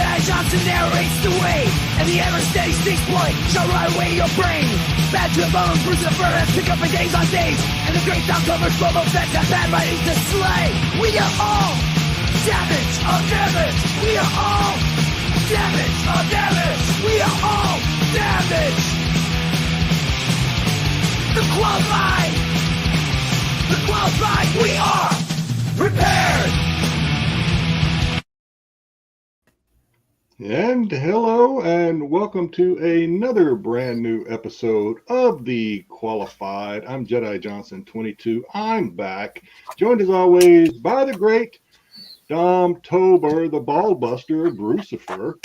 Jedi Johnson narrates the way, and the ever-steady Styx boy shall ride away your brain. Bad to the bone, bruise the furnace, pick up for days on days, and the great October slow-mo feds have bad writing to slay. We are all damage of damage. We are all damage of damage. We are all damage. The qualified, we are prepared. And hello and welcome to another brand new episode of The Qualified. I'm Jedi Johnson 22. I'm back, joined as always by the great Dom Tober, the Ballbuster, Brucifer.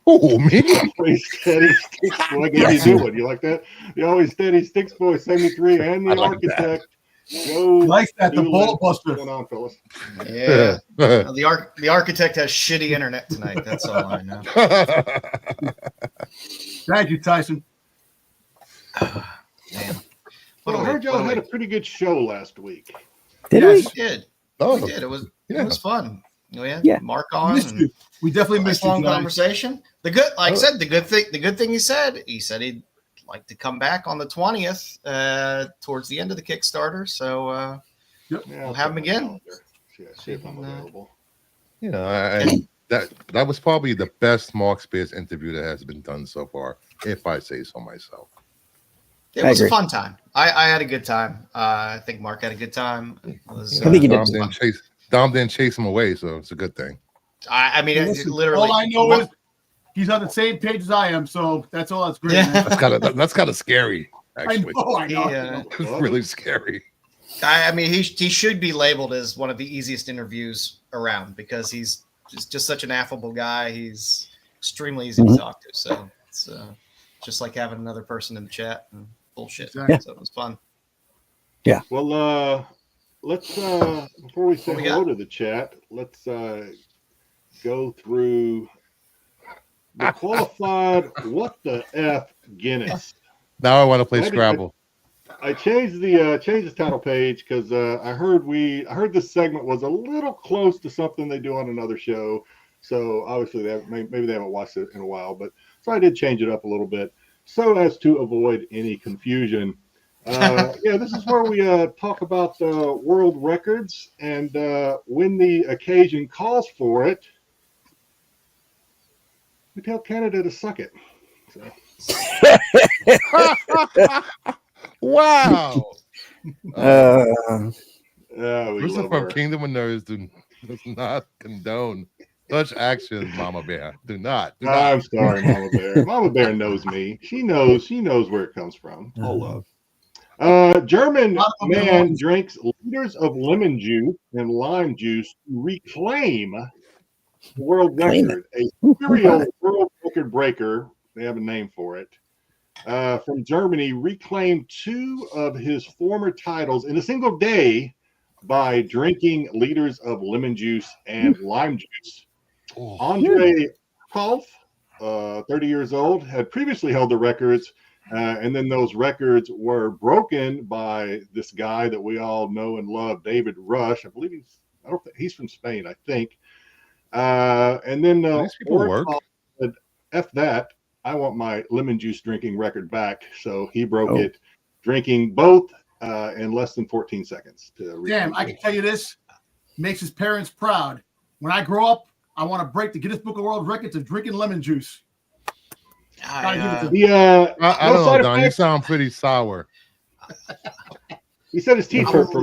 Oh, me? Always steady Styx boy. How you doing? You like that? The always steady Styx boy 73 and the architect. Like that, the Ballbuster. What's going on, fellas? Yeah. The architect has shitty internet tonight. That's all I know. Thank you, Tyson. Man. Well, I heard y'all had a pretty good show last week. We did. Oh, We did. It was fun. We had Mark We on. missed you. We definitely missed you. Long conversation. The good thing he said he'd like to come back on the 20th towards the end of the Kickstarter. So we'll have him again. Yeah, see if I'm available. You know, and that was probably the best Mark Spears interview that has been done so far, if I say so myself. It was a fun time. I had a good time. I think Mark had a good time. I think he did. Dom didn't chase him away, so it's a good thing. I mean, listen, literally. all I know is he's on the same page as I am, so that's all that's great. Yeah. That's kind of scary, actually. I know. It's really scary. I mean, he should be labeled as one of the easiest interviews around because he's just such an affable guy. He's extremely easy to talk to. So it's just like having another person in the chat and bullshit. Exactly. So it was fun. Yeah. Well, let's before we say hello to the chat, let's go through the qualified what the F Guinness. Now I want to play Scrabble. I changed the title page because I heard this segment was a little close to something they do on another show. So obviously maybe they haven't watched it in a while, but so I did change it up a little bit so as to avoid any confusion. This is where we talk about world records, and when the occasion calls for it, we tell Canada to suck it. So. Wow. Listen, from her. Kingdom of Nerds does not condone such actions, Mama Bear. Do not. I'm sorry, Mama Bear. Mama Bear knows me. She knows where it comes from. All love. German man drinks liters of lemon juice and lime juice to reclaim the world record. A serial world record breaker, they have a name for it, from Germany reclaimed 2 of his former titles in a single day by drinking liters of lemon juice and lime juice. Andre Kolf, 30 years old, had previously held the records. And then those records were broken by this guy that we all know and love, David Rush. I believe he's from Spain, I think. And then said, F that, I want my lemon juice drinking record back. So he broke it, drinking both in less than 14 seconds. Damn, I can tell you this, makes his parents proud. When I grow up, I want to break the Guinness Book of World Records of drinking lemon juice. I don't know, Don. You sound pretty sour. He said his teeth hurt for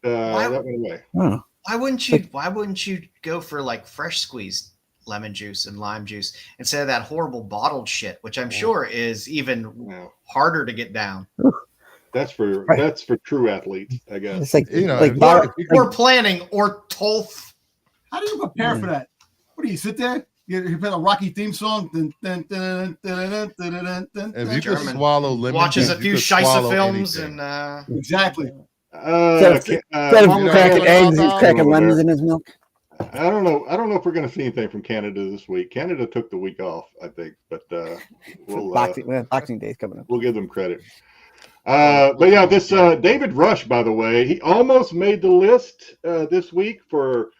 that went away. Why wouldn't you go for like fresh squeezed lemon juice and lime juice instead of that horrible bottled shit, which I'm sure is even harder to get down. That's for true athletes, I guess. It's like or planning or TOEFL. How do you prepare for that? What do you sit there? You play a Rocky theme song. If you could swallow lemon, watches a few Scheisse films and exactly. Cracking eggs, he's cracking lemons in his milk. I don't know if we're going to see anything from Canada this week. Canada took the week off, I think, but Boxing Day's coming up. We'll give them credit. But yeah, this David Rush, by the way, he almost made the list this week for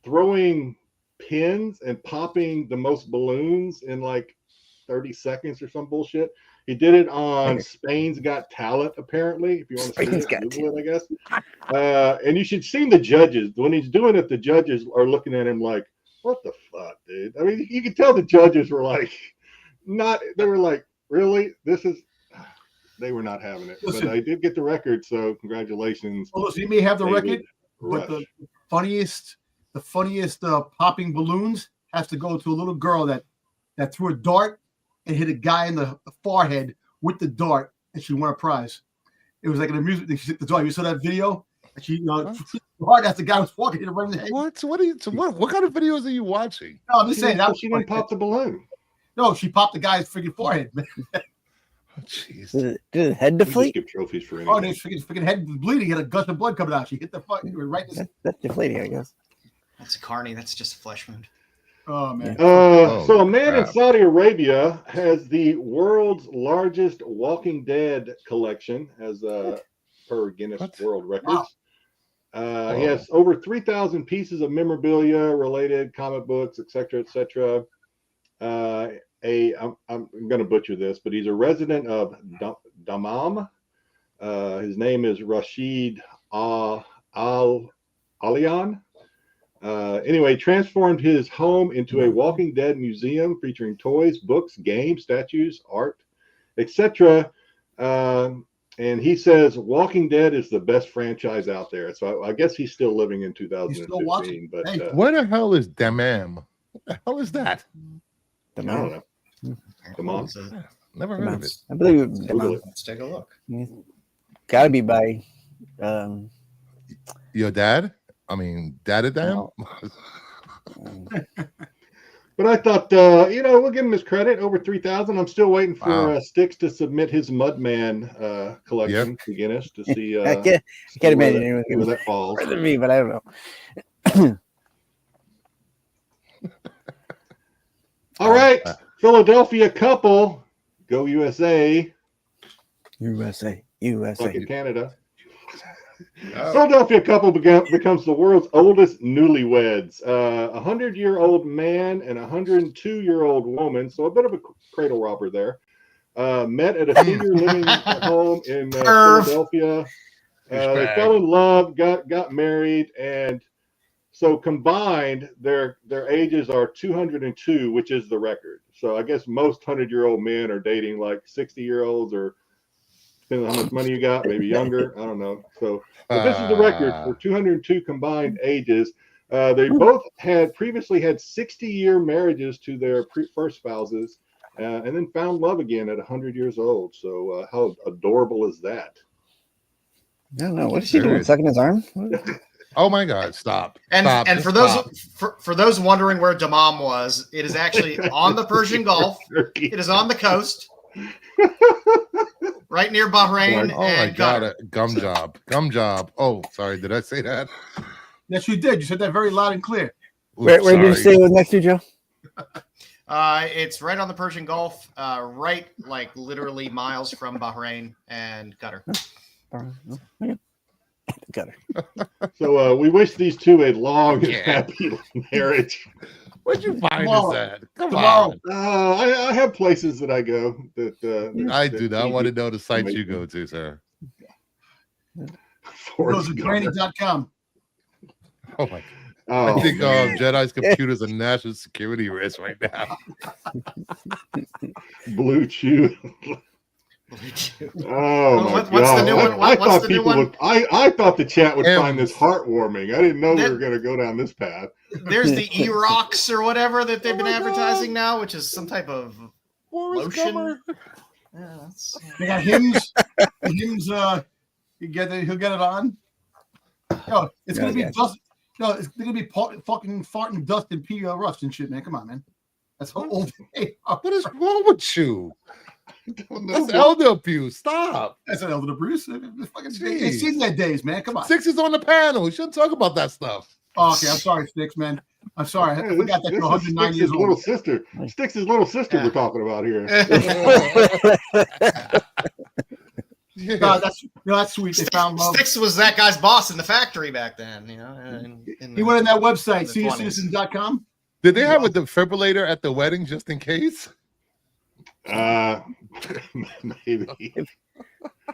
throwing pins and popping the most balloons in like 30 seconds or some bullshit. He did it on Spain's Got Talent, apparently. If you want to see it, Google it, I guess. And you should see the judges. When he's doing it, the judges are looking at him like, what the fuck, dude? I mean, you can tell the judges were like, they were like, really? They were not having it. Listen, but I did get the record, so congratulations. Well, listen, you may have the record, but the funniest popping balloons has to go to a little girl that threw a dart and hit a guy in the forehead with the dart, and she won a prize. It was like an amusement thing. She hit the dart. You saw that video? And she, hard as the guy was walking, hit her right in the head. What kind of videos are you watching? No, I'm just saying that she didn't pop the balloon. No, she popped the guy's freaking forehead. Oh, jeez. Did the head deflate? Give trophies for anything. Oh, his freaking head was bleeding. He had a gush of blood coming out. She hit the fucking right. That's deflating, I guess. That's a carny. That's just a flesh wound. Oh man. So a man in Saudi Arabia has the world's largest Walking Dead collection, as per Guinness World Records. Wow. He has over 3,000 pieces of memorabilia, related comic books, etc., etc. I'm going to butcher this, but he's a resident of Dammam. His name is Rashid Alian. Anyway, transformed his home into a Walking Dead museum featuring toys, books, games, statues, art, etc. And he says Walking Dead is the best franchise out there. So I guess he's still living in 2015. But where the hell is Dammam? What the hell is that? I don't know. Dammam. Never heard of it. I believe Let's take a look. Gotta be by your dad? I mean, Dam? But I thought, we'll give him his credit. Over 3,000. I'm still waiting for Styx to submit his Mudman collection to Guinness to see. I can't imagine anyone where that falls. More than me, but I don't know. All right, Philadelphia couple, go USA. USA. Fuck it, Canada. Philadelphia couple becomes the world's oldest newlyweds. A 100-year-old man and a 102-year-old woman, so a bit of a cradle robber there, met at a senior living home in Philadelphia. They fell in love, got married, and so combined, their ages are 202, which is the record. So I guess most 100-year-old men are dating like 60-year-olds or depending on how much money you got, maybe younger. I don't know. So but this is the record for 202 combined ages. They both had previously had 60-year marriages to their first spouses, and then found love again at 100 years old. So how adorable is that? I don't know. What is she doing? Sucking his arm? Oh my God! Stop! And for those wondering where Dammam was, it is actually on the Persian Gulf. It is on the coast. Right near Bahrain. Oh my God! Gum job. Oh, sorry. Did I say that? Yes, you did. You said that very loud and clear. Where did you say it was next to, Joe? It's right on the Persian Gulf, right like literally miles from Bahrain and Qatar. Qatar. So we wish these two a long and happy marriage. Where'd you find this at? Come on. I have places that I go. I do not want to know the sites you go to, sir. Goes to training.com. Oh my God. I think Jedi's computer's a national security risk right now. Blue Chew. Oh my what's the new one? What's the new one? I thought the chat would find this heartwarming. I didn't know we were going to go down this path. There's the E-Rocks or whatever that they've been advertising now, which is some type of lotion. Yeah, they got hymns. Hymns. He'll get it on. Yo, it's gonna be dust. No, it's gonna be fucking farting dust and pee rust and shit, man. Come on, man. That's how old they are. What is wrong with you? That's elder abuse. Stop. That's an elder abuse. They've seen their days, man. Come on. Styx is on the panel. You shouldn't talk about that stuff. Oh, okay, I'm sorry, Styx, man. I'm sorry. I forgot that you're 109 years old. Little sister. Styx's little sister we're talking about here. No, that's sweet. They found love. Styx was that guy's boss in the factory back then. You know, he went on that website, seniorcitizen.com. Did they have a defibrillator at the wedding just in case? Maybe.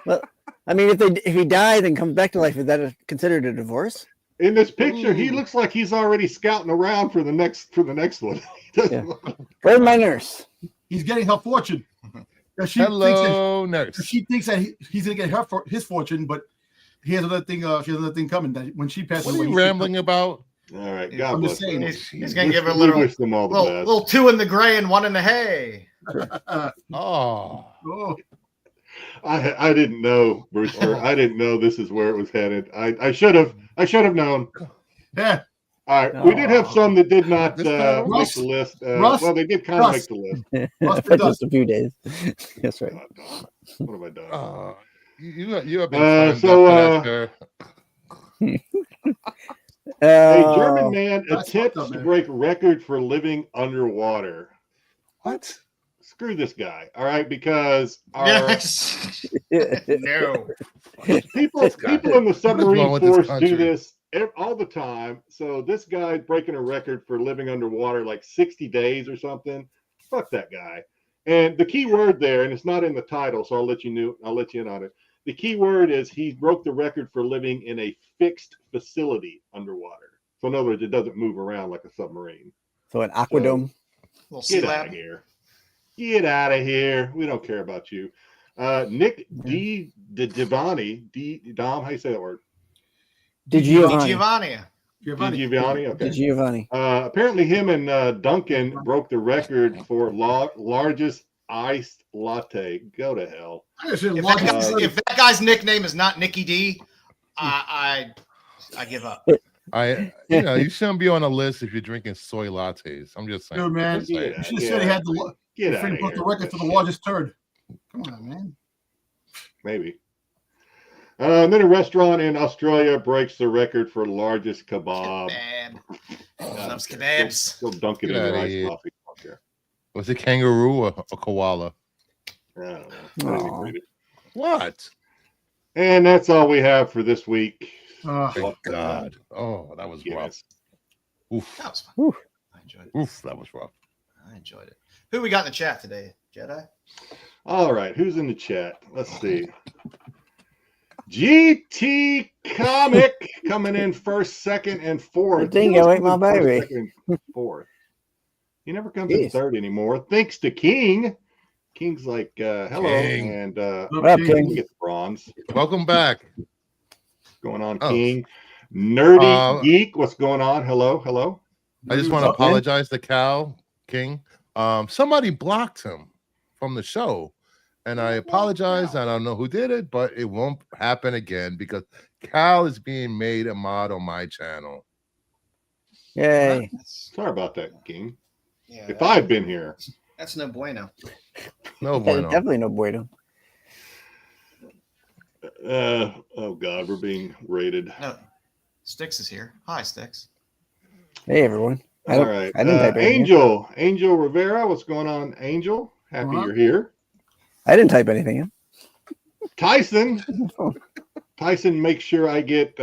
Well, I mean, if he died and comes back to life, is that considered a divorce? In this picture, he looks like he's already scouting around for the next one. Yeah. Where's my nurse? He's getting her fortune. Hello, nurse. She thinks that he's gonna get his fortune, but he has another thing. She has another thing coming. That when she passes What away, are you rambling about? All right, God bless them. He's gonna give her a We little, wish them all the best. little 2 in the gray and 1 in the hay. Oh, I didn't know, Bruce. I didn't know this is where it was headed. I should have known. Yeah. All right, we did have some that did not make Russ, the list. Russ, well, they did kind of make the list. For just a few days. That's right. What have I done? you have been A German man That's attempts fucked up, to man. break record for living underwater. What? Screw this guy, all right? Because our No. people in the submarine with this force country? do this all the time. So this guy breaking a record for living underwater like 60 days or something. Fuck that guy. And the key word there, and it's not in the title, so I'll let you in on it. The key word is he broke the record for living in a fixed facility underwater. So in other words, it doesn't move around like a submarine. So an aquadome. Little sea Get out lab. of here. Get out of here. We don't care about you. Nick Giovanni, Dom, how you say that word? Giovanni. Giovanni, okay. Giovanni. Apparently him and Duncan broke the record for largest iced latte. Go to hell. If that guy's nickname is not Nicky D, I give up. You shouldn't be on a list if you're drinking soy lattes. I'm just saying. Dude, man, Just saying. you should have said he had the broke the record for the largest turd. Come on, man. Maybe. And then a restaurant in Australia breaks the record for largest kebab. Loves kebabs. Still dunking in Get their outta iced here. coffee. Okay. Was it kangaroo or a koala? I don't know. I didn't even read it. What? And that's all we have for this week. Thank God. Oh, that was rough. Oof. That was fun. Oof. I enjoyed it. Oof, that was rough. I enjoyed it. Who we got in the chat today, Jedi? All right, who's in the chat? Let's see. GT Comic coming in first, second, and fourth. Dingo ain't my First, baby. second, and fourth. He never comes in third anymore. Thanks to King. King's like, hello, King. and What up, we King? get the bronze. Welcome back. What's going on, Oh. King? Nerdy Geek, what's going on? Hello. I just want to apologize to Cal King. Somebody blocked him from the show. And I apologize. I don't know who did it, but it won't happen again because Cal is being made a mod on my channel. Yay. Sorry about that, King. Yeah, If I'd been here. that's no bueno. No That's bueno. definitely no bueno. Oh God, we're being raided. No, Styx is here. Hi, Styx. Hey, everyone. All right. I didn't type anything. Angel Rivera, what's going on, Angel? Happy you're here. I didn't type anything in. Tyson, make sure I get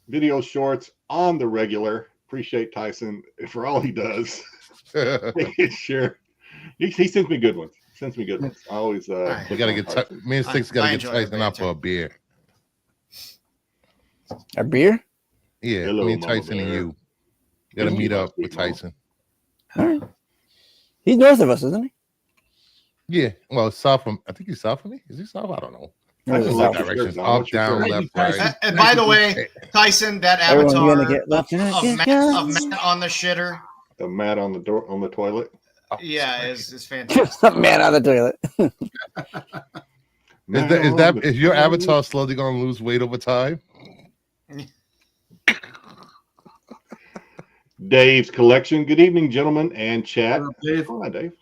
video shorts on the regular. Appreciate Tyson for all he does. Sure. He sends me good ones. I always We gotta get me and Six gotta get Tyson out for a beer. A beer? Yeah, Hello, me and Mama Tyson and Bear. you gotta Thank meet you, up sweet with mama. Tyson. All right. He's north of us, isn't he? Yeah, well, south from I think he's south of me. Is he south? I don't know. Or is it love south? your Directions shirt, Dom. up, What's your down, shirt? left, Tyson. right. And by the way, Tyson, that Everyone's avatar gonna get left. of Matt on the shitter, The mat on the door on the toilet. yeah, is fantastic. Man out of the toilet. Is your avatar slowly gonna lose weight over time? Dave's collection. Good evening, gentlemen and chat. What up, Dave? Come on, Dave.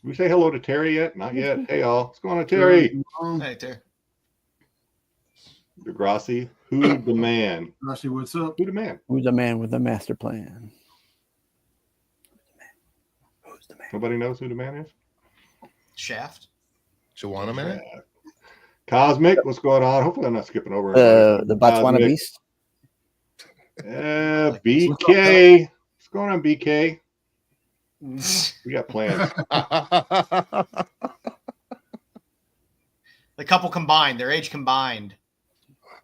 We say hello to Terry yet? Not yet. Hey, all. What's going on, Terry? Hey, Terry. Degrassi. Who the man? Rusty, what's up? Who the man? Who's the man with the master plan? Who's the man? Nobody knows who the man is? Shaft. Joanna, man. Cosmic. What's going on? Hopefully, I'm not skipping over. The Botswana Cosmic. Beast. BK. What's going on, BK? We got plans. The couple combined, their age combined.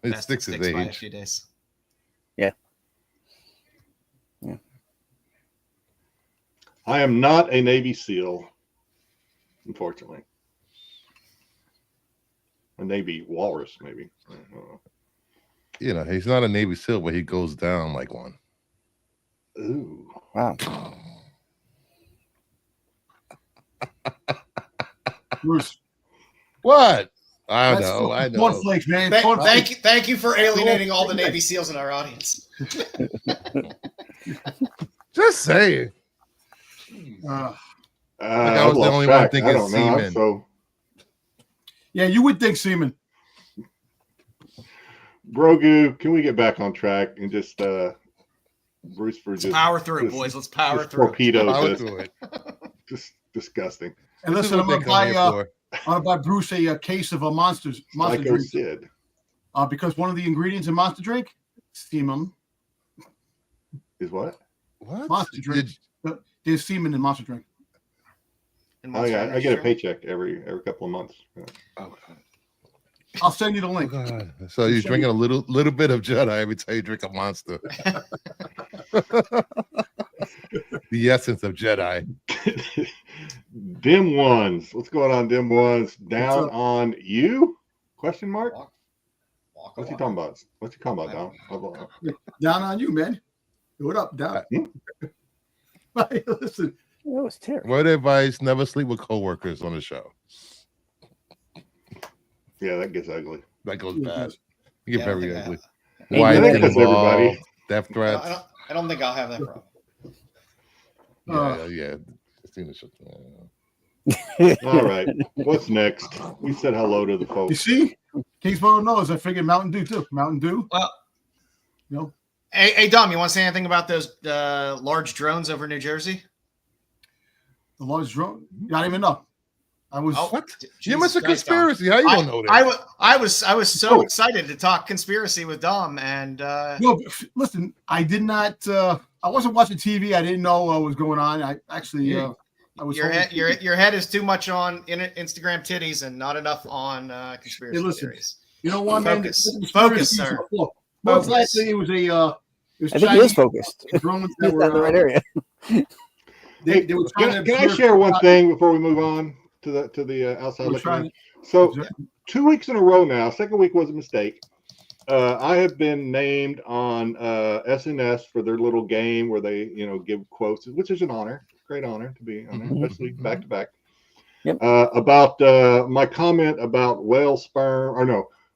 It Styx his age by a few days. Yeah. I am not a Navy SEAL, unfortunately. A Navy walrus, maybe. I don't know. You know, he's not a Navy SEAL, but he goes down like one. Ooh. Wow. Bruce. What? I That's know. I know. cornflakes, man. Thank you for alienating all the Navy SEALs in our audience. Just saying. I was the only one thinking semen. So, yeah, you would think semen. Grogu, can we get back on track and just Bruce for just power through, boys. Let's power through. Torpedo this. Just disgusting. And listen, I'm gonna buy Bruce a case of a monster drink. Sid. Because one of the ingredients in Monster Drink, semen. Is what? What? Monster Drink. There's semen in Monster Drink. Oh yeah, I get a paycheck every couple of months. Oh, I'll send you the link. God. So you're drinking a little bit of Jedi every time you drink a monster. The essence of Jedi. Dim ones. What's going on, Dim ones? Down on you? Question mark? What's he talking about? What's he talking about, Dom? Down on you, man. What up, Down? Listen. That was terrible. Word advice: never sleep with coworkers on the show. Yeah, that gets ugly. That goes bad. You get very ugly. Why everybody? Death threats. I don't think I'll have that problem. Yeah. All right. What's next? We said hello to the folks. You see? Kingsborough knows. I figured Mountain Dew too. Mountain Dew. Well, you know. Hey, Dom, you want to say anything about those large drones over New Jersey? The large drone? I don't even know. I was what? You missed a conspiracy. How you don't know that? I was so excited to talk conspiracy with Dom, and no, listen, I did not. I wasn't watching TV. I didn't know what was going on. I actually, I was. Your head is too much on Instagram titties and not enough on conspiracy theories. You know what, man? Focus, sir. Most likely, it was a. I think he is focused. Drones that were in the right area. Can I share one thing before we move on to the outside looking? So 2 weeks in a row now. Second week was a mistake. I have been named on SNS for their little game where they give quotes, which is an honor, great honor to be on there, especially back to back. Yep. About my comment about whales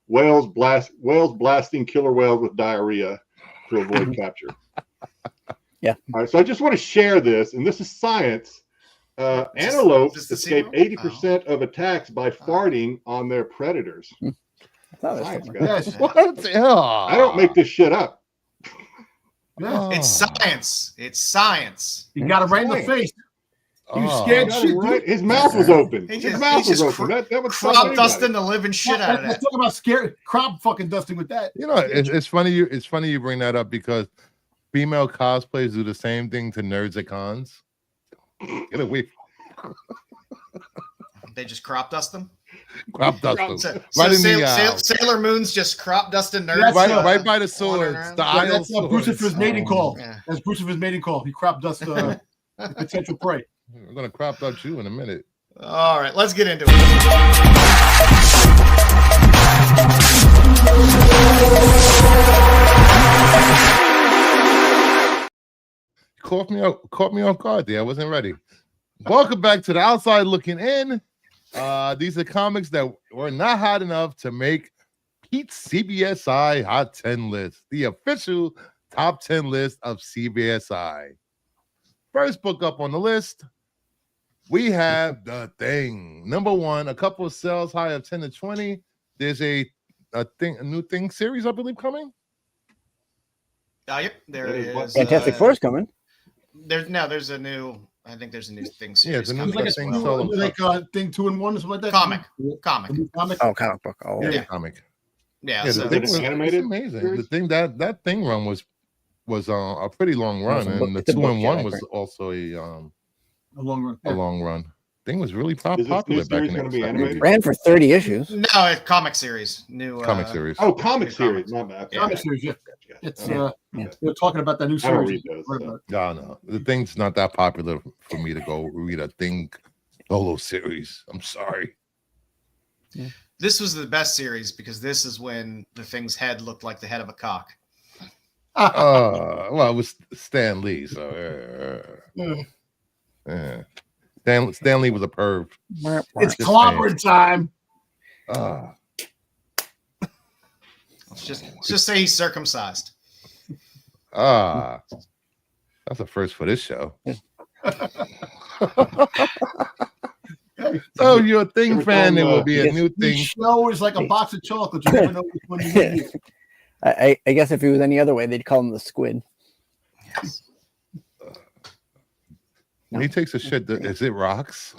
blasting killer whales with diarrhea to avoid capture. Yeah. All right, so I just want to share this, and this is science. Antelopes escape 80% of attacks by farting on their predators. Science, guys. What the hell? I don't make this shit up. Yeah. It's science. It's science. You got him right in the face. He was scared shit. Right? His mouth was open. His mouth was open. That was crop dusting the living shit out of that. Let's talk about scared crop fucking dusting with that. You know, it's funny. It's funny you bring that up because female cosplayers do the same thing to nerds at cons. Get away. They just crop dust them. Crop dust them. So Sailor Moon's just crop dusting nerds. Right by the sword. That's Brucifer's mating call. Yeah. That's Brucifer's mating call. He crop dusts the potential prey. We're gonna crop dust you in a minute. All right, let's get into it. Caught me off guard there. I wasn't ready. Welcome back to the Outside Looking In. These are comics that were not hot enough to make Pete's CBSI Hot 10 list, the official top 10 list of CBSI. First book up on the list, we have The Thing. Number one, a couple of sales high of 10 to 20. There's a new Thing series, I believe, coming. Yep, there is. Fantastic Four's coming. There's a new. I think there's a new Thing series. Yeah, like Thing 2 in 1 or something like that. Comic. Oh, comic book. Oh, yeah, comic. Yeah, so it's animated. It's amazing. The Thing that Thing run was was a pretty long run, and the it's a book 2-in-1 Jedi, was right? also a long run. a long run. Thing was really Is this new popular back series in gonna the be animated? It ran for 30 issues. No, it's comic series. New comic series. Oh, comic New series. comics. My bad. Yeah. Comic series, yeah. Gotcha. It's Okay. they're talking about that new I don't series. read those. Right So. about it. No. The thing's not that popular for me to go read a Thing solo series. I'm sorry. This was the best series because this is when the Thing's head looked like the head of a cock. Well, it was Stan Lee, so Stan Lee was a perv. It's Just clobbering time. Let's just say he's circumcised. That's a first for this show. So if you're a Thing fan, there will be a new The Thing. show is like a box of chocolates. You never know which one you get. I guess if it was any other way, they'd call him the Squid. When he takes a shit, is it rocks?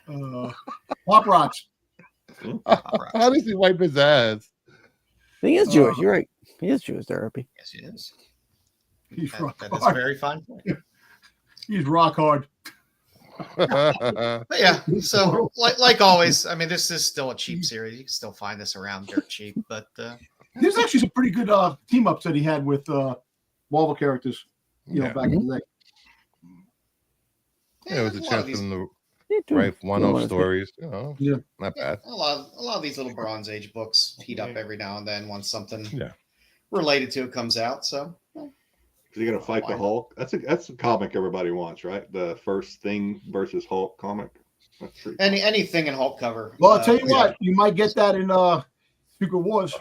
Pop rocks. How does he wipe his ass? He is Jewish. You're right. He is Jewish therapy. Yes, he is. He's rock That is hard. very fine. He's rock hard. But yeah, so like always, I mean, this is still a cheap series. You can still find this around dirt cheap, but There's actually some pretty good team ups that he had with Marvel characters. You know, Yeah. back in the day. Yeah, it was a lot of chance these- for them Yeah, to write one-off Yeah. stories. You know, Yeah. not bad. a lot of these little Bronze Age books heat up every now and then once something Yeah. related to it comes out. So Is he gonna fight the Hulk? That's a comic everybody wants, right? The first Thing versus Hulk comic. That's pretty cool. anything in Hulk cover. Well, I'll tell you yeah. what, you might get that in Secret Wars.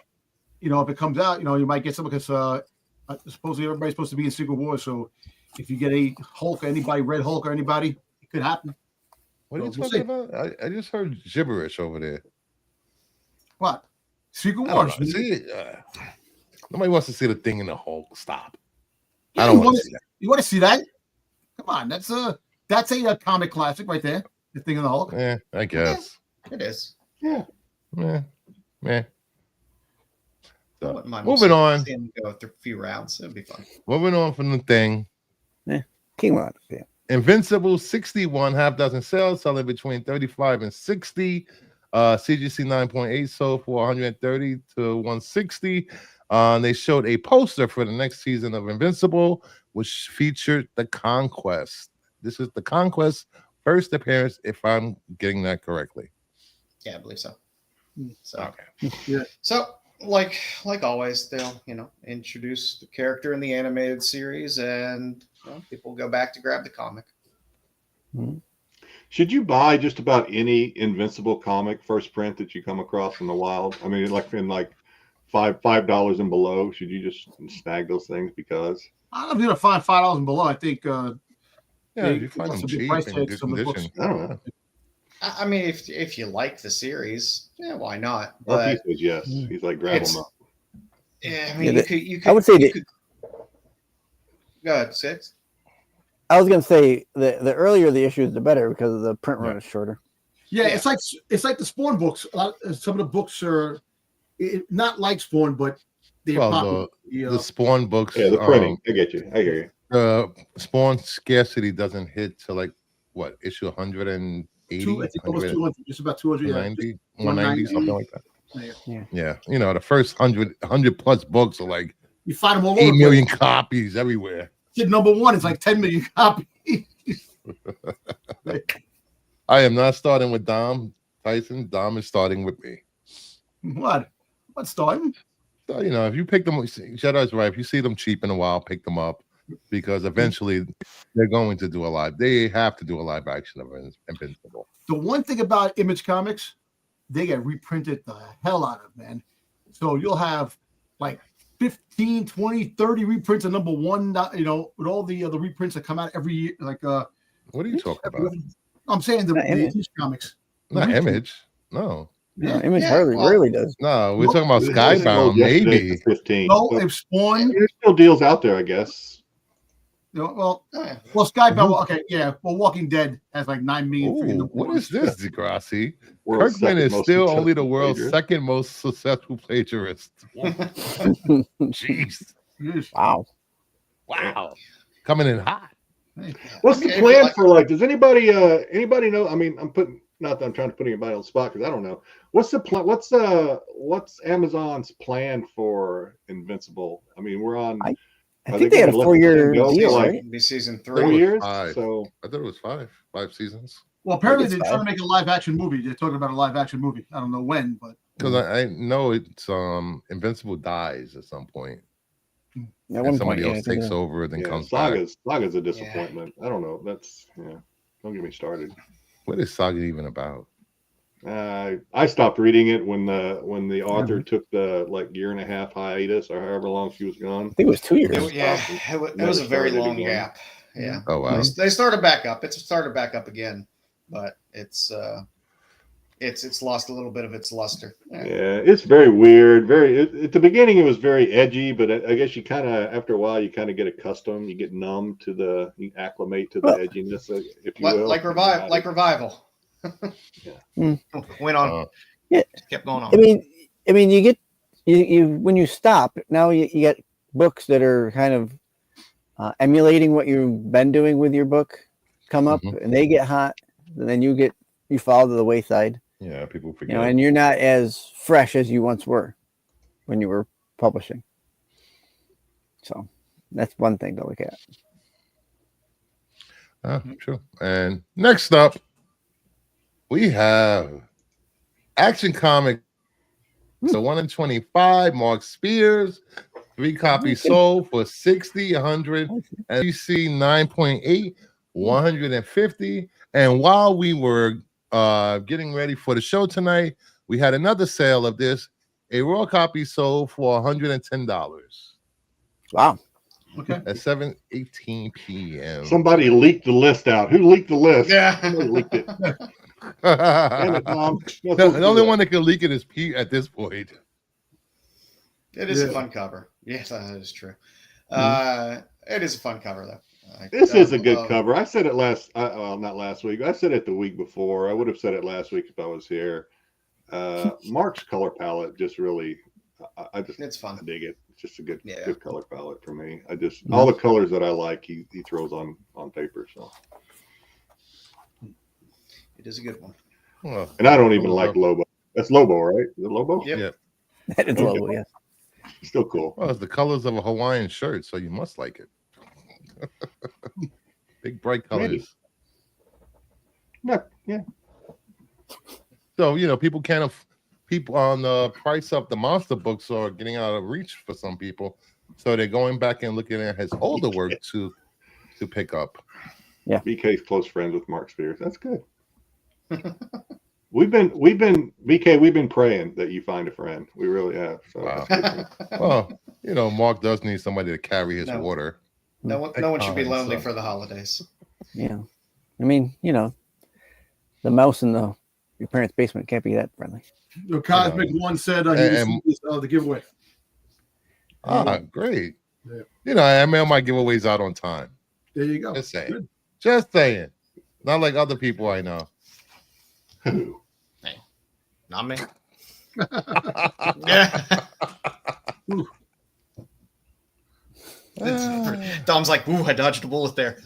You know, if it comes out, you know, you might get some because supposedly everybody's supposed to be in Secret Wars. So if you get a Hulk, anybody, Red Hulk or anybody, it could happen. What are you We'll talking see. about? I just heard gibberish over there. What? Secret I don't Wars. know. See, nobody wants to see the Thing in the Hulk. Stop. Yeah, I don't you want wanna- to see that. You want to see that? Come on, that's a comic classic right there. The Thing in the Hulk. I guess. It is. Yeah. I wouldn't mind Moving on. seeing him go through a few rounds. It'd be fun. Moving on from the Thing. King Rod. Yeah. Invincible 61 half dozen sales, selling between 35 and 60. CGC 9.8 sold for 130 to 160. They showed a poster for the next season of Invincible, which featured the Conquest. This is the Conquest first appearance, if I'm getting that correctly. Yeah, I believe so. So Okay. So, like always, they'll introduce the character in the animated series, and people go back to grab the comic. Should you buy just about any Invincible comic first print that you come across in the wild? I mean, like in like $5 and below, should you just snag those things because? I'm gonna find $5 and below. I think. Yeah, They- you find them some big cheap price in tags, good some of the condition. I don't know. I mean, if you like the series, yeah, why not? Or he But says yes. He's like, grab It's- them up. yeah, I mean, Yeah, you could. I would say you that- could, go ahead, Six. I was gonna say the earlier the issues, the better because the print run is shorter. Yeah, Yeah. it's like the Spawn books. Some of the books are not like Spawn, but they're Well, popular. the Spawn books. Yeah, the printing. I get you. I hear you. Spawn scarcity doesn't hit to like what issue 180, I think almost 200, just about 200. 190, 190, something like that. Yeah. Yeah, you know, the first 100 plus books are like You find them all 8 over. million copies everywhere. Kid number one is like 10 million copies. I am not starting with Dom Tyson. Dom is starting with me. What? What's starting? So, you know, if you pick them, Jedi's right. If you see them cheap in a while, pick them up because eventually they're going to do a live. They have to do a live action of Invincible. The one thing about Image Comics, they get reprinted the hell out of, man. So you'll have like 15, 20, 30 reprints of number one, you know, with all the other reprints that come out every year. Like, What are you talking about? I'm saying the Image. Image Comics. Not Image. No. No, Image Yeah, hardly well- rarely does. No, we're talking about This is Skybound, yesterday maybe. for 15. No, So if Spawn, there's still deals out there, I guess. you know, well, Oh, yeah. Skybound, okay, yeah. Well, Walking Dead has like 9 million. Ooh, freaking what numbers. is this, Degrassi? World's Kirkman second is most still only the successful world's plagiarist. second most successful plagiarist. Jeez. Yes. Wow. Wow. Coming in hot. What's the plan for like? Does anybody know? I mean, not that I'm trying to put anybody on the spot because I don't know. What's the plan? What's Amazon's plan for Invincible? I mean, we're on. I think they had a 4-year deal, like, right? Be season 3. 4 years. So I thought it was 5 seasons. Well, apparently they're trying to make a live action movie. They're talking about a live action movie. I don't know when, but because I know it's Invincible dies at some point. At And one somebody point, else takes over and then comes Saga's a disappointment. I don't know. Don't get me started. What is Saga even about? I stopped reading it when the author took the year and a half hiatus or however long she was gone. I think it was 2 years. It was a very long gap. Yeah. Oh wow. They started back up. It's started back up again, but it's lost a little bit of its luster. Yeah, it's very weird. At the beginning, it was very edgy, but I guess you kind of, after a while, you kind of get accustomed. You get numb to you acclimate to the edginess, if you will. Like Revival. Went on. Yeah, kept going on. I mean, you get you when you stop now, you get books that are kind of emulating what you've been doing with your book come up, and they get hot, and then you fall to the wayside. Yeah, people forget. And you're not as fresh as you once were when you were publishing. So that's one thing to look at. True. And next up, we have Action Comic. So 1 in 25, Mark Spears, 3 copies sold for 60, 100, and you see 9.8, 150. And while we were getting ready for the show tonight, we had another sale of this. A raw copy sold for $110. Wow. Okay. At 7:18 p.m. Somebody leaked the list out. Who leaked the list? Yeah. Somebody leaked it. The only one that can leak it is Pete at this point. It is a fun cover. Yes, that is true. It is a fun cover, though. This is a good cover. I said it not last week. I said it the week before. I would have said it last week if I was here. Mark's color palette just really, it's fun. I dig it. It's just a good color palette for me. All the colors that I like, he throws on paper. So it is a good one. Well, and I don't even like Lobo. That's Lobo, right? Is it Lobo? Yeah. That is Lobo, yes. Still cool. Well, it's the colors of a Hawaiian shirt, so you must like it. Big bright colors. Yeah. So people on the price of the monster books are getting out of reach for some people, so they're going back and looking at his older work to pick up. Yeah, BK's close friends with Mark Spears. That's good. We've been praying that you find a friend. We really have. So wow. Well, Mark does need somebody to carry his water. No one should be lonely for the holidays. Yeah. I mean, the mouse in your parents' basement can't be that friendly. Cosmic One said he received the giveaway. Great. Yeah. I mail my giveaways out on time. There you go. Just saying. Good. Just saying. Not like other people I know. Who? Hey, not me. Yeah. Dom's like, ooh, I dodged a bullet there.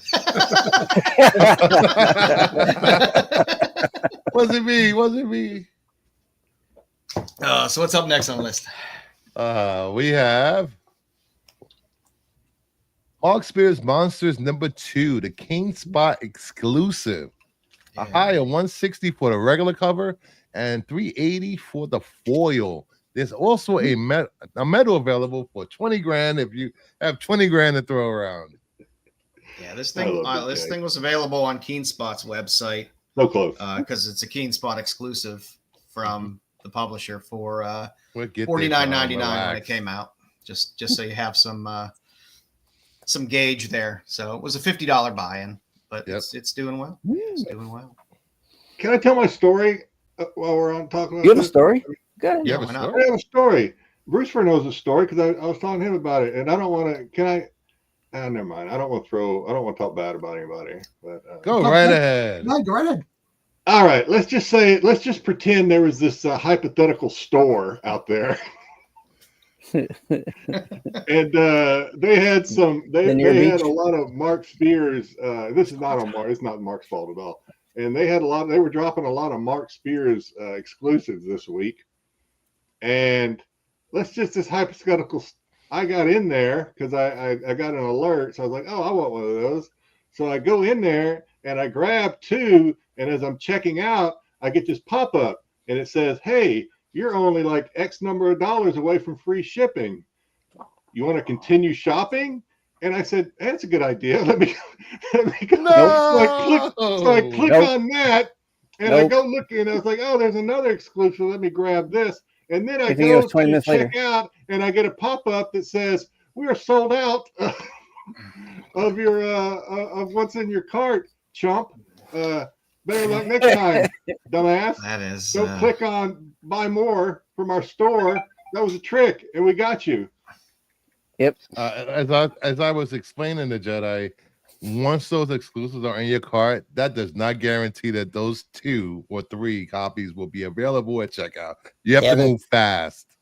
Wasn't me. So what's up next on the list? We have Hawk Spears Monsters #2, the King Spot exclusive. A high of 160 for the regular cover and 380 for the foil. There's also a medal available for 20 grand if you have 20 grand to throw around. Yeah, this thing was available on KeenSpot's website. No close. Because it's a KeenSpot exclusive from the publisher for $49.99 when it came out. Just so you have some gauge there. So it was a $50 buy-in, but it's doing well. It's doing well. Can I tell my story while we're on talking about You have a story? Good. You have a story? I have a story. Brewster knows the story because I was telling him about it, and I don't want to. Can I? Never mind. I don't want to talk bad about anybody. But go right ahead. No, go right ahead. All right. Let's just pretend there was this hypothetical store out there, And they had some. They had a lot of Mark Spears. This is not on Mark. It's not Mark's fault at all. And they had a lot. They were dropping a lot of Mark Spears exclusives this week. And let's just this hypothetical. I got in there because I got an alert. So I was like, oh, I want one of those. So I go in there and I grab two. And as I'm checking out, I get this pop up and it says, hey, you're only like X number of dollars away from free shipping. You want to continue shopping? And I said, hey, that's a good idea. Let me go. No! So I click on that and I go looking and I was like, oh, there's another exclusive. Let me grab this. And then I go to check out and I get a pop-up that says, we are sold out of your of what's in your cart, chump. Better luck next time, dumbass. That is. Don't click on buy more from our store. That was a trick, and we got you. Yep. As I was explaining to Jedi, once those exclusives are in your cart, that does not guarantee that those 2 or 3 copies will be available at checkout. You have to move fast.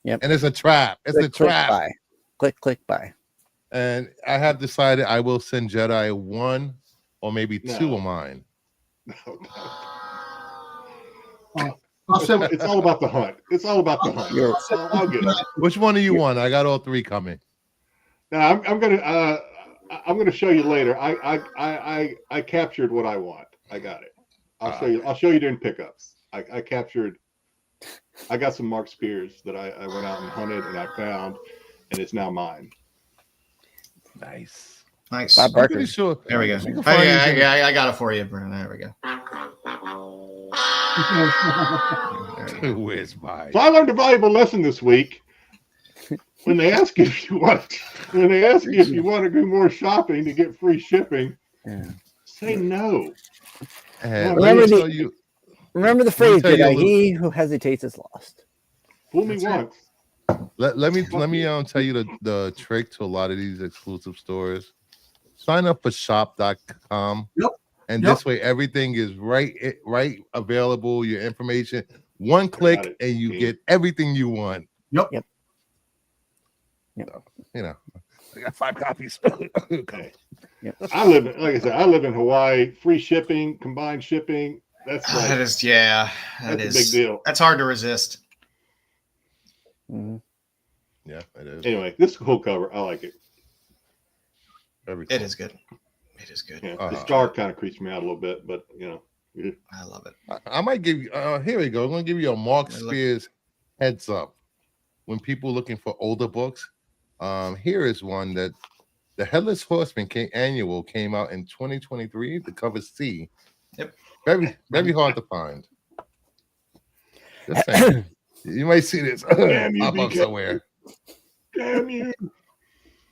Yep. And it's a trap. It's a trap. Buy. Click buy. And I have decided I will send Jedi 1 or maybe 2 of mine. It's all about the hunt. It's all about the hunt. I'll get it. Which one do you want? I got all 3 coming. Now I'm gonna show you later. I captured what I want. I got it. I'll show you. I'll show you during pickups. I captured. I got some Mark Spears that I went out and hunted and I found, and it's now mine. Nice. Bob Barker. Sure. There we go. I got it for you, Bruno. There we go. Where's mine? So I learned a valuable lesson this week. When they ask you if you want to do more shopping to get free shipping, say no. Remember the phrase, Jedi, he who hesitates is lost. Fool me once. Let me tell you the trick to a lot of these exclusive stores. Sign up for shop.com. And this way everything is right available, your information, one click and you get everything you want. Yep. So, I got 5 copies. Okay. I live in Hawaii. Free shipping, combined shipping. That's like, that's a big deal. That's hard to resist. Mm-hmm. Yeah, it is. Anyway, this is a cool cover. I like it. It is good. It is good. Yeah, the star kind of creeps me out a little bit, but I love it. I might give you. Here we go. I'm gonna give you a Mark Spears heads up. When people looking for older books, here is one that the Headless Horseman annual came out in 2023. The cover C. Yep. Very hard to find. Just saying. You might see this pop up somewhere. Damn you!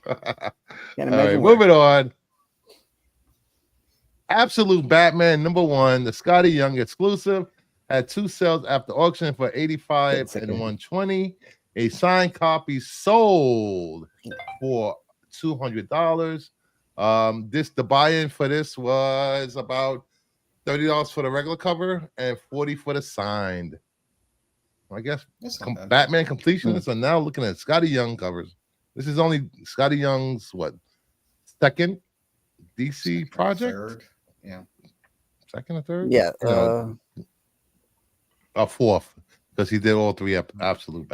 All right, moving on. Absolute Batman #1, the Scotty Young exclusive, had 2 sales after auction for $85 and $120. A signed copy sold for $200. The buy-in for this was about $30 for the regular cover and $40 for the signed. I guess Batman completionists are now looking at Scotty Young covers. This is only Scotty Young's second DC project? Third. Yeah. Second or third? Yeah. Fourth, because he did all 3 absolute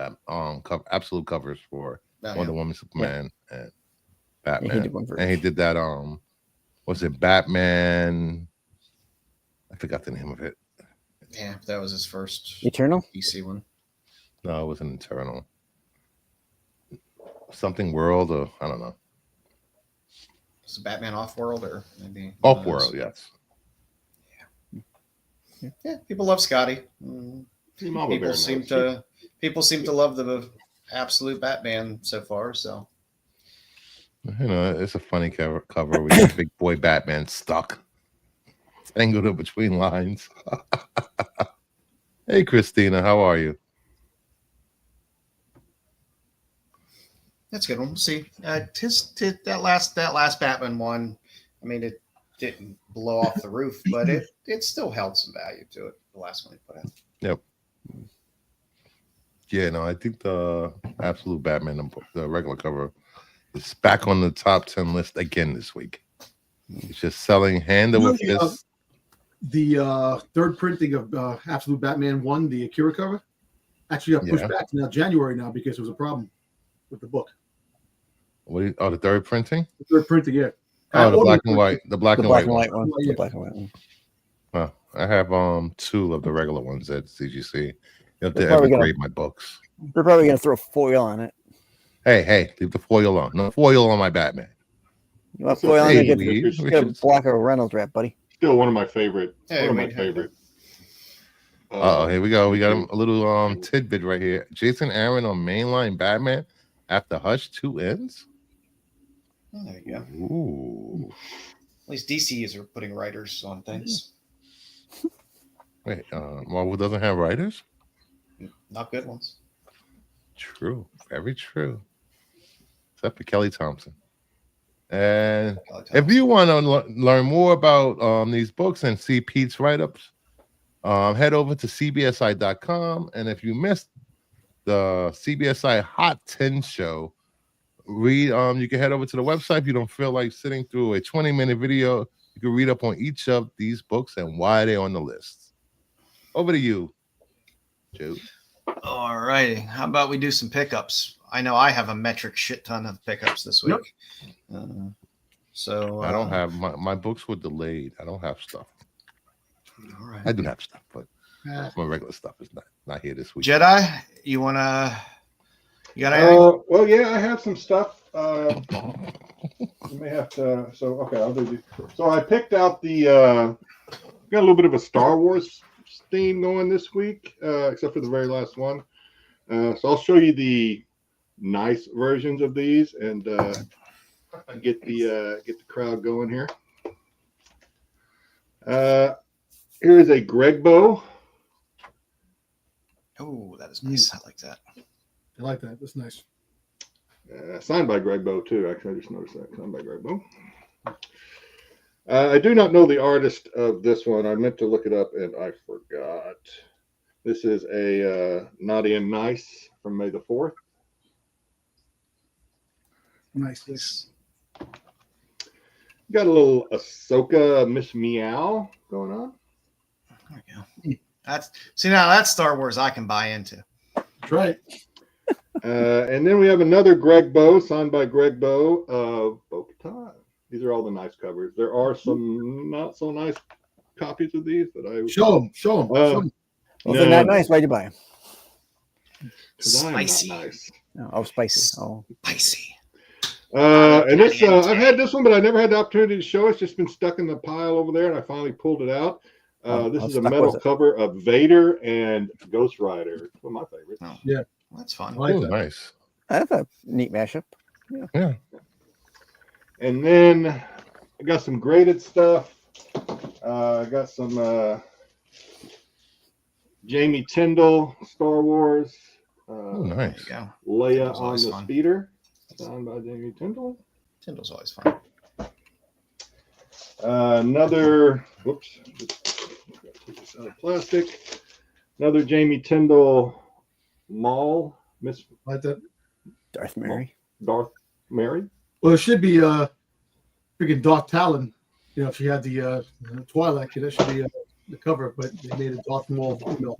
absolute covers for Wonder Woman, Superman, and Batman. And he did that. Was it Batman? I forgot the name of it. Yeah, that was his first Eternal DC one. No, it wasn't Eternal. Something World, or I don't know. Is it Batman Off-World or maybe Off-World? Yes. Yeah, people love Scotty. People seem to love the absolute Batman so far. So it's a funny cover. We got big boy Batman stuck, tangled in between lines. Hey, Christina, how are you? That's a good one. We'll see. That last Batman one, I mean, it didn't blow off the roof, but it still held some value to it. The last one he put out. Yep. Yeah, no, I think the Absolute Batman, the regular cover, is back on the top 10 list again this week. It's just selling hand over fist. The third printing of Absolute Batman 1, the Akira cover, actually got pushed back to now January now because there was a problem with the book. The third printing? The third printing, yeah. Oh, the black and white. The black and white one. The black and white one. Well, I have 2 of the regular ones at CGC. You have to upgrade my books. They're probably gonna throw foil on it. Hey, leave the foil on. No foil on my Batman. You want foil on it? Just get a block of Reynolds wrap, buddy. Still one of my favorite. One of my favorite. Here we go. We got a little tidbit right here. Jason Aaron on mainline Batman after Hush 2 ends. Oh, there you go. Ooh. At least DC are putting writers on things. Wait, Marvel doesn't have writers? Not good ones. True. Very true. Except for Kelly Thompson. And if you want to learn more about these books and see Pete's write-ups, head over to CBSI.com. And if you missed the CBSI Hot 10 show, you can head over to the website. If you don't feel like sitting through a 20-minute video, you can read up on each of these books and why they're on the list. Over to you, Joe. All righty. How about we do some pickups? I know I have a metric shit ton of pickups this week. So I don't have my books were delayed. I don't have stuff. All right. I do have stuff, but my regular stuff is not here this week. Jedi, you got anything? Well, yeah, I have some stuff. You may have to. So okay, I'll do. So I picked out got a little bit of a Star Wars theme going this week, except for the very last one. So I'll show you the nice versions of these and get the crowd going here. Here is a Greg Bow. Oh, that is nice. I like that. I like that. That's nice. Signed by Greg Bow too. Actually, I just noticed that. Signed by Greg Bow. I do not know the artist of this one. I meant to look it up and I forgot. This is a Naughty and Nice from May the 4th. Nice. Got a little Ahsoka Miss Meow going on. There we go. That's Star Wars I can buy into. That's right. And then we have another Greg Bow, signed by Greg Bow of Bo-Katan. These are all the nice covers. There are some not so nice copies of these that I show them. Well, if they're not nice, why'd you buy them? Spicy. Nice. Oh, spicy. Oh, spicy. And this, I've had this one, but I never had the opportunity to show it. It's just been stuck in the pile over there, and I finally pulled it out. This is a metal cover of Vader and Ghost Rider. It's one of my favorites. Oh. Yeah, well, that's fun. Like that. Nice. That's a neat mashup. Yeah. And then I got some graded stuff. I got some Jamie Tyndall, Star Wars. Nice. Leia on the speeder. Signed by Jamie Tyndall. Tyndall's always fun. Another, whoops, take this out of plastic. Another Jamie Tyndall Maul, Miss like that. Darth Mary. Darth Mary. Well, it should be freaking Darth Talon. You know, if she had the Twilight, that should be the cover, but they made it Darth Maul female.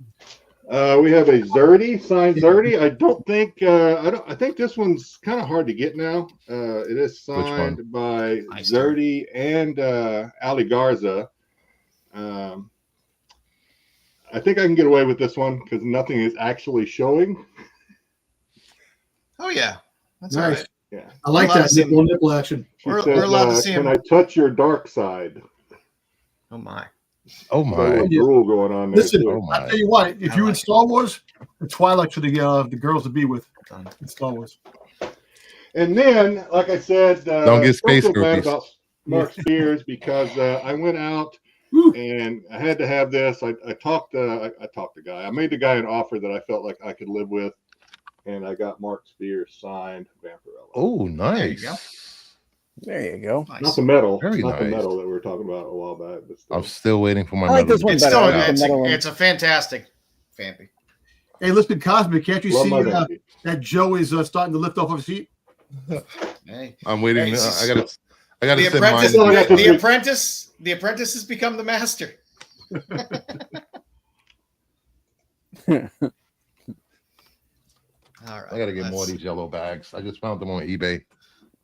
We have a Zerdy, signed Zerdy. I don't think I think this one's kind of hard to get now. It is signed by Zerdy and Ali Garza. I think I can get away with this one because nothing is actually showing. Oh yeah, that's nice. Right. Yeah, I like that nipple action. We're allowed to see him. Can I touch your dark side? Oh my. Oh my! Rule going on there. Listen, I'll tell you what. If you in Star Wars, the Twilight for the girls to be with in Star Wars. And then, like I said, don't get space groupies about Mark Spears because I went out and I had to have this. I talked the guy. I made the guy an offer that I felt like I could live with, and I got Mark Spears signed Vampirella. Oh, nice. There you go. Nice. Not the metal. Very not nice. The metal that we were talking about a while back. But still. I'm still waiting for my I like metal. this one it's better. still it's a fantastic fanpy. Hey, listen, Cosmic, can't you Love see my baby. that Joe is starting to lift off of his seat? Hey. I'm waiting. Hey, I gotta the send mine. apprentice. The apprentice has become the master. All right. I gotta get more of these yellow bags. I just found them on eBay.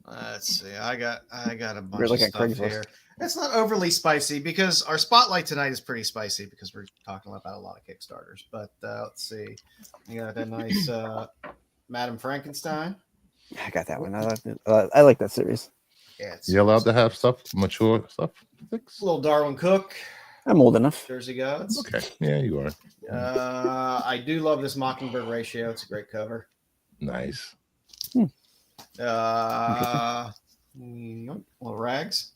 Let's see. I got a bunch We're of looking at stuff Craigslist. here. It's not overly spicy because our spotlight tonight is pretty spicy because we're talking about a lot of Kickstarters. But let's see. You got that nice Madam Frankenstein. I got that one. I like that series. Yeah, it's You allowed to have stuff, mature stuff? Six? little Darwin Cook. I'm old enough. Jersey Gods. Okay. Yeah, you are. I do love this Mockingbird ratio. It's a great cover. Nice. Little rags.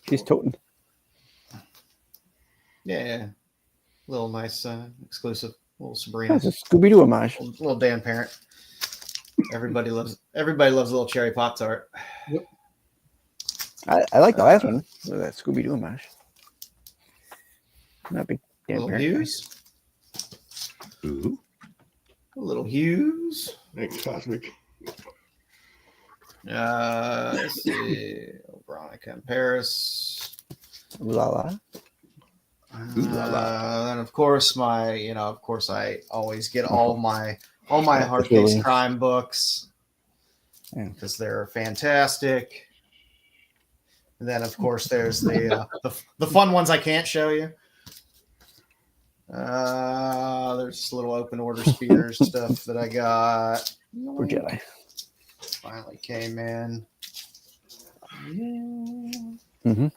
She's toting. Yeah. Little nice exclusive. Little Sabrina. That's a Scooby-Doo homage. Little Dan Parent. Everybody loves a little cherry Pop Tart. Yep. I like the last one. That Scooby-Doo homage. Not big damn Little parent. Hughes. Ooh. Little Hughes. Thanks, Cosmic. Let's see. Veronica in Paris. Ooh la la. And of course, I always get all my hard case crime books because they're fantastic. And then, of course, there's the fun ones I can't show you. There's this little open order speeders stuff that I got. Or Jedi. Finally came in. Mm-hmm.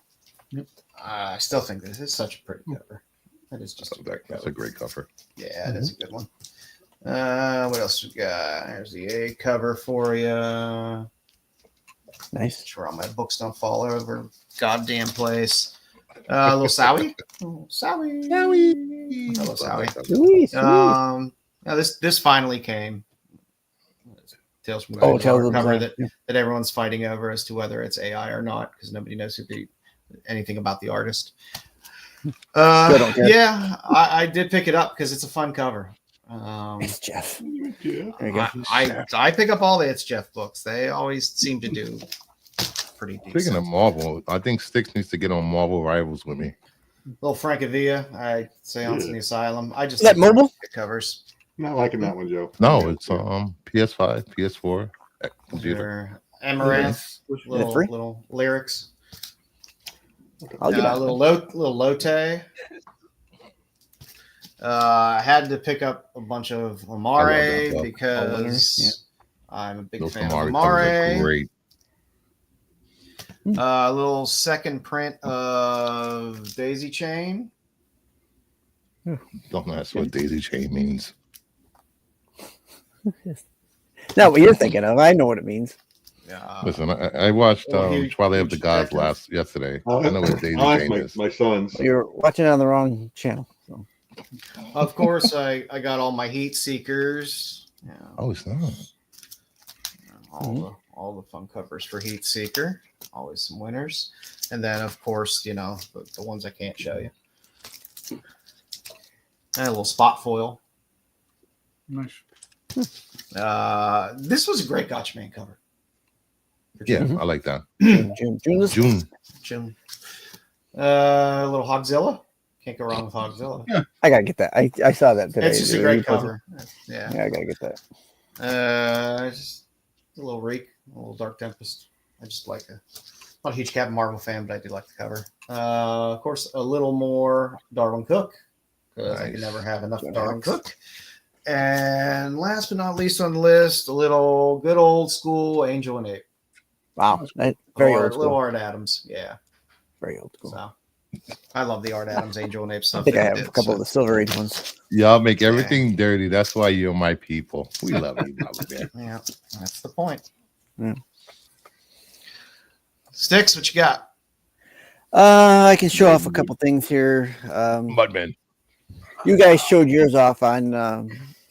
I still think this is such a pretty cover. That is just a great cover. That's a great cover. Yeah, it is a good one. What else we got? Here's the A cover for you. Nice. Make sure all my books don't fall over. Goddamn place. A little Sowie. Sowie. Hello, Sowie. Sweet, sweet. Now this finally came. Tales from the Tales of the cover Bizarre. that everyone's fighting over as to whether it's AI or not because nobody knows anything about the artist. don't care. Yeah, I did pick it up because it's a fun cover. It's Jeff. Yeah. There you go. I pick up all the It's Jeff books. They always seem to do pretty decent. Speaking of Marvel, I think Styx needs to get on Marvel Rivals with me. Little Francavilla, I Seance in the Asylum. I just Is that like mobile? the covers. Not liking that one, Joe. No, it's PS5, PS4, computer. They're Amaranth, that free? little lyrics. I'll get A it. little Lotte. I had to pick up a bunch of I love Amare that book. because I'm a big Those fan of Amari covers are Amare. great. A little second print of Daisy Chain. Don't ask what daisy chain means. Not what you're thinking of. I know what it means. Listen, I watched huge Twilight of the Gods detectives. yesterday. I know what daisy I'll ask chain is. my sons. You're watching it on the wrong channel. So. Of course, I got all my Heat Seekers. Yeah, Oh, it's not. all the fun covers for Heat Seeker. Always some winners, and then of course the ones I can't show you. And a little spot foil. Nice. This was a great Gotcha Man cover. For Yeah, Mhm. I like that. June. June. A little Hogzilla. Can't go wrong with Hogzilla. I gotta get that. I saw that today. It's just a great cover. Yeah. Yeah, I gotta get that. Just a little Reek, a little Dark Tempest. I just like not a huge Captain Marvel fan, but I do like the cover. Of course, a little more Darwin Cook because I can Nice. never have enough Good Darwin Max. Cook. And last but not least on the list, a little good old school Angel and Ape. Wow, very old Little school. Art Adams, yeah. Very old school. So I love the Art Adams Angel and Ape I stuff. think I that have he a did, couple so. of the Silver Age ones. Y'all make everything dirty. That's why you're my people. We love you, Mama Bear. Yeah, that's the point. Yeah. Styx, what you got? I can show off a couple things here. Mudman. You guys showed yours off on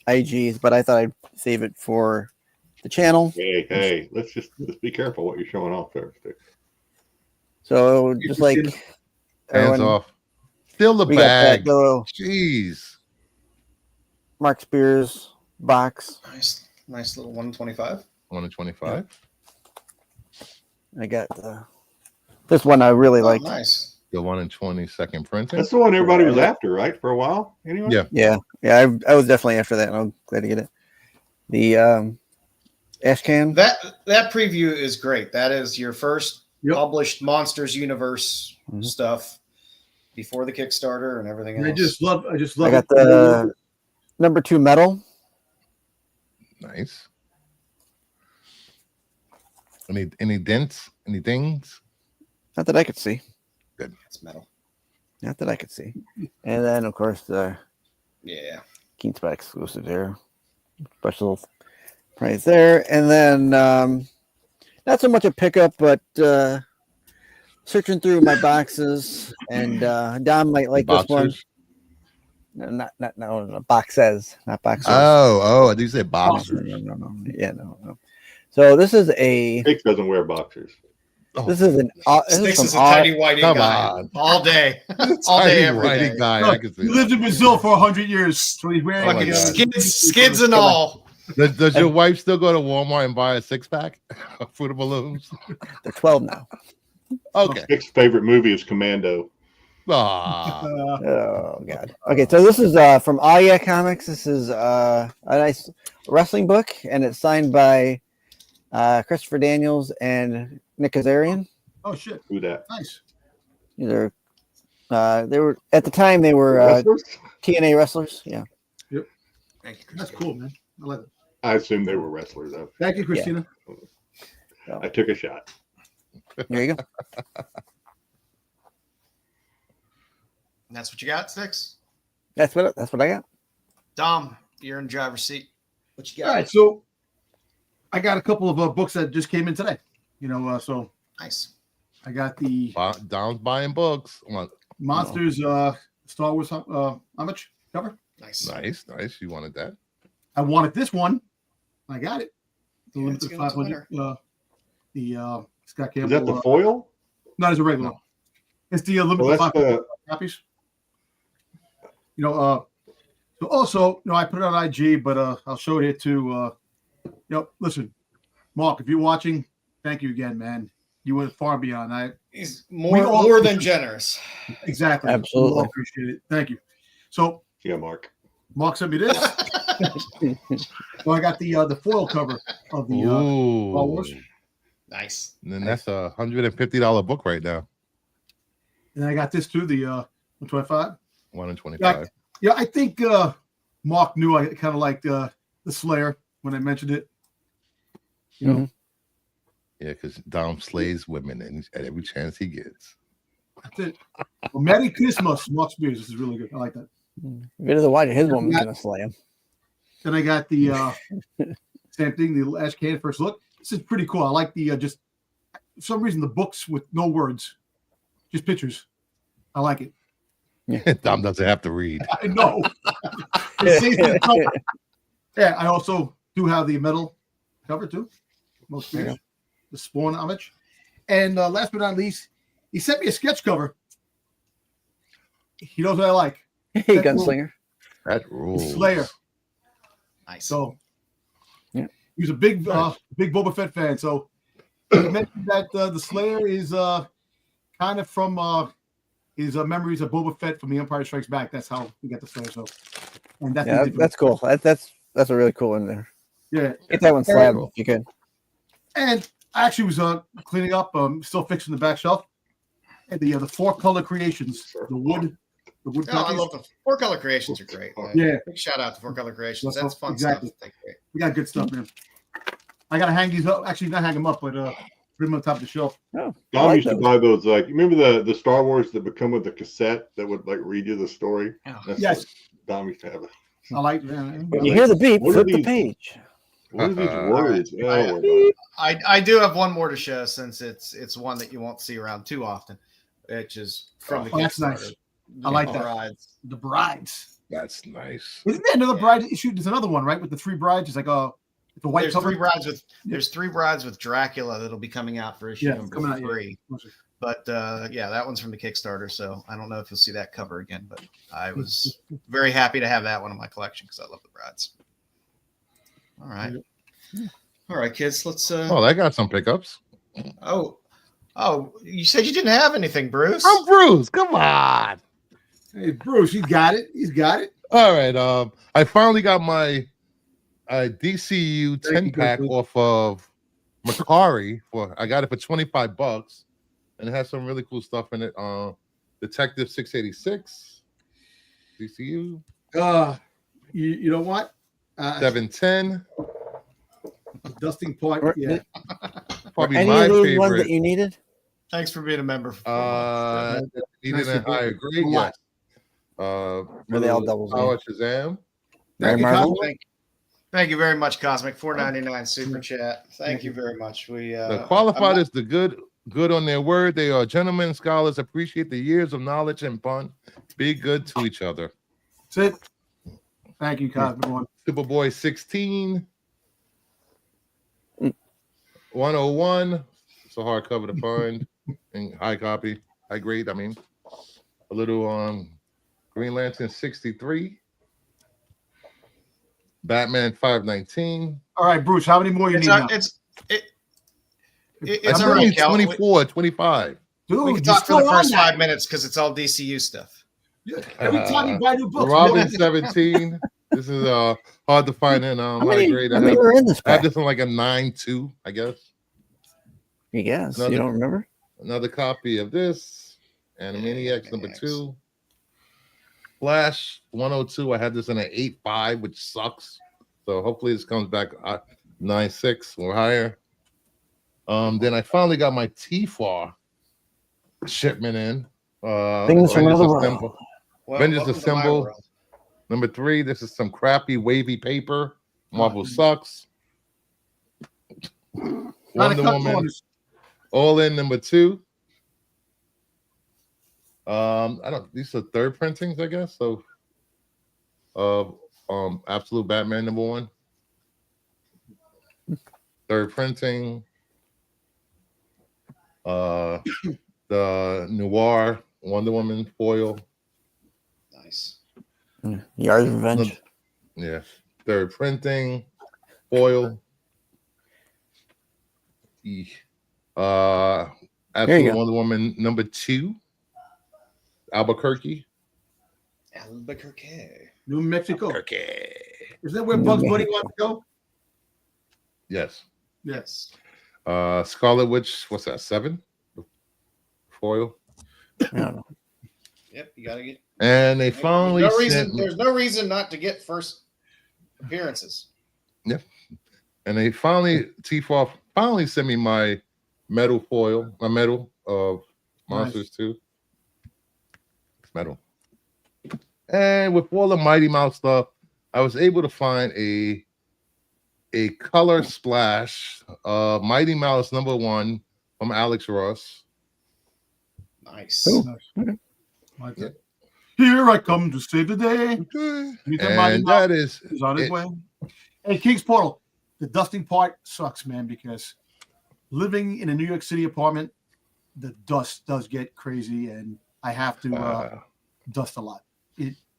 IGs, but I thought I'd save it for the channel. Hey, let's be careful what you're showing off there, Styx. So just like Hands everyone, off. Still the We got that bag. little Jeez. Mark Spears box. Nice little 125. 125. I got this one I really Oh, like. nice. The 1 in 22nd printing. That's the one everybody was after, right? For a while, anyway. Yeah. Yeah. I was definitely after that, and I'm glad to get it. The Ashcan. That preview is great. That is your first published Monsters Universe stuff before the Kickstarter and everything else. I just love I got the number 2 metal. Nice. Any dents? Any dings? Not that I could see. Good. It's metal. Not that I could see. And then, of course, the Keen Spot exclusive there. Special price there. And then, not so much a pickup, but searching through my boxes, and Dom might like this one. No, not boxes, not boxes. Oh, I do say boxers. No. Yeah, no. So this is Styx doesn't wear boxers. This is an. Styx is a tiny whitey guy all day, all day, every day. Guy. I can see he lived in Brazil for 100 years, so he's wearing Fucking skids and all. Does your wife still go to Walmart and buy a 6-pack of Fruit Balloons? They're 12 now. Okay. Styx's favorite movie is Commando. Oh God. Okay, so this is from OLI Comics. This is a nice wrestling book, and it's signed by Christopher Daniels and Nick Kazarian. Oh shit! Who that? Nice. They were at the time they were TNA wrestlers. Yeah. Yep. Thank you, That's cool, man. I like it. I assume they were wrestlers. Though. Thank you, Christina. Yeah. I took a shot. There you go. And that's what you got, Styx? That's what I got. Dom, you're in driver's seat. What you got? All right, so I got a couple of books that just came in today. So Nice. I got the Dom's buying books. Monsters Star Wars homage cover. Nice. Nice. You wanted that? I wanted this one. I got it. The Yeah, limited it's a good 500. The Scott Campbell. Is that the foil? No, it's a regular. No. It's the limited Well, that's 500 copies. So also, I put it on IG, but I'll show it here too. Listen, Mark, if you're watching, thank you again, man. You went far beyond. He's more than generous. Exactly. Absolutely. We all appreciate it. Thank you. So, Yeah, Mark. Mark sent me this. So I got the foil cover of the Star Wars. Nice. And then that's a $150 book right now. And I got this too, the 125. 1 in 25. Yeah, I think Mark knew I kind of liked the Slayer when I mentioned it. Mhm. Yeah, because Dom slays women at every chance he gets. That's it. Well, Merry Christmas, Mark Spears. This is really good. I like that. Get to the white, his woman's gonna slay him. Then I got the same thing, the Ash Can First Look. This is pretty cool. I like the just for some reason the books with no words, just pictures. I like it. Dom doesn't have to read. I know. It saves me trouble. Yeah, I also do have the metal cover too. Most Spears. The Spawn homage. And last but not least, he sent me a sketch cover. He knows what I like. Hey, gunslinger. That rules. Slayer. Nice. So Yeah. he was a big Boba Fett fan. So he mentioned that the Slayer is kind of from his memories of Boba Fett from The Empire Strikes Back. That's how we got the Slayer. So, and That's cool. That's a really cool one there. yeah. Get that one slabbed if you could. And I actually was cleaning up, still fixing the back shelf, and the 4-color creations, the wood I love the 4-color creations are great. Man. Yeah. Big shout out to 4-color creations. That's fun Exactly. stuff. We got good stuff, man. I gotta hang these up. Actually, not hang them up, but put them on top of the shelf. Oh, Dom like used to those. buy those. Like, remember the Star Wars that would come with the cassette that would like read you the story? Oh. That's Yes. what Dom used to have. I like that. When you hear the beep, What are flip the these? page. What are these words? right. Oh, I do have one more to show since it's one that you won't see around too often, which is from the Oh, that's Kickstarter. nice. I like that. Brides. The brides. That's nice. Isn't there another bride issue? There's another one, right? With the 3 brides. It's like The white there's cover. There's 3 brides with Dracula that'll be coming out for issue number 3. Yeah. But yeah, that one's from the Kickstarter, so I don't know if you'll see that cover again. But I was very happy to have that one in my collection because I love the brides. All right, kids. Let's. Oh, I got some pickups. Oh, you said you didn't have anything, Bruce. I'm Bruce. Come on. Hey, Bruce, he's got it. All right. I finally got my DCU 10-pack off of Macari. I got it for $25, and it has some really cool stuff in it. Detective 686, DCU. You know what? 710. Dusting part. Yeah. Probably any my of those favorite. ones that you needed? Thanks for being a member. Needed a higher grade. Yes. Were they all doubles? Power Shazam. Thank you very much, Cosmic. $4.99 super chat. Thank you very much. We the qualified is the good on their word. They are gentlemen, scholars, appreciate the years of knowledge and fun. Be good to each other. That's it. Thank you, Cosmic One. Superboy 16. 101. It's a hardcover to find. And high grade. I mean, a little Green Lantern 63. Batman 519. All right, Bruce, how many more you need now? It's It's all only right, Cal. 24, 25. Dude, We can talk for the first 5 minutes because it's all DCU stuff. Every time you buy new books. Robin 17. This is hard to find in How high many, grade. how many were in this I have pack? this one like a 9.2, I guess. You guess. Another- You don't remember? Another copy of this. Animaniacs number 2. Flash 102. I had this in an 8.5, which sucks. So hopefully this comes back 9.6 or higher. Then I finally got my TFAR shipment in. Things from another world. Avengers Assemble. Number 3. This is some crappy wavy paper. Marvel sucks. Wonder Woman. All in number 2. These are third printings, I guess. So Absolute Batman number 1. Third printing. The Noir Wonder Woman foil. Nice. Yard's Revenge. Yeah. Third printing. Foil. Absolute Wonder Woman number 2. Albuquerque. New Mexico. Albuquerque. Is that where Bugs Bunny wants to go? Yes. Yes. Scarlet Witch, what's that, 7? Foil. I don't know. Yep, you gotta get. And they finally There's no reason not to get first appearances. Yep. And they TFAR finally sent me my metal foil, my metal of Monsters 2. It's metal. And with all the Mighty Mouse stuff, I was able to find a color splash Mighty Mouse number 1 from Alex Ross. Nice. Like that. Here I come to save the day. And that is on his way. Hey, King's Portal. The dusting part sucks, man, because living in a New York City apartment, the dust does get crazy, and I have to dust a lot.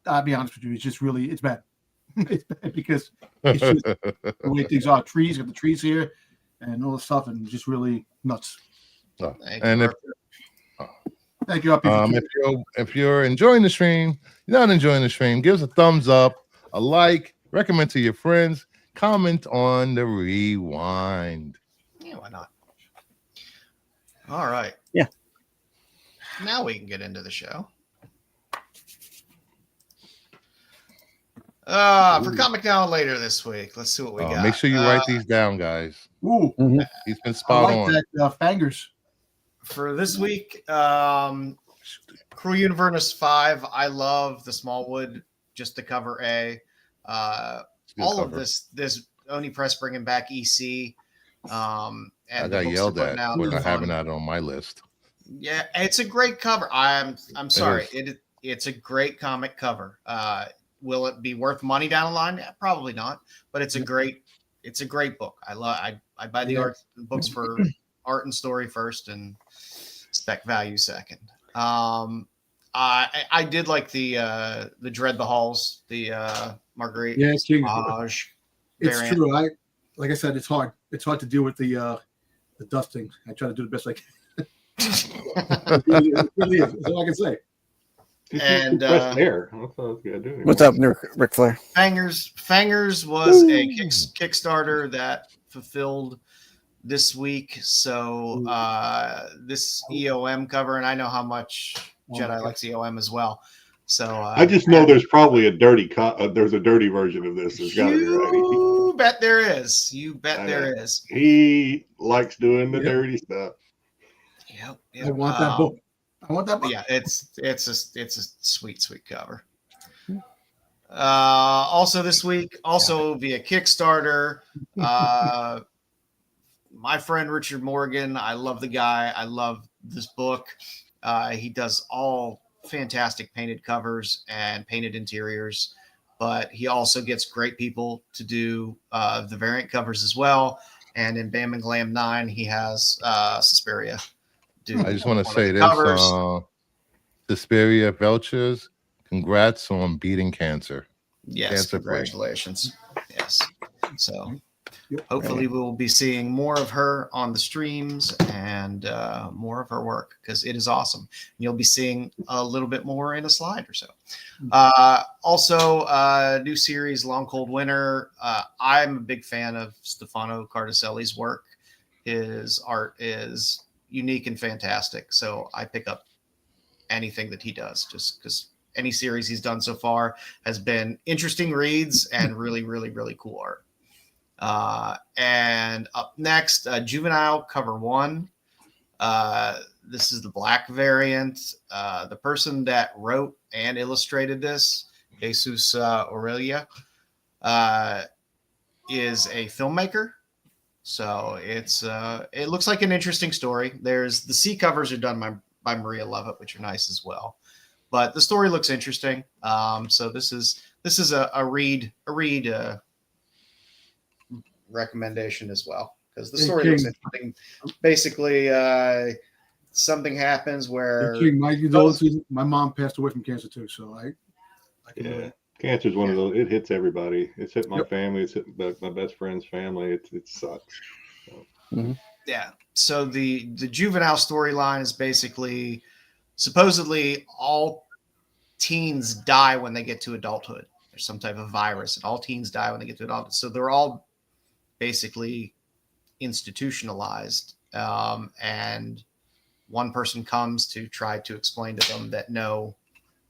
I'll be honest with you, it's bad. It's bad because it's just the way things are. Trees, got the trees here, and all the stuff, and just really nuts. Thank you. If you're enjoying the stream, you're not enjoying the stream, give us a thumbs up, a like, recommend to your friends, comment on the rewind. Yeah, why not? All right. Yeah. Now we can get into the show. For Comic Now later this week. Let's see what we got. Make sure you write these down, guys. Ooh, he's been spot on. That Fangers. For this week, Crew Universe 5. I love the Smallwood, just the cover A. All of this Oni Press bringing back EC. And I got yelled at for not having that on my list. Yeah, it's a great cover. I'm sorry. It's a great comic cover. Will it be worth money down the line? Yeah, probably not. But it's a great it's a great book. I buy the art books for art and story first, and spec value second. I did like the Dread the Halls, the Marguerite Sauvage It's variant. true. Like I said, it's hard. It's hard to deal with the dusting. I try to do the best I can. It really is. That's all I can say. And air. What's up, Ric Flair? Fangers was a Kickstarter that fulfilled this week. So this EOM cover, and I know how much Jedi likes EOM as well. So I just know there's probably a dirty there's a dirty version of this. There's got to be, right? You bet there is. You bet there is. He likes doing the dirty stuff. Yep. I want that book. I want that book. Yeah, it's a sweet cover. Also this week, also via Kickstarter, my friend Richard Morgan. I love the guy. I love this book. He does all fantastic painted covers and painted interiors, but he also gets great people to do the variant covers as well. And in Bam and Glam 9, he has Suspiria. I just want to say this, Suspiria Belchers, congrats on beating cancer. Yes, cancer congratulations. Yes. So hopefully we'll be seeing more of her on the streams and more of her work, because it is awesome. You'll be seeing a little bit more in a slide or so. Also, new series, Long Cold Winter. I'm a big fan of Stefano Cardacelli's work. His art is unique and fantastic. So I pick up anything that he does, just because any series he's done so far has been interesting reads and really, really, really cool art. And up next, Juvenile cover 1. This is the black variant. The person that wrote and illustrated this, Jesus Aurelia, is a filmmaker. So it looks like an interesting story. There's the C covers are done by Maria Lovett, which are nice as well. But the story looks interesting. So this is a read recommendation as well, because the story looks interesting. Basically, something happens where my mom passed away from cancer too, so I can cancer is one of those. It hits everybody. It's hit my family. It's hit my best friend's family. It sucks. So. Yeah. So the juvenile storyline is basically supposedly all teens die when they get to adulthood. There's some type of virus, and all teens die when they get to adulthood. So they're all basically institutionalized, and one person comes to try to explain to them that no,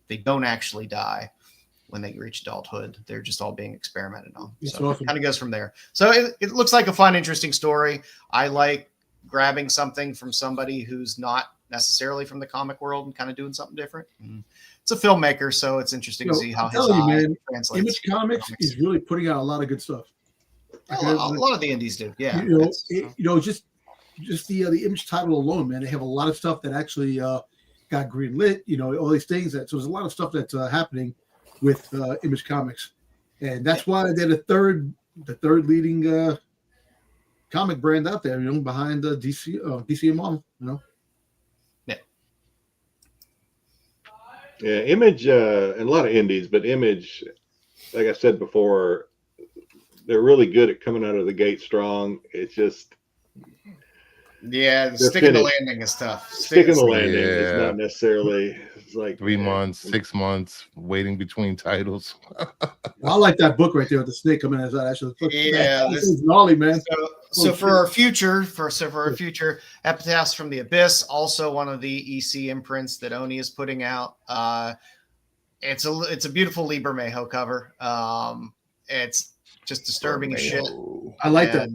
they don't actually die when they reach adulthood. They're just all being experimented on. So it kind of goes from there. So it looks like a fun, interesting story. I like grabbing something from somebody who's not necessarily from the comic world and kind of doing something different. It's a filmmaker, so it's interesting to see how his eye translates. Image Comics is really putting out a lot of good stuff. A lot of the indies do, yeah. Just the image title alone, man. They have a lot of stuff that actually got green lit. All these things so there's a lot of stuff that's happening with Image Comics, and that's why they're the third leading comic brand out there. Behind DC and Marvel. Yeah, Image and a lot of indies, but Image, like I said before, they're really good at coming out of the gate strong. It's just sticking the landing is tough. Sticking the landing is not necessarily. It's like 3 months, 6 months waiting between titles. I like that book right there with the snake coming out. Actually, this is gnarly, man. So for our future, Epitaphs from the Abyss, also one of the EC imprints that Oni is putting out. It's a beautiful Liber Mejo cover. It's just disturbing as shit. I like that,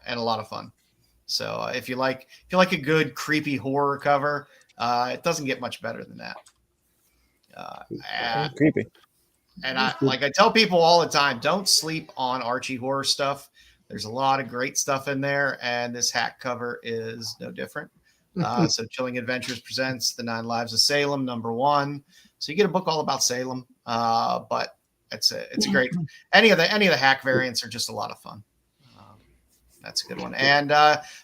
and a lot of fun. So if you like a good creepy horror cover, it doesn't get much better than that. Creepy. And I tell people all the time, don't sleep on Archie horror stuff. There's a lot of great stuff in there, and this hack cover is no different. So Chilling Adventures presents The 9 Lives of Salem, #1. So you get a book all about Salem, but it's a great. Any of the hack variants are just a lot of fun. That's a good one. And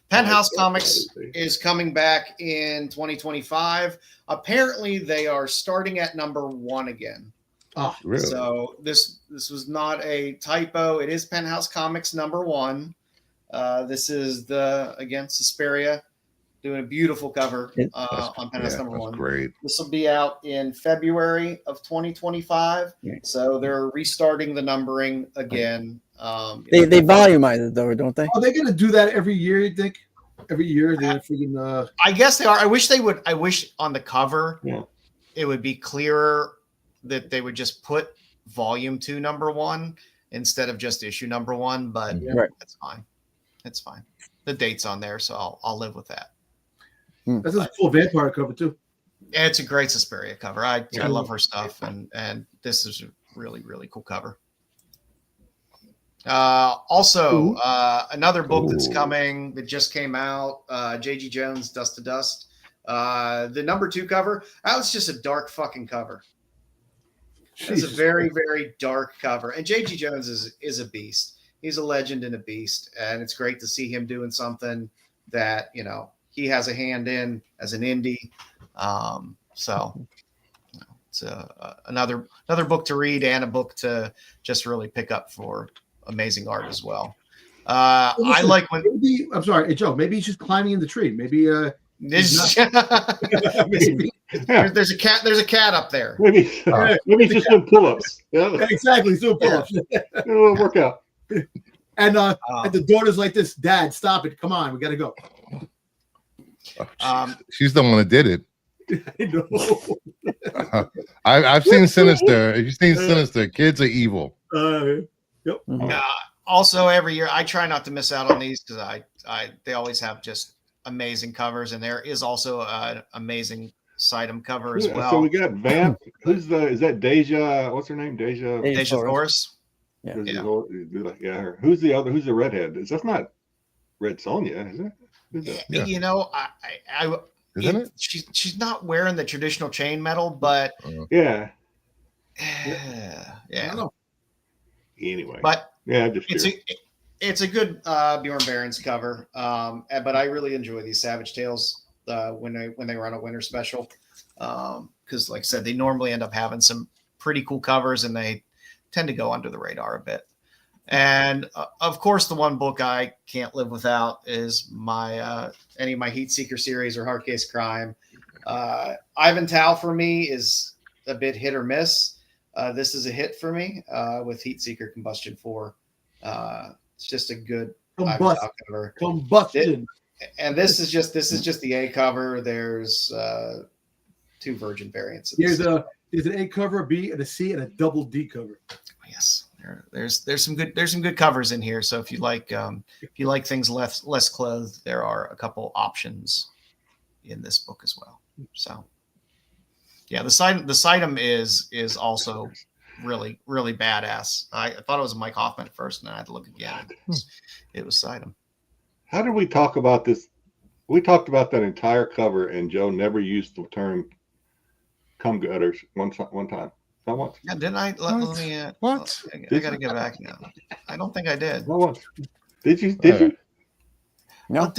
Penthouse Comics is coming back in 2025. Apparently, they are starting at number 1 again. Oh, Really? So this was not a typo. It is Penthouse Comics number 1. This is again Suspiria doing a beautiful cover on Penthouse number 1. Great. This will be out in February of 2025. So they're restarting the numbering again. They volumize it though, don't they? Are they going to do that every year? You think? Every year they're freaking. I guess they are. I wish they would. I wish on the cover it would be clearer that they would just put volume 2 number 1 instead of just issue number 1. But that's fine. It's fine. The date's on there, so I'll live with that. That's a full vampire cover too. It's a great Suspiria cover. I love her stuff, and this is a really, really cool cover. Also, another book that's coming that just came out, J.G. Jones, Dust to Dust. The number 2 cover, that was just a dark fucking cover. It's a very, very dark cover. And J.G. Jones is a beast. He's a legend and a beast. And it's great to see him doing something that, he has a hand in as an indie. So it's another book to read and a book to just really pick up for amazing art as well. I like when I'm sorry, hey Joe, maybe he's just climbing in the tree. Maybe there's a cat. There's a cat up there. Maybe he's just doing pull-ups. Yeah, exactly. So pull-ups. A little workout. And the daughter's like this, Dad, stop it. Come on, we gotta go. She's the one that did it. I know. I've seen Sinister. If you've seen Sinister, kids are evil. Yep. Also, every year I try not to miss out on these because they always have just amazing covers, and there is also an amazing Sidem cover as well. So we got Vamp. Is that Deja? What's her name? Deja Forrest. Yeah. Her. Who's the other? Who's the redhead? That's not Red Sonja, is it? Isn't it? She's not wearing the traditional chainmail, but yeah. Anyway, but it's a good Bjorn Barron's cover. But I really enjoy these Savage Tales when they run a winter special, because like I said, they normally end up having some pretty cool covers, and they tend to go under the radar a bit. And of course, the one book I can't live without is any of my Heat Seeker series or Hard Case Crime. Ivan Tao for me is a bit hit or miss. This is a hit for me with Heat Seeker Combustion 4. It's just a good Ivan Tao cover. Combustion. And this is just the A cover. There's 2 Virgin variants. There's an A cover, a B, and a C, and a double D cover. Yes. There's some good covers in here. So if you like things less clothed, there are a couple options in this book as well. So yeah, the Sidem is also really, really badass. I thought it was Mike Hoffman at first, and then I had to look again. It was Sidem. How did we talk about this? We talked about that entire cover, and Joe never used the term "cum gutters" one time. Not once. Yeah, didn't I? Let me. What? I got to get back now. I don't think I did. Not once. Did you? Did you? No.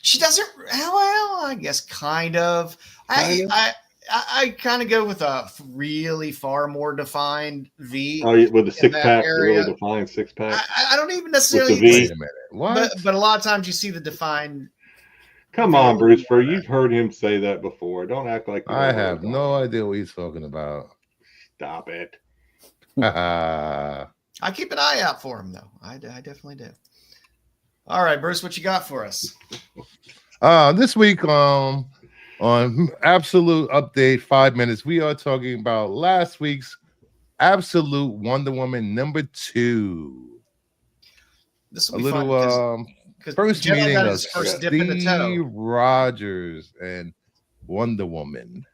She doesn't. Well, I guess kind of. I kind of go with a really far more defined V. Oh, with the 6-pack, really defined 6-pack. I don't even necessarily. With the V. Wait a minute. What? But a lot of times you see the defined. Come on, Bruce. You've heard him say that before. Don't act like I have no idea what he's talking about. Stop it. I keep an eye out for him, though. I definitely do. All right, Bruce, what you got for us? This week on Absolute Update 5 minutes, we are talking about last week's Absolute Wonder Woman number 2. This will be fun. First Jedi meeting got of his first dip in the toe. Steve Rogers and Wonder Woman.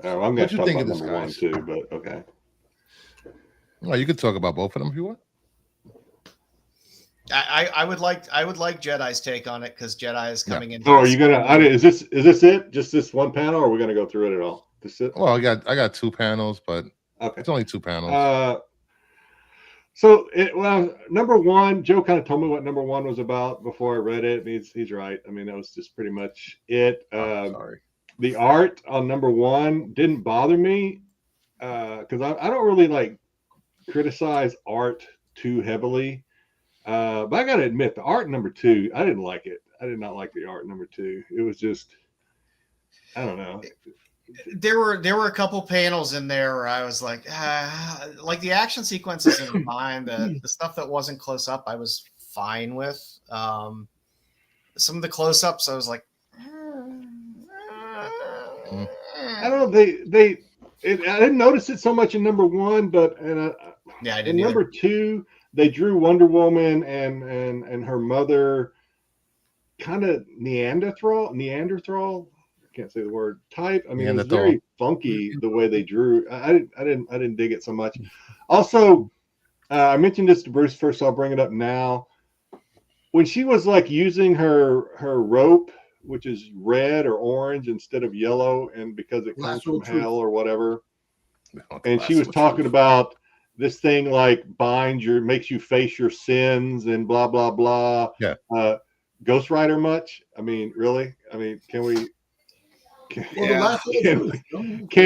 I'm going to talk about number 1 too, but okay. Well, you could talk about both of them if you want. I would like Jedi's take on it because Jedi is coming in. So are you gonna? Is this it? Just this one panel, or are we gonna go through it at all? This it? Well, I got 2 panels, but okay, it's only 2 panels. So, number one, Joe kind of told me what number one was about before I read it. And he's right. I mean, that was just pretty much it. Sorry. The art on number one didn't bother me because I don't really like criticize art too heavily. But I got to admit, the art number two, I didn't like it. I did not like the art number two. It was just, I don't know. There were a couple panels in there where I was like the action sequences in mine, the stuff that wasn't close up, I was fine with. Some of the close ups, I was like, I don't know. I didn't notice it so much in number one, but I didn't. In number two, they drew Wonder Woman and her mother kind of Neanderthal. I can't say the word type. I mean, it was very funky the way they drew. I didn't dig it so much. Also, I mentioned this to Bruce first, so I'll bring it up now. When she was like using her rope, which is red or orange instead of yellow, and because it comes from hell or whatever, and she was talking about this thing like makes you face your sins and blah blah blah. Yeah. Ghost Rider much? I mean, really? I mean, can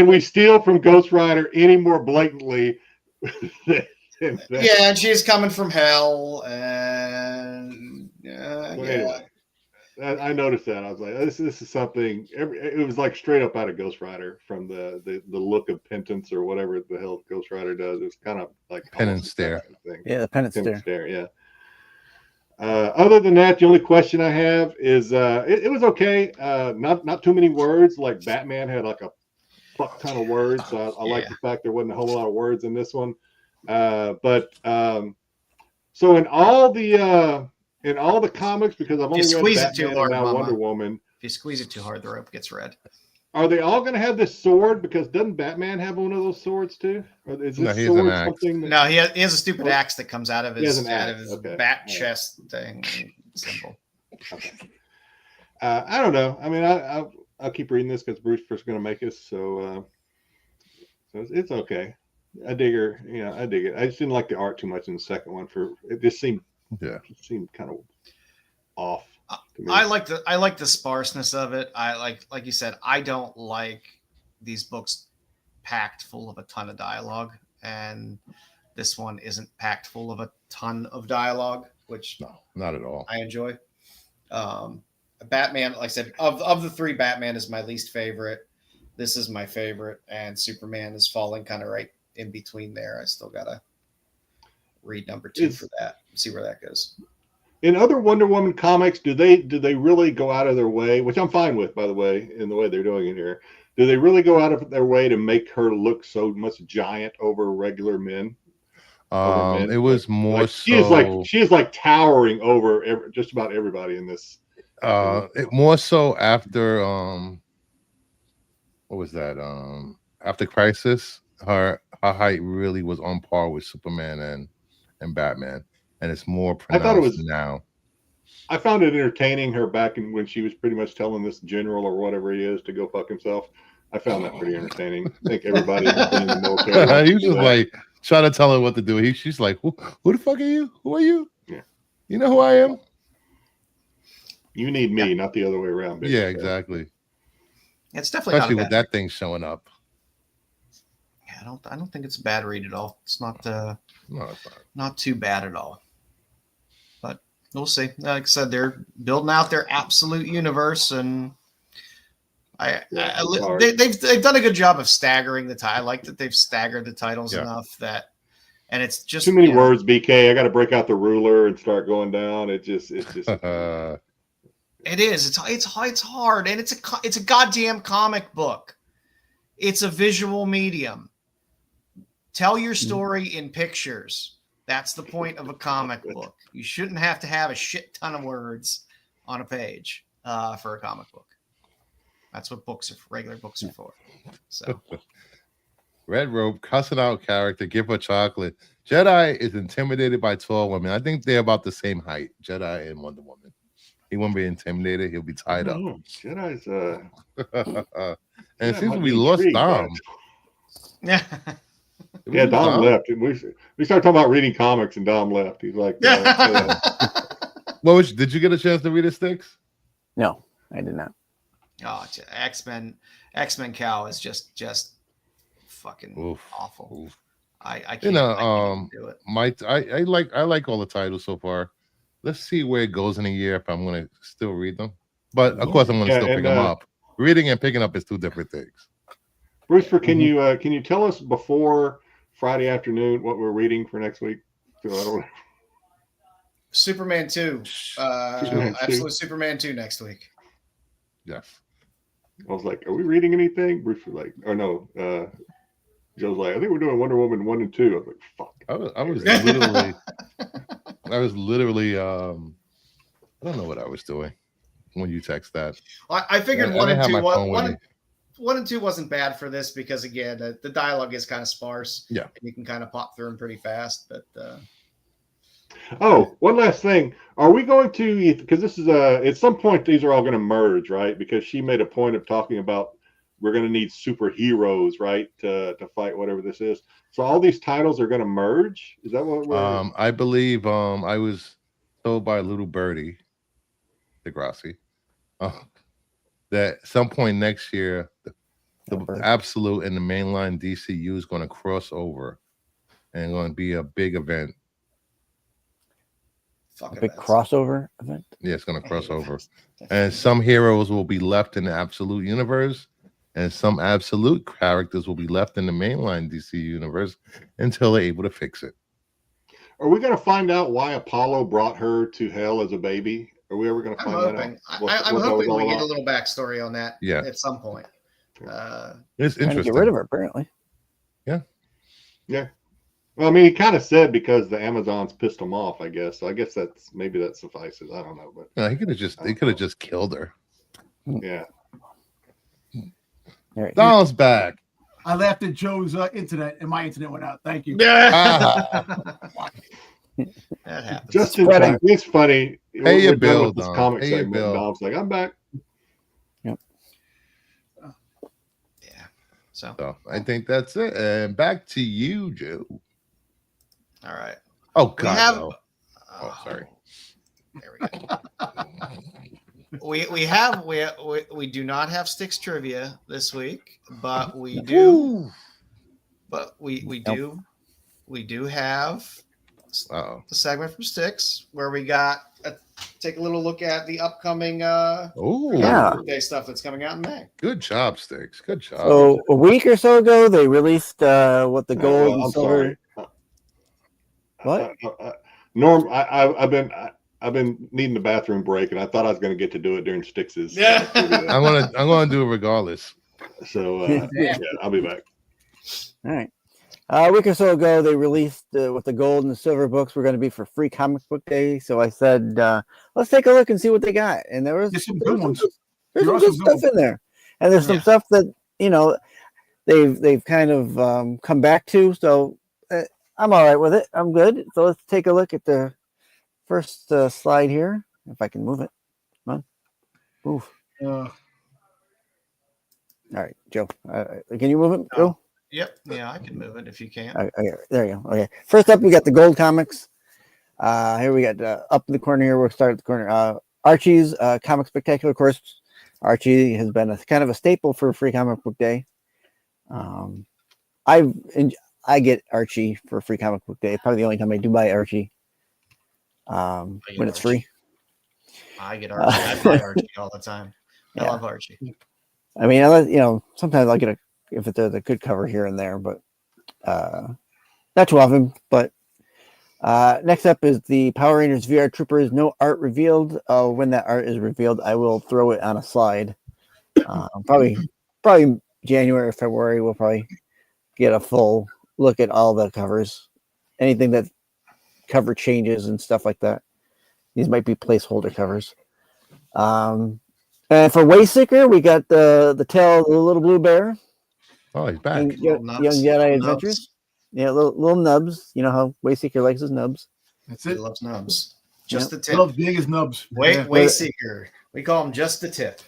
we steal from Ghost Rider any more blatantly than that? Yeah, and she's coming from hell, and anyway, I noticed that. I was like, this is something. It was like straight up out of Ghost Rider from the look of penance or whatever the hell Ghost Rider does. It's kind of like penance stare. Thing. Yeah, the penance stare. Yeah. Other than that, the only question I have is it was okay. Not too many words. Like Batman had like a fuck ton of words. So I like the fact there wasn't a whole lot of words in this one. So in all the comics, because I've only read Batman and now Wonder Woman. If you squeeze it too hard, the rope gets red. Are they all going to have this sword? Because doesn't Batman have one of those swords too? Or is this sword something? No, he has a stupid axe that comes out of his okay. bat chest thing symbol. Okay. I don't know. I mean, I'll keep reading this because Bruce is going to make us. So it's okay. I dig her. Yeah, I dig it. I just didn't like the art too much in the second one. It just seemed kind of off. I like the sparseness of it. I like you said, I don't like these books packed full of a ton of dialogue, and this one isn't packed full of a ton of dialogue, which no, not at all. I enjoy. Batman, like I said, of the three, Batman is my least favorite. This is my favorite, and Superman is falling kind of right in between there. I still gotta read number two for that. See where that goes. In other Wonder Woman comics, do they really go out of their way, which I'm fine with, by the way, in the way they're doing it here? Do they really go out of their way to make her look so much giant over regular men? It was more like, so. She is like towering over just about everybody in this. More so after what was that? After Crisis, her height really was on par with Superman and Batman. And it's more pronounced now. I found it entertaining her back when she was pretty much telling this general or whatever he is to go fuck himself. I found that pretty entertaining. I think everybody in the military. He was just like trying to tell her what to do. She's like, who the fuck are you? Who are you? Yeah. You know who I am? You need me, not the other way around. Yeah, exactly. It's definitely especially with that thing showing up. Yeah, I don't think it's a bad read at all. It's not no, it's not too bad at all. But we'll see. Like I said, they're building out their absolute universe, and they've done a good job of staggering the title. I like that they've staggered the titles enough that, and it's just too many words. BK, I got to break out the ruler and start going down. It's just. It is. It's hard, and it's a goddamn comic book. It's a visual medium. Tell your story in pictures. That's the point of a comic book. You shouldn't have to have a shit ton of words on a page for a comic book. That's what regular books are for. So, Red Robe, cussing out character, give her chocolate. Jedi is intimidated by tall women. I think they're about the same height, Jedi and Wonder Woman. He won't be intimidated. He'll be tied up. Jedi's and it seems we lost Dom. Yeah. Yeah, Dom left. We started talking about reading comics, and Dom left. He's like, Did you get a chance to read it, Styx? No, I did not. Oh, X-Men Cow is just fucking awful. Oof. I can't, you know, I can't do it. I like all the titles so far. Let's see where it goes in a year if I'm going to still read them. But of course, I'm going to still pick them up. Reading and picking up is two different things. Brewster, can you tell us before Friday afternoon what we're reading for next week? Superman 2. Absolute Superman 2 next week. Yes. I was like, are we reading anything? Bruce was like, or no. Joe's like, I think we're doing Wonder Woman 1 and 2. I was like, fuck. I was literally I don't know what I was doing when you text that. I figured 1 and 2 wasn't bad for this because again the dialogue is kind of sparse. Yeah, and you can kind of pop through them pretty fast. But oh, one last thing: are we going to? Because this is at some point these are all going to merge, right? Because she made a point of talking about we're going to need superheroes, right, to fight whatever this is. So all these titles are going to merge. Is that what we're? I believe I was told by little birdie, Degrassi, that some point next year the Absolute and the mainline DCU is going to cross over and going to be a big event. A big crossover event? Yeah, it's going to cross over. And some heroes will be left in the Absolute universe, and some Absolute characters will be left in the mainline DC universe until they're able to fix it. Are we going to find out why Apollo brought her to hell as a baby? Are we ever going to find that out? I'm hoping we get a little backstory on that yeah. at some point. It's interesting. To get rid of her, apparently. Yeah. Yeah. Well, I mean, he kind of said because the Amazons pissed him off, I guess. So I guess maybe that suffices. I don't know, but no, he could have just killed her. Yeah. Right. Donald's back. I laughed at Joe's internet, and my internet went out. Thank you. That happens. Just in time. It's funny. Pay your bill, this Dom. comic Pay your segment. bill. Dom's like, I'm back. Yep. Yeah. So I think that's it. And back to you, Joe. All right. Oh God. No. Sorry. There we go. We do not have Styx trivia this week, but we do. But we do have the segment from Styx where we got take a little look at the upcoming birthday stuff that's coming out in May. Good job, Styx. Good job. So a week or so ago, they released what the gold and silver. What? Norm, I've been needing a bathroom break, and I thought I was going to get to do it during Styx's. Yeah, I'm gonna do it regardless. So yeah, I'll be back. All right. A week or so ago, they released what the gold and the silver books were going to be for Free Comic Book Day. So I said, let's take a look and see what they got. And there's some good ones. There's some good stuff in there, and there's some stuff that they've kind of come back to. So I'm all right with it. I'm good. So let's take a look at the first slide here, if I can move it. Come on. Move. All right, Joe. Can you move it, Joe? Yep. Yeah, I can move it if you can. Okay, there you go. Okay. First up, we got the gold comics. Here we got up in the corner here. We'll start at the corner. Archie's Comic Spectacular. Of course, Archie has been kind of a staple for Free Comic Book Day. I get Archie for Free Comic Book Day. Probably the only time I do buy Archie. When it's free. I get Archie. I buy Archie all the time. I love Archie. I mean, sometimes I'll get if there's a good cover here and there, but not too often. But next up is the Power Rangers VR Troopers. No art revealed. When that art is revealed, I will throw it on a slide. Probably January or February. We'll probably get a full look at all the covers. Anything that cover changes and stuff like that. These might be placeholder covers. And for Wayseeker, we got the Tale of the Little Blue Bear. Oh, he's back. Young Jedi Adventures. Yeah, little nubs. You know how Wayseeker likes his nubs. That's it. He loves nubs. Just the tip. He loves big as nubs. Wayseeker. We call him just the tip.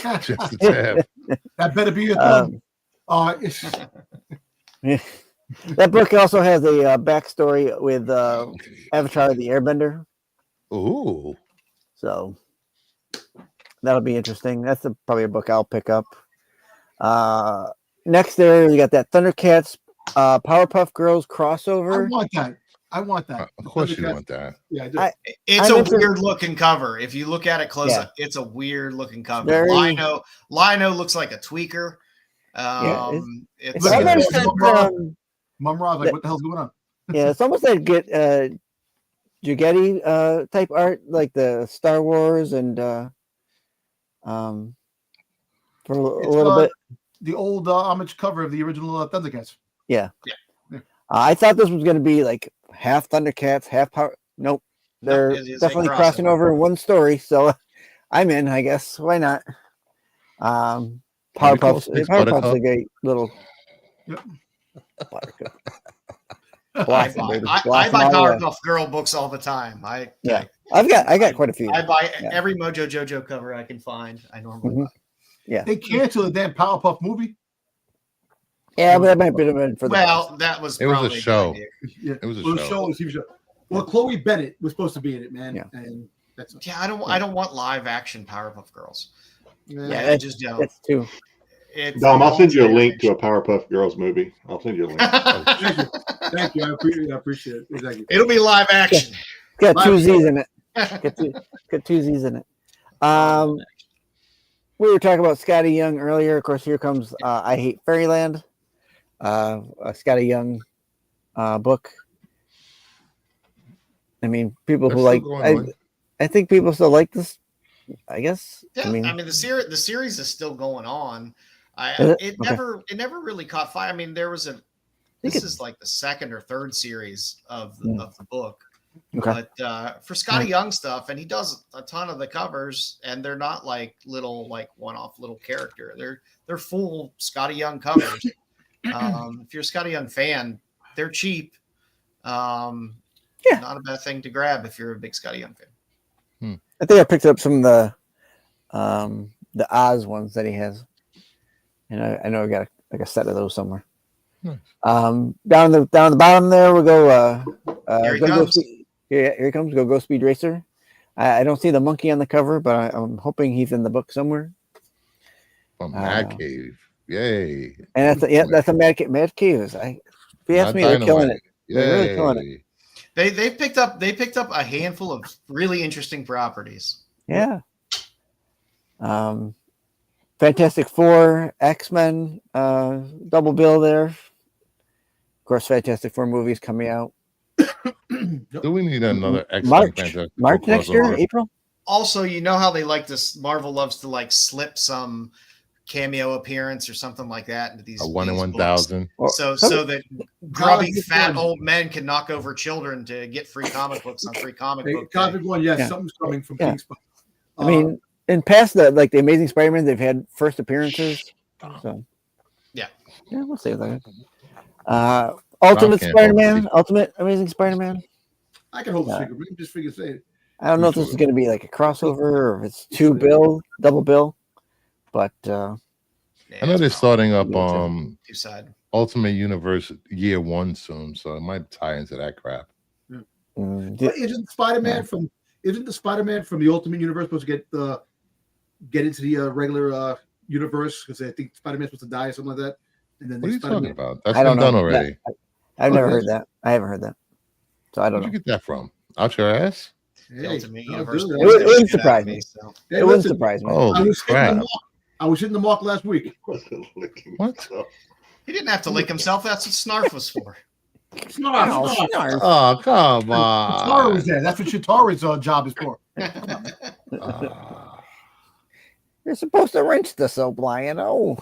Just the tip. That better be your thumb. That book also has a backstory with Avatar: The Airbender. Ooh. So that'll be interesting. That's probably a book I'll pick up. Next, there you got that Thundercats Powerpuff Girls crossover. I want that. Of course you want that. Yeah, I do. It's a weird looking cover. If you look at it close up, it's a weird looking cover. Lino looks like a tweaker. It's almost that, Mum-Ra, like, what the hell's going on? Yeah, it's almost like Gigetti type art, like the Star Wars and for a little bit. The old homage cover of the original Thundercats. Yeah. I thought this was going to be like half Thundercats, half Power. Nope. They're definitely crossing over in one story. So I'm in, I guess. Why not? Powerpuff's a great little. Yep. I buy Powerpuff Girl books all the time. I got quite a few. I buy every Mojo Jojo cover I can find. I normally buy. Yeah. They canceled the damn Powerpuff movie. Yeah, but that might be for the that was it was a show. Yeah, it was a show. TV show. Well, Chloe Bennett was supposed to be in it, man. Yeah. And that's I don't want live action Powerpuff Girls. Yeah, I just don't. That's too. Dom, I'll send you a link to a Powerpuff Girls movie. I'll send you a link. Thank you. I appreciate it. Exactly. It'll be live action. Got two Z's in it. Got two Z's in it. We were talking about Scotty Young earlier. Of course, here comes I Hate Fairyland, a Scotty Young book. I mean, people who like. I think people still like this. I guess. Yeah, I mean the series is still going on. It never really caught fire. I mean, there was this is like the second or third series of the book. Okay. But for Scotty Young stuff, and he does a ton of the covers, and they're not like little one-off little character. They're full Scotty Young covers. If you're a Scotty Young fan, they're cheap. Not a bad thing to grab if you're a big Scotty Young fan. I think I picked up some of the Oz ones that he has, and I know I got a set of those somewhere. Nice. Down the bottom there we go. Here he comes. Here he comes. Go Speed Racer. I don't see the monkey on the cover, but I'm hoping he's in the book somewhere. From Mad Cave, yay! And that's a Mad Cave. If you ask me, they're killing it. They're really killing it. They picked up a handful of really interesting properties. Yeah. Fantastic Four, X-Men, double bill there. Of course, Fantastic Four movies coming out. Do we need another X-Men? March next year, April? Also, you know how they like this. Marvel loves to like slip some cameo appearance or something like that into these 1 in 1,000. So that grubby fat old men can knock over children to get free comic books on free comic book. Comic one, yes, something's coming from King's. I mean, in past the Amazing Spider-Man, they've had first appearances. So yeah, we'll see that. Ultimate Spider-Man, Ultimate Amazing Spider-man. I can hold the secret. We can just figure it. I don't know if this is going to be like a crossover or if it's double bill, but I know they're starting up two-side Ultimate Universe Year 1 soon, so it might tie into that crap. Isn't Spider-Man from the Ultimate Universe supposed to get into the regular universe because I think Spider-Man's supposed to die or something like that? And then what are you talking about? That's been done already. I've never heard that. I haven't heard that, so I don't know. Where'd you get that from? Out your ass? The Ultimate Universe. It wouldn't surprise me. It wouldn't surprise me. Holy crap! I was hitting the mark last week. What? He didn't have to lick himself. That's what Snarf was for. Snarf. Oh, come on. Chitara was there. That's what Chitara's job is for. You're supposed to wrench this, O'Brien. Oh.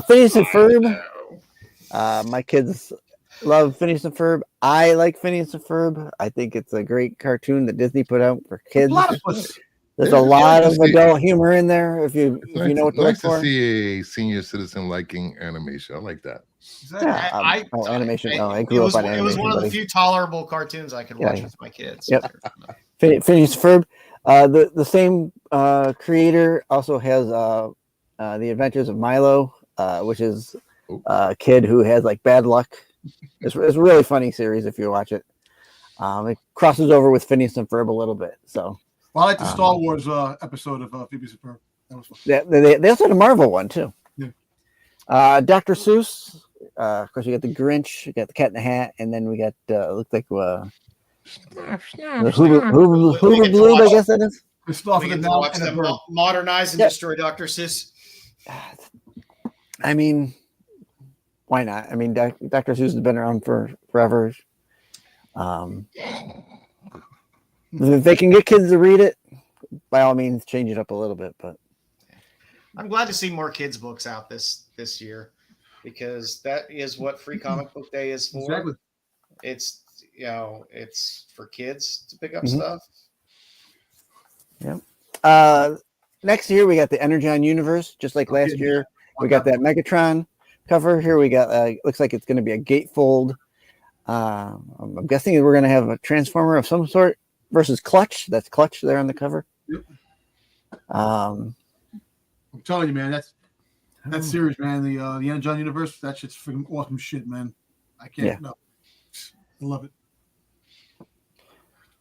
Phineas and Ferb. My kids love Phineas and Ferb. I like Phineas and Ferb. I think it's a great cartoon that Disney put out for kids. There's a lot of adult humor in there if you know what to look for. Nice to see a senior citizen liking animation. I like that. Animation. I grew up on animation. It was one of the few tolerable cartoons I could watch with my kids. Yep. Phineas and Ferb. The same creator also has The Adventures of Milo, which is kid who has like bad luck. It's a really funny series if you watch it. It crosses over with Phineas and Ferb a little bit. So I like the Star Wars episode of Phineas and Ferb. That was fun. they also had a Marvel one too. Yeah. Dr. Seuss. Of course, you got the Grinch, you got the Cat in the Hat, and then we got looked like the Hoover Blue. I guess that is. We get to watch them modernize and destroy Dr. Seuss. I mean, why not? I mean, Dr. Seuss has been around for forever. If they can get kids to read it, by all means, change it up a little bit. But I'm glad to see more kids' books out this year, because that is what Free Comic Book Day is for. Exactly. It's it's for kids to pick up stuff. Yeah. Next year we got the Energon Universe, just like last year. We got that Megatron cover. Here we got looks like it's going to be a gatefold. I'm guessing we're going to have a Transformer of some sort versus Clutch. That's Clutch there on the cover. Yep. I'm telling you, man, that series, man, the Energon Universe, that shit's freaking awesome shit, man. I can't. No, I love it.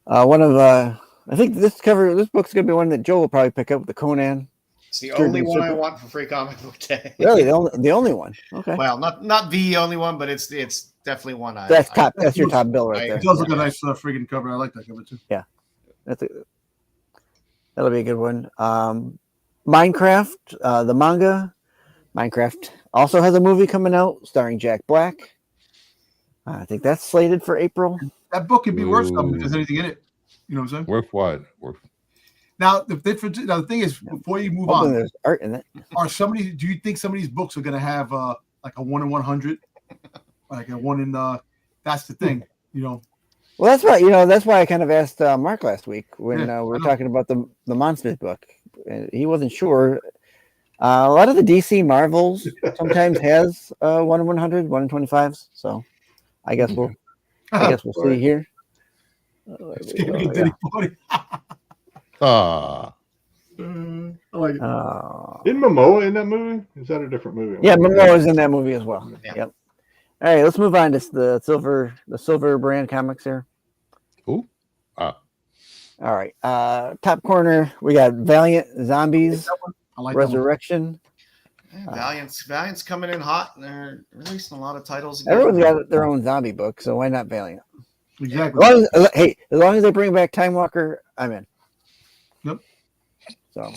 I think this book's gonna be one that Joe will probably pick up, the Conan. It's the only one I want for Free Comic Book Day. Really, the only one. Okay. Well, not the only one, but it's definitely one. That's your top bill right there. It does look a nice freaking cover. I like that cover too. Yeah, that'll be a good one. Minecraft, the manga. Minecraft also has a movie coming out starring Jack Black. I think that's slated for April. That book could be worth something if there's anything in it. You know what I'm saying? Worth what? Now, the thing is, before you move on, there's art in it. Do you think some of these books are going to have like a 1 in 100, like a 1 in? That's the thing, you know. Well, that's right. That's why I kind of asked Mark last week when we were talking about the Monsters book. He wasn't sure. A lot of the DC Marvels sometimes has 1 in 100, 1 in 25s. So I guess we'll see here. I like it. Isn't Momoa in that movie? Is that a different movie? Yeah, Momoa is in that movie as well. Yeah. Yep. All right, let's move on to the Silver brand comics here. Who? All right. Top corner, we got Valiant Zombies Resurrection. Valiant's coming in hot, and they're releasing a lot of titles. Everyone's got their own zombie book, so why not Valiant? Exactly. As long as they bring back Time Walker, I'm in. Yep. So,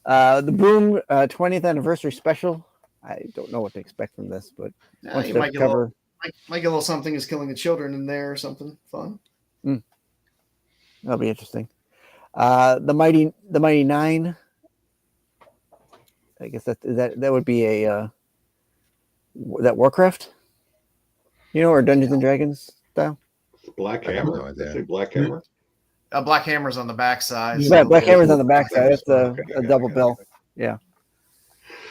the Boom 20th anniversary special. I don't know what to expect from this, but you might get a little something is killing the children in there or something fun. That'll be interesting. The Mighty Nine. I guess that would be a that Warcraft, or Dungeons and Dragons style. Black Hammer. Say Black Hammer. Black Hammer's on the backside. Yeah, Black Hammer's on the backside. That's a double bill. Yeah.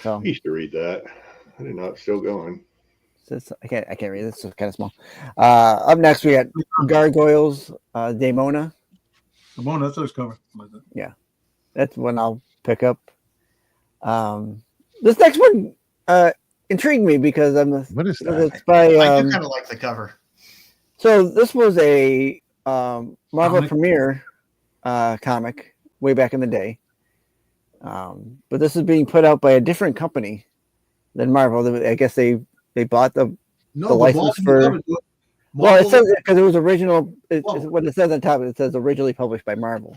So I used to read that. I did not. Still going. I can't read. This is kind of small. Up next, we got Gargoyles, Daemona. Daemona, that's what it's cover. Yeah, that's one I'll pick up. This next one intrigued me because what is that? It's by, I do kind of like the cover. So this was a Marvel Premiere comic way back in the day, but this is being put out by a different company than Marvel. I guess they bought the license for. Well, it says because it was original. What it says on top, it says originally published by Marvel,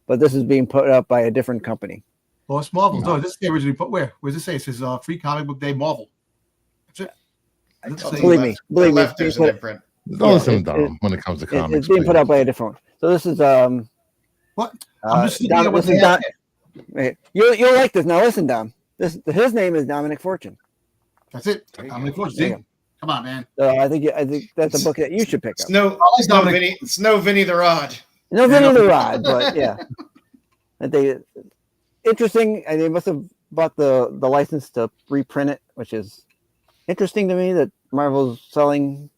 but this is being put up by a different company. Well, it's Marvel. No, this is originally put where? Where does it say? It says Free Comic Book Day Marvel. That's it. Believe me. There's an imprint. Those are dumb when it comes to comics. It's being put out by a different one. So this is what? I'm just looking at what they have. You'll like this. Now listen, Dom. His name is Dominic Fortune. That's it. Dominic Fortune. Come on, man. I think that's a book that you should pick up. It's no Vinny the Rod. No Vinny the Rod, but yeah. Interesting. And they must have bought the license to reprint it, which is interesting to me that Marvel's selling.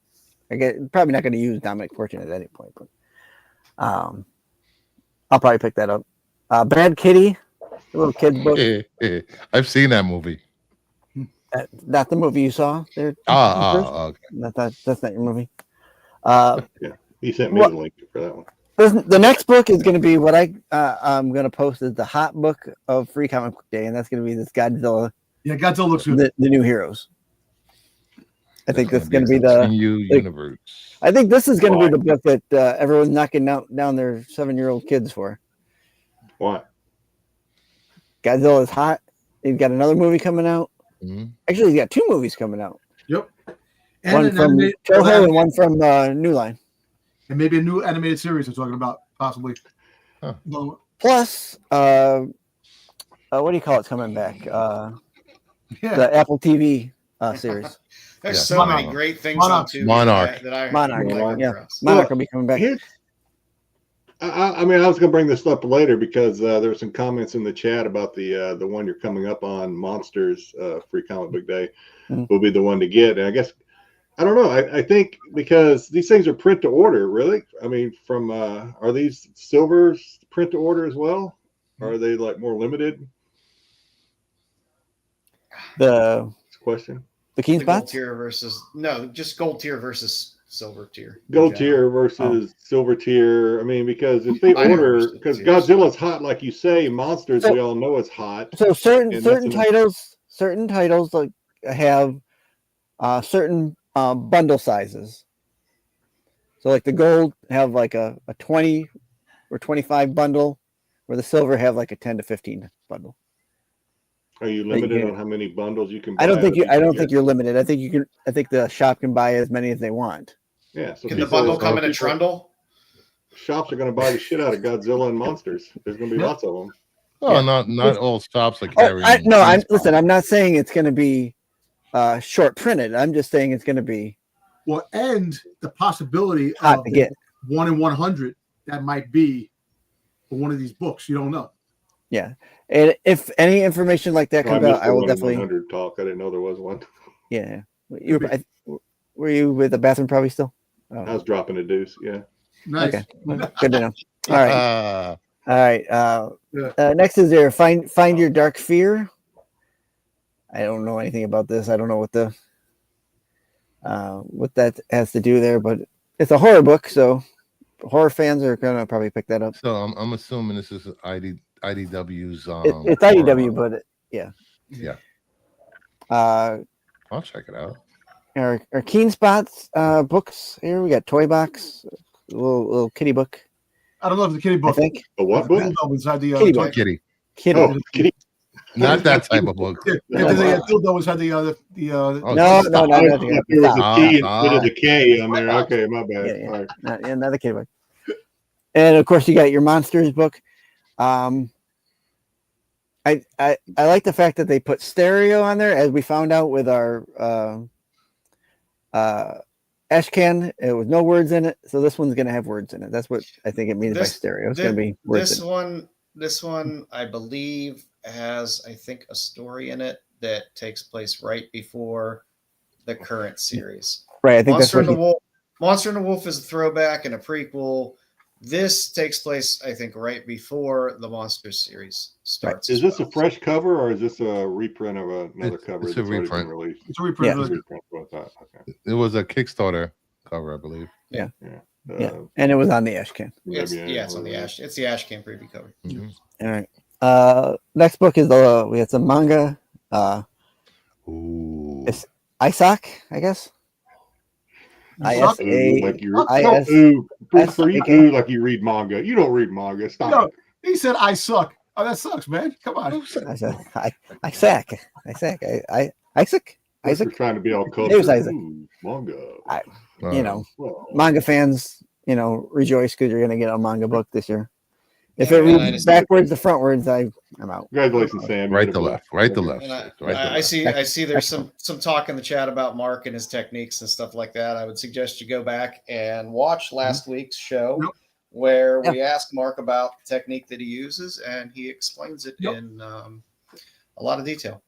Probably not going to use Dominic Fortune at any point, but I'll probably pick that up. Bad Kitty, a little kid's book. I've seen that movie. Not the movie you saw there. Okay. That's not your movie. He sent me the link for that one. The next book is going to be what I'm going to post is the hot book of Free Comic Book Day, and that's going to be this Godzilla. Yeah, Godzilla looks good. The new heroes. I think this is going to be universe. I think this is going to be the book that everyone's knocking down their 7-year-old kids for. Why? Godzilla's hot. He's got another movie coming out. Mm-hmm. Actually, he's got 2 movies coming out. Yep. One from Toho and one from New Line. And maybe a new animated series they're talking about, possibly. Huh. Plus, what do you call it coming back? The Apple TV series. There's so many great things on Tubi Monarch. Monarch will be coming back. I mean, I was going to bring this up later because there were some comments in the chat about the one you're coming up on, Monsters, Free Comic Book Day, will be the one to get. And I guess, I don't know. I think because these things are print to order, really. I mean, from are these silvers print to order as well? Or are they like more limited? The question. The Keen Spots? Gold tier versus just gold tier versus silver tier. Gold tier versus silver tier. I mean, because if they order, because Godzilla's hot, like you say, Monsters we all know is hot. So certain titles like have certain bundle sizes. So like the gold have like a 20 or 25 bundle, where the silver have like a 10 to 15 bundle. Are you limited on how many bundles you can buy? I don't think you're limited. I think the shop can buy as many as they want. Yeah. So can the bundle come in a trundle? Shops are going to buy the shit out of Godzilla and Monsters. There's going to be lots of them. Oh, not all shops are carrying. Listen, I'm not saying it's going to be short printed. I'm just saying it's going to be and the possibility hot of to get 1 in 100 that might be for one of these books. You don't know. Yeah. And if any information like that comes out, I will definitely. 100 talk. I didn't know there was one. Yeah. Were you with the bathroom probably still? Oh. I was dropping a deuce. Yeah. Nice. Okay. Good to know. All right. Next is there Find Your Dark Fear. I don't know anything about this. I don't know what that has to do there, but it's a horror book, so horror fans are gonna probably pick that up. So I'm assuming this is IDW's. It's IDW, but yeah. I'll check it out. Our Keen Spots books here. We got Toy Box, a little kitty book. I don't know if the kitty book. I think a what book? Inside the kitty book. Kitty. Oh, kitty. Not that type of book. Dildo inside the no. There was a T instead of the K on there. Okay, my bad. Yeah. Right. Not the kitty book. And of course, you got your Monsters book. I like the fact that they put stereo on there, as we found out with our Ashcan. It was no words in it, so this one's going to have words in it. That's what I think it means by stereo. It's going to be words. This one, I believe, has a story in it that takes place right before the current series. Right. I think Monster and the Wolf is a throwback and a prequel. This takes place, I think, right before the Monsters series starts. Is this a fresh cover or is this a reprint of another cover? It's a reprint. It's a reprint. Okay. It was a Kickstarter cover, I believe. Yeah. And it was on the Ashcan. It's on the Ash. It's the Ashcan preview cover. Mm-hmm. All right. Next book is we had some manga. It's Isaac, I guess. ISA. Like you read manga. You don't read manga. Stop. He said I suck. Oh, that sucks, man. Come on. I said Isaac. You're trying to be all cool. It was Isaac. Manga. Manga fans, rejoice because you're going to get a manga book this year. If it reads backwards to frontwards, I'm out. Congratulations, Sam. Right to left. I see there's some talk in the chat about Mark and his techniques and stuff like that. I would suggest you go back and watch last week's show where we asked Mark about the technique that he uses, and he explains it in a lot of detail.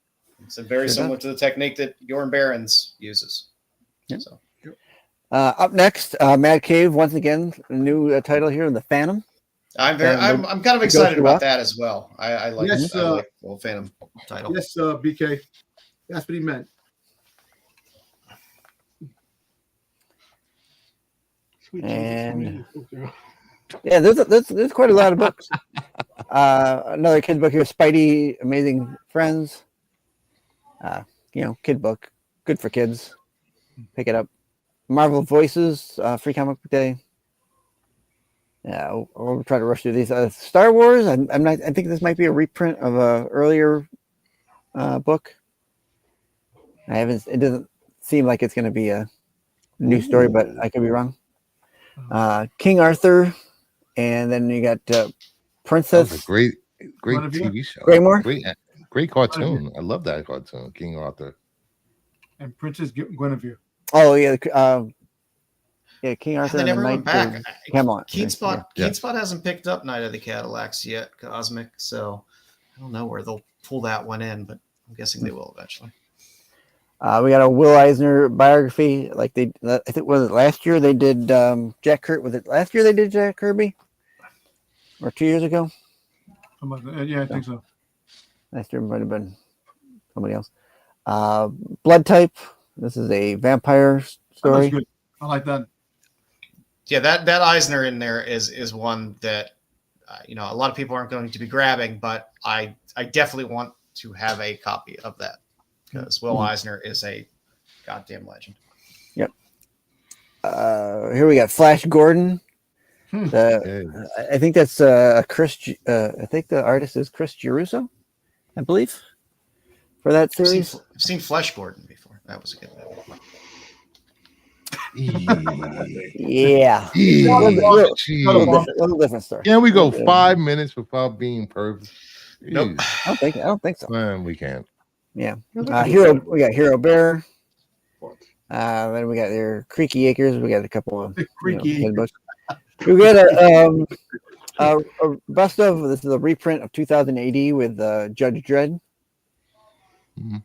It's very similar to the technique that Jorn Barons uses. Yep. So. Up next, Mad Cave, once again, a new title here in the Phantom. I'm kind of excited about that as well. I like the Phantom title. Yes, BK. That's what he meant. Sweet And Jesus. yeah, there's quite a lot of books. Another kid book here, Spidey Amazing Friends. Kid book, good for kids. Pick it up. Marvel Voices, free comic book day. Yeah, we'll try to rush through these. Star Wars. I'm not. I think this might be a reprint of a earlier book. It doesn't seem like it's going to be a new story, but I could be wrong. King Arthur, and then you got Princess. That was a great TV show. Graymore. Great cartoon. I love that cartoon, King Arthur. And Princess Guinevere. Oh yeah, King Arthur. They and never the went Knight back. Camelot. Keenspot hasn't picked up Night of the Cadillacs yet, Cosmic. So I don't know where they'll pull that one in, but I'm guessing they will eventually. We got a Will Eisner biography. I think was it last year they did Jack Kirby? Was it last year they did Jack Kirby? Or 2 years ago? Yeah, I think so. Last year might have been somebody else. Blood Type. This is a vampire story. That's good. I like that. Yeah, that Eisner in there is one that a lot of people aren't going to be grabbing, but I definitely want to have a copy of that because Will Eisner is a goddamn legend. Yep. Here we got Flash Gordon. I think that's Chris. I think the artist is Chris Giruso, I believe, for that series. I've seen Flash Gordon before. That was a good one. Yeah. Little different story. Can we go 5 minutes without being perfect? Nope. I don't think so. Man, we can't. Yeah. We got Hero Bear. Then we got their Creaky Acres. We got a couple of kid books. We got a best of. This is a reprint of 2000 AD with Judge Dredd. Mm-hmm.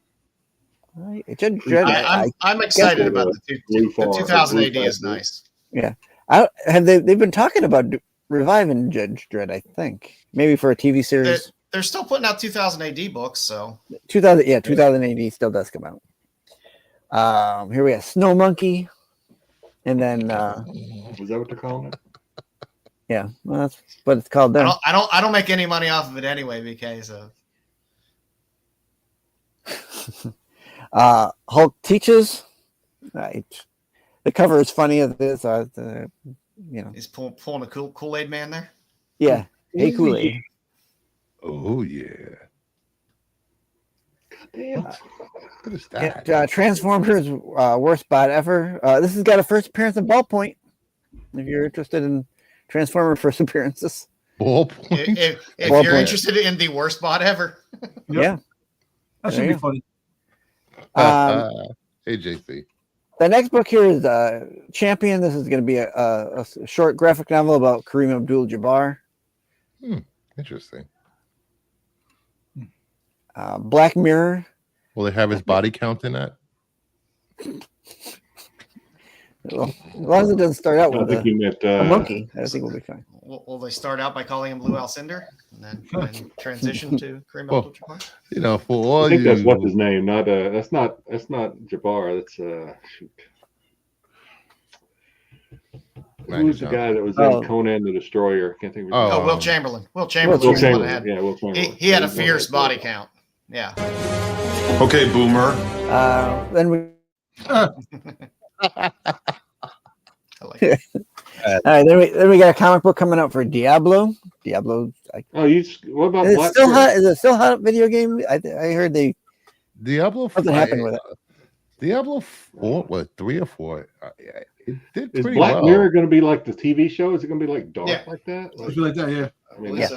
Judge Dredd. I'm excited about the 2000 AD is nice. Yeah, they've been talking about reviving Judge Dredd. I think maybe for a TV series. They're still putting out 2000 AD books, so 2000 AD still does come out. Here we have Snow Monkey, and then is that what they're calling it? Yeah, well, that's what it's called there. I don't make any money off of it anyway, BK. So Hulk Teaches. Right. The cover is funny of this. He's pulling a Kool-Aid man there. Yeah. Hey, Kool-Aid. Oh yeah. Damn. What is that? Yeah, Transformers worst bot ever. This has got a first appearance of Ballpoint. If you're interested in Transformer first appearances. Ballpoint. If you're interested in the worst bot ever. Yeah. That should be funny. Hey, JC. The next book here is Champion. This is going to be a short graphic novel about Kareem Abdul-Jabbar. Interesting. Black Mirror. Will they have his body count in that? Well, as long as it doesn't start out with a monkey, I think we'll be fine. Will they start out by calling him Blue Alcindor and then transition to Kareem Abdul-Jabbar? For all I think that's what's his name. Not that's not Jabbar. That's shoot. Who's the guy that was in Conan the Destroyer? I can't think of his name. Will Chamberlain. Will Chamberlain. Yeah, Will Chamberlain. He had a fierce body count. Yeah. Okay, boomer. Then we. I like it. All right, then we got a comic book coming out for Diablo. What about is Black it still hot? Is it still hot video game? I heard Diablo. Something happened with it. Diablo 4, what 3 or 4? It did is pretty Black well. Mirror going to be like the TV show? Is it going to be like dark like that? Like that, yeah. I mean, Yeah,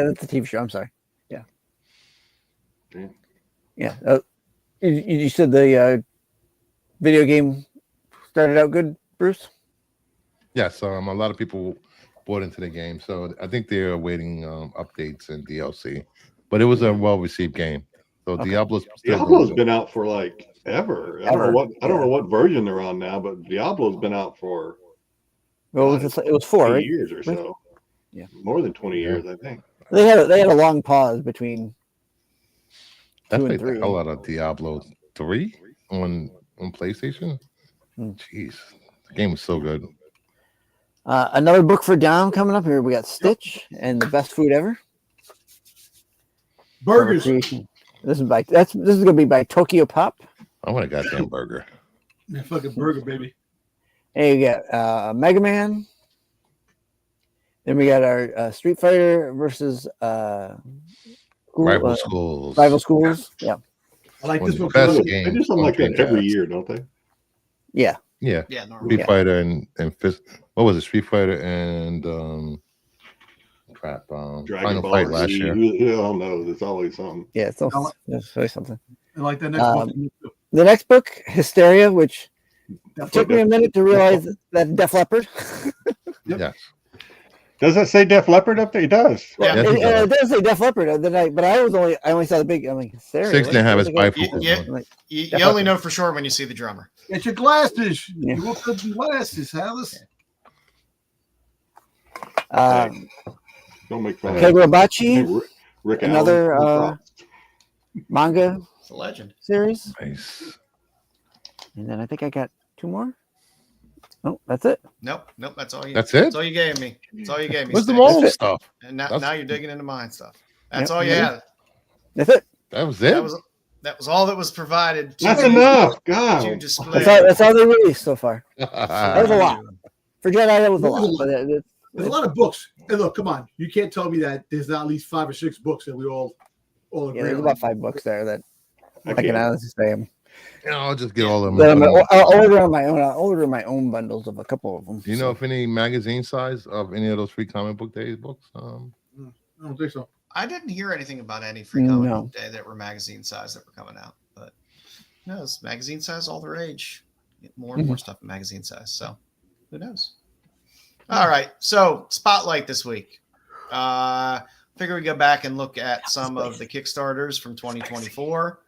that's the TV show. I'm sorry. Yeah. Damn. Yeah. You said the video game started out good, Bruce? Yes, a lot of people bought into the game, so I think they're awaiting updates and DLC. But it was a well-received game. So okay. Diablo's been out for like ever. I don't know what version they're on now, but Diablo's been out for it was 4 years or so. Yeah, more than 20 years, I think. They had a long pause between 2 and 3. The hell out of Diablo 3 on PlayStation. Jeez, the game was so good. Another book for Dom coming up here. We got Stitch and the best food ever. Burgers. This is gonna be by Tokyo Pop. I want a goddamn burger. Yeah, fucking burger, baby. Hey, you got Mega Man. Then we got our Street Fighter versus Rival Schools. Rival Schools. Yeah. I like One this of one. the best They games do something on like that every Dreamcast. year, don't they? Yeah. Yeah. Yeah, normally. Street Fighter and Fist. What was it? Street Fighter and Dragon Final Ball Fight last Z, year. Who the hell knows? It's always something. Yeah. It's really something. I like that next one. The next book, Hysteria, which Def took me a minute to realize that Def Leppard. Yes. Does that say Def Leppard up there? It does. Yeah. Yes, it does. It does say Def Leppard, but I only saw the big. I'm like, Hysteria. Six didn't have his bifocals. Yeah. on. Like, You Def only Leppard. know for sure when you see the drummer. Get your glasses. Yeah. You want the glasses, Alice? Don't make fun of Kagurabachi, Rick another, Allen. manga It's a legend. series, Nice. and then I think I got 2 more. Oh, that's it. Nope. That's all you. That's it? That's all you gave me. That's all you gave me. What's the Sticks. mole stuff? And now, That's- now you're digging into mine stuff. That's Yep. all you had. That's it. That was it. That was all that was provided. That's to enough. To God. display. That's all they released so far. That was a lot. For Jedi, that was a lot. But There's a lot of books. And look, come on. You can't tell me that there's not at least 5 or 6 books that we all yeah, agree there's on. about 5 books there that I Okay. can honestly say them. You know, I'll just get all of them. But I'll order on my own. I'll order my own bundles of a couple of them. Do you know if any magazine size of any of those free comic book days books? I don't think so. I didn't hear anything about any free comic No. book day that were magazine size that were coming out, but no, it's magazine size all the rage. Get more and more stuff in magazine size. So who knows? All right. So spotlight this week. Figure we go back and look at some of the Kickstarters from 2024.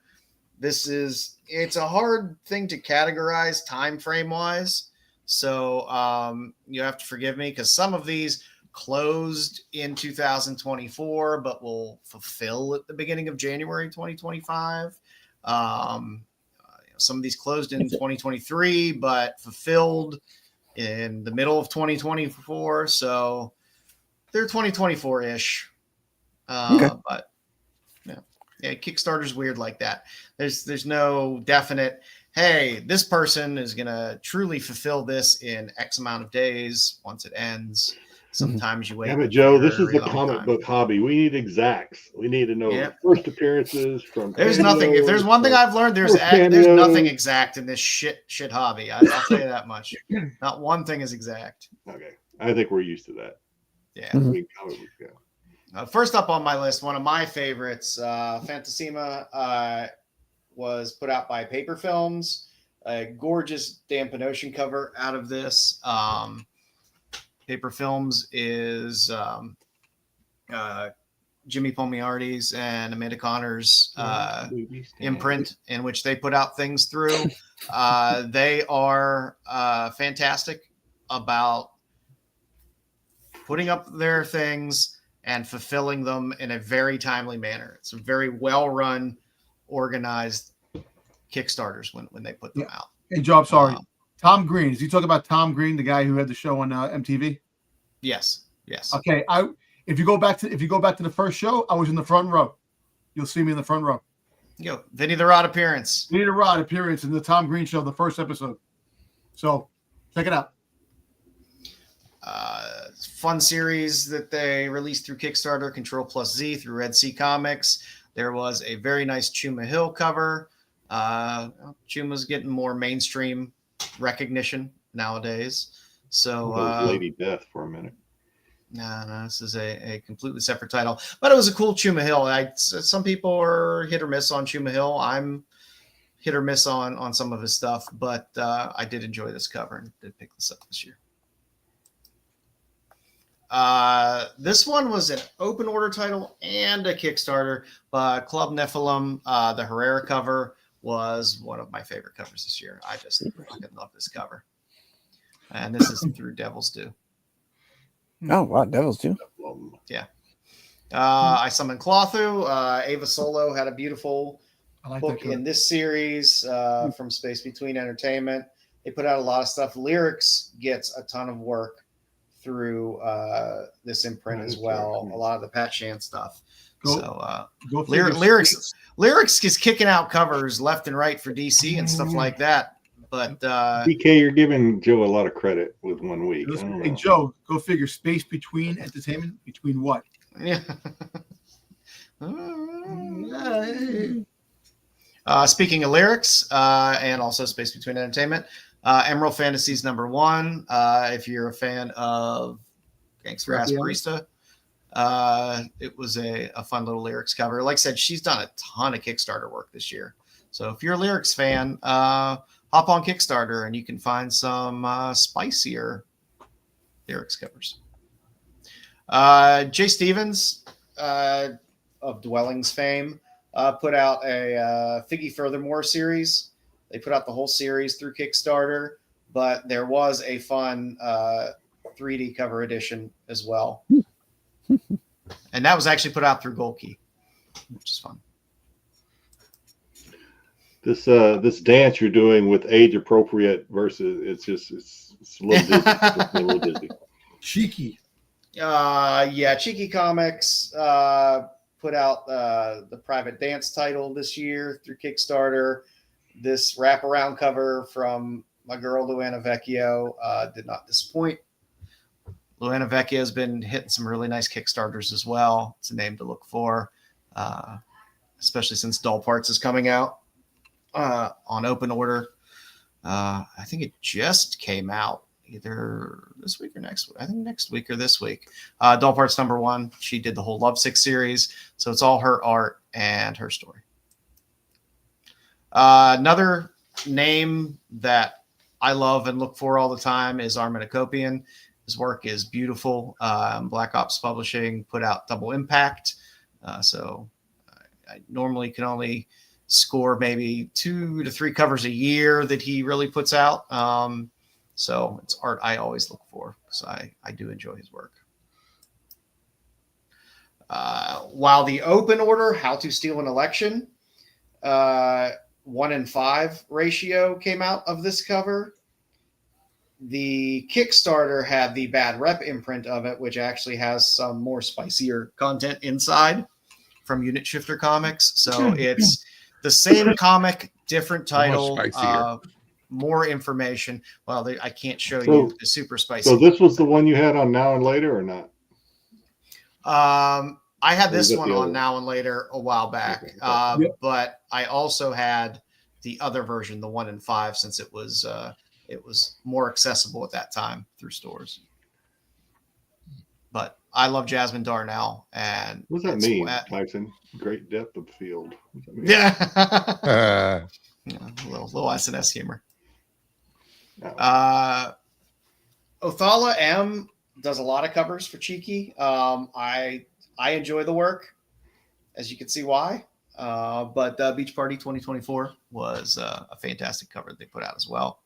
It's a hard thing to categorize time frame wise. So you have to forgive me because some of these closed in 2024, but will fulfill at the beginning of January 2025. Some of these closed in 2023, but fulfilled in the middle of 2024. So they're 2024-ish. Okay. But yeah, Kickstarter's weird like that. There's no definite, hey, this person is going to truly fulfill this in X amount of days once it ends. Sometimes you wait. Yeah, but Joe, this for a is the long comic time. book hobby. We need exacts. We need to know Yeah. first appearances from. There's nothing. If there's one thing I've learned, there's nothing exact in this shit hobby. I'll tell you that much. Not one thing is exact. Okay, I think we're used to that. Yeah. Mhm. We comic books, yeah. First up on my list, one of my favorites, Fantasima, was put out by Paper Films. A gorgeous Dan Pinotion cover out of this. Paper Films is Jimmy Palmiardi's and Amanda Connor's imprint in which they put out things through. They are fantastic about putting up their things and fulfilling them in a very timely manner. It's a very well-run, organized Kickstarters when they put them out. Hey, Joe, I'm sorry. Tom Green. Is he talking about Tom Green, the guy who had the show on MTV? Yes. Okay. If you go back to the first show, I was in the front row. You'll see me in the front row. Yo, Vinny the Rod appearance. Vinny the Rod appearance in the Tom Green show, the first episode. So check it out. Fun series that they released through Kickstarter, Control Plus Z through Red Sea Comics. There was a very nice Chuma Hill cover. Chuma's getting more mainstream recognition nowadays. So Lady Death for a minute. No, this is a completely separate title. But it was a cool Chuma Hill. Some people are hit or miss on Chuma Hill. I'm hit or miss on some of his stuff, but I did enjoy this cover and did pick this up this year. This one was an open order title and a Kickstarter, but Club Nephilim, the Herrera cover, was one of my favorite covers this year. I just fucking love this cover. And this is through Devil's Due. Oh, wow. Devils too. Yeah. I Summoned Clothu. Ava Solo had a beautiful book in this series from Space Between Entertainment. They put out a lot of stuff. Lyrics gets a ton of work through this imprint as well. A lot of the Pat Shan stuff. Go Lyrics is kicking out covers left and right for DC and stuff like that. But DK, you're giving Joe a lot of credit with 1 week. Hey, Joe, go figure. Space between entertainment, between what? Yeah. Speaking of lyrics, and also space between entertainment, Emerald Fantasies #1. If you're a fan of Gangster Ass Barista, it was a fun little lyrics cover. Like I said, she's done a ton of Kickstarter work this year. So if you're a lyrics fan, hop on Kickstarter and you can find some spicier lyrics covers. Jay Stevens of Dwellings fame put out a Figgy Furthermore series. They put out the whole series through Kickstarter, but there was a fun 3D cover edition as well. And that was actually put out through Gold Key, which is fun. This dance you're doing with age appropriate versus it's a little dizzy. It's a little dizzy. Cheeky. Cheeky Comics put out the Private Dance title this year through Kickstarter. This wraparound cover from my girl Luana Vecchio did not disappoint. Luana Vecchio has been hitting some really nice Kickstarters as well. It's a name to look for, especially since Doll Parts is coming out on open order. I think it just came out either this week or next week. I think next week or this week. Doll Parts #1. She did the whole Lovesick series. So it's all her art and her story. Another name that I love and look for all the time is Armin Akopian. His work is beautiful. Black Ops Publishing put out Double Impact. So I normally can only score maybe 2 to 3 covers a year that he really puts out. So it's art I always look for. So I do enjoy his work. While the open order, How to Steal an Election, 1-in-5 ratio came out of this cover. The Kickstarter had the Bad Rep imprint of it, which actually has some more spicier content inside from Unit Shifter Comics. So it's the same comic, different title, more information. Well, I can't show you the super spicy. So this was the one you had on Now and Later or not? I had this one on Now and Later a while back, but I also had the other version, the 1-in-5, since it was more accessible at that time through stores. But I love Jasmine Darnell, and what does that mean, Tyson? Great depth of field. Yeah, a little SNS humor. No. Othala M does a lot of covers for Cheeky. I enjoy the work, as you can see why. But Beach Party 2024 was a fantastic cover they put out as well.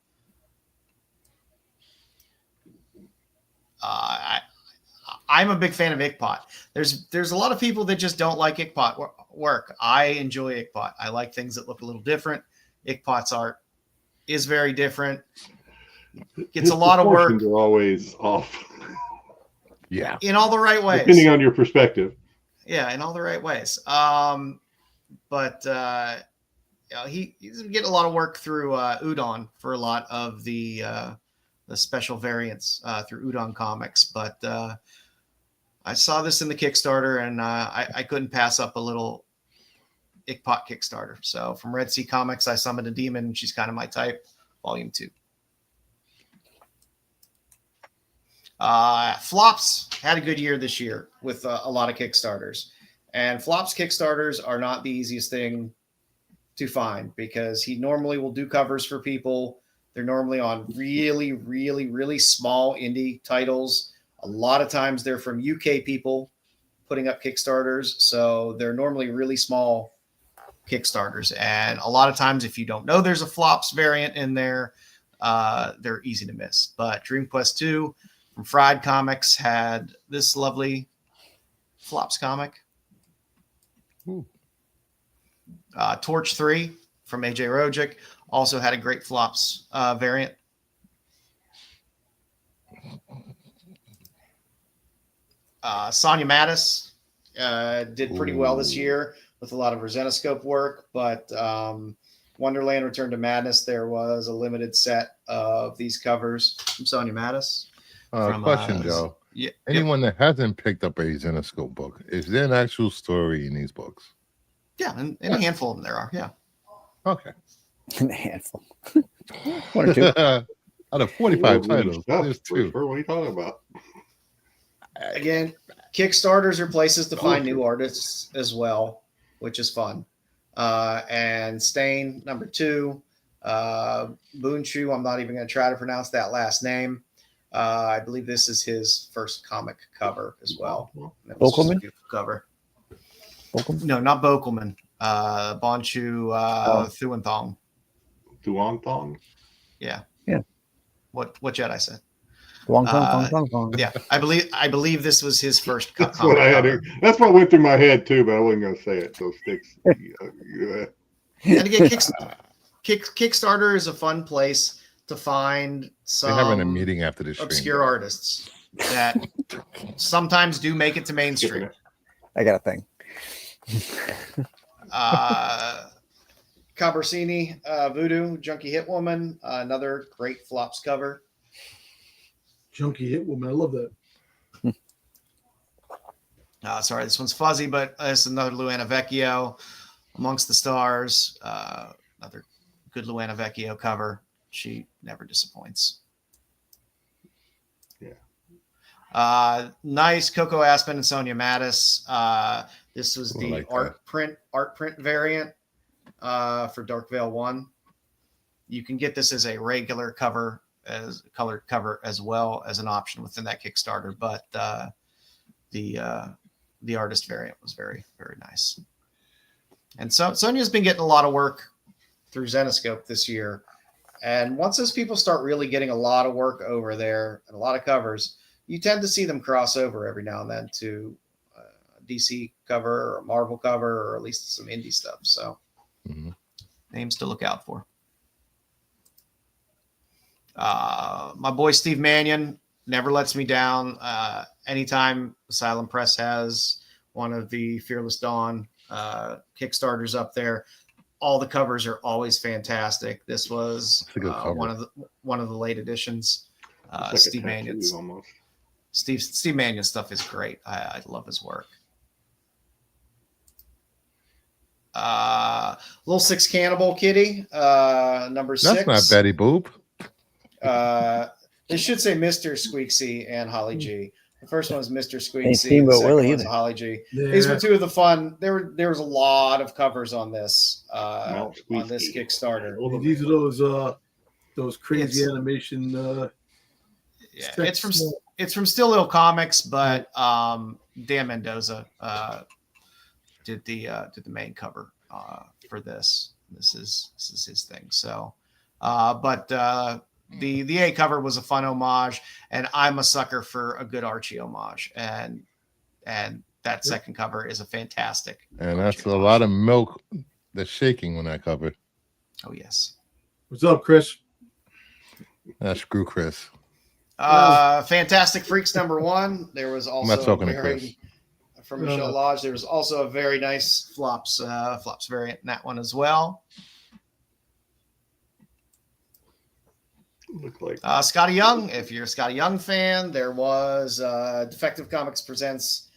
I'm a big fan of Inkpot. There's a lot of people that just don't like Inkpot work. I enjoy Inkpot. I like things that look a little different. Inkpot's art is very different. Gets a lot of work. Are always off. Yeah. In all the right ways. Depending on your perspective. Yeah, in all the right ways. But he's getting a lot of work through Udon for a lot of the special variants through Udon Comics. But I saw this in the Kickstarter, and I couldn't pass up a little Inkpot Kickstarter. So from Red Sea Comics, I summoned a demon. She's kind of my type. Volume 2. Flops had a good year this year with a lot of Kickstarters. And Flops Kickstarters are not the easiest thing to find because he normally will do covers for people. They're normally on really, really, really small indie titles. A lot of times they're from UK people putting up Kickstarters. So they're normally really small Kickstarters. And a lot of times, if you don't know there's a Flops variant in there, they're easy to miss. But Dream Quest 2 from Fried Comics had this lovely Flops comic. Torch 3 from AJ Rojic also had a great Flops variant. Sonia Mattis did pretty well this year with a lot of Rezenoscope work, but Wonderland Return to Madness, there was a limited set of these covers from Sonia Mattis. Question, Joe. Yeah, Anyone that hasn't picked up a Zenoscope book, is there an actual story in these books? Yeah, and a handful of them there are. Yeah. Okay. A handful. One or two. Out of 45 titles, Stuff, there's two. What are you talking about? Again, Kickstarters are places to find new artists as well, which is fun. And Stain, number 2. Boonshu, I'm not even going to try to pronounce that last name. I believe this is his first comic cover as well. Bokelman? Beautiful cover. Bokelman? No, not Bokelman. Bonshu Thuanthong. Thuanthong? Yeah. Yeah. What Jedi said. Wong, wong, wong, wong. Yeah, I believe this was his first That's what I had. That's what went through my head too, but I wasn't going to say it. So Styx. And again, Kickstarter is a fun place to find some They're having a meeting after this obscure artists that sometimes do make it to mainstream. I got a thing. Cabersini, Voodoo, Junkie Hit Woman, another great flops cover. Junkie Hit Woman, I love that. Sorry, this one's fuzzy, but this is another Luana Vecchio, Amongst the Stars, another good Luana Vecchio cover. She never disappoints. Yeah. Nice Coco Aspen and Sonia Mattis. This was the art print variant for Dark Veil 1. You can get this as a regular cover, as a colored cover, as well as an option within that Kickstarter. But the artist variant was very, very nice. And so Sonia's been getting a lot of work through Zenoscope this year. And once those people start really getting a lot of work over there and a lot of covers, you tend to see them cross over every now and then to a DC cover or a Marvel cover, or at least some indie stuff. So names to look out for. My boy Steve Mannion never lets me down. Anytime Asylum Press has one of the Fearless Dawn Kickstarters up there, all the covers are always fantastic. This was one of the late editions. Steve Mannion's Steve Mannion's stuff is great. I love his work. Little Six Cannibal Kitty, number 6. That's not Betty Boop. It should say Mr. Squeaksy and Holly G. The first one was Mr. Squeaksy. Steamboat The second Willie one's either. Holly G. Yeah. These were two of the fun. There was a lot of covers on this Kickstarter. These are those crazy animation. Yeah, it's from Still Little Comics, but Dan Mendoza did the main cover for this. This is his thing. So, but the A cover was a fun homage, and I'm a sucker for a good Archie homage, and that second cover is a fantastic. And that's a lot of milk that's shaking when I cover. Oh yes. What's up, Chris? Screw Chris. Fantastic Freaks number 1. There was also I'm not talking to Chris. From Michelle Lodge. There was also a very nice flops variant in that one as well. Look like Scotty Young. If you're a Scotty Young fan, there was Defective Comics presents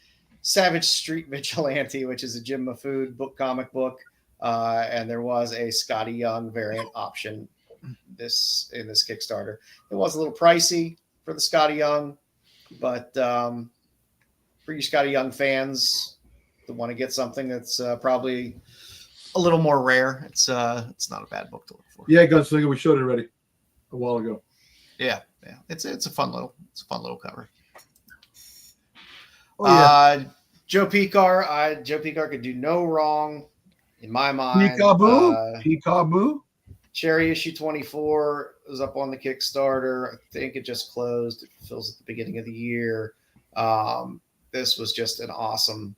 Savage Street Vigilante, which is a Jim Mahfood comic book, and there was a Scotty Young variant option in this Kickstarter. It was a little pricey for the Scotty Young, but for you Scotty Young fans that want to get something that's probably a little more rare, it's not a bad book to look for. Yeah, Gunslinger, we showed it already a while ago. Yeah. It's a fun little cover. Oh, yeah. Joe Picar could do no wrong in my mind. Peekaboo. Cherry issue 24 is up on the Kickstarter. I think it just closed. It fills at the beginning of the year. This was just an awesome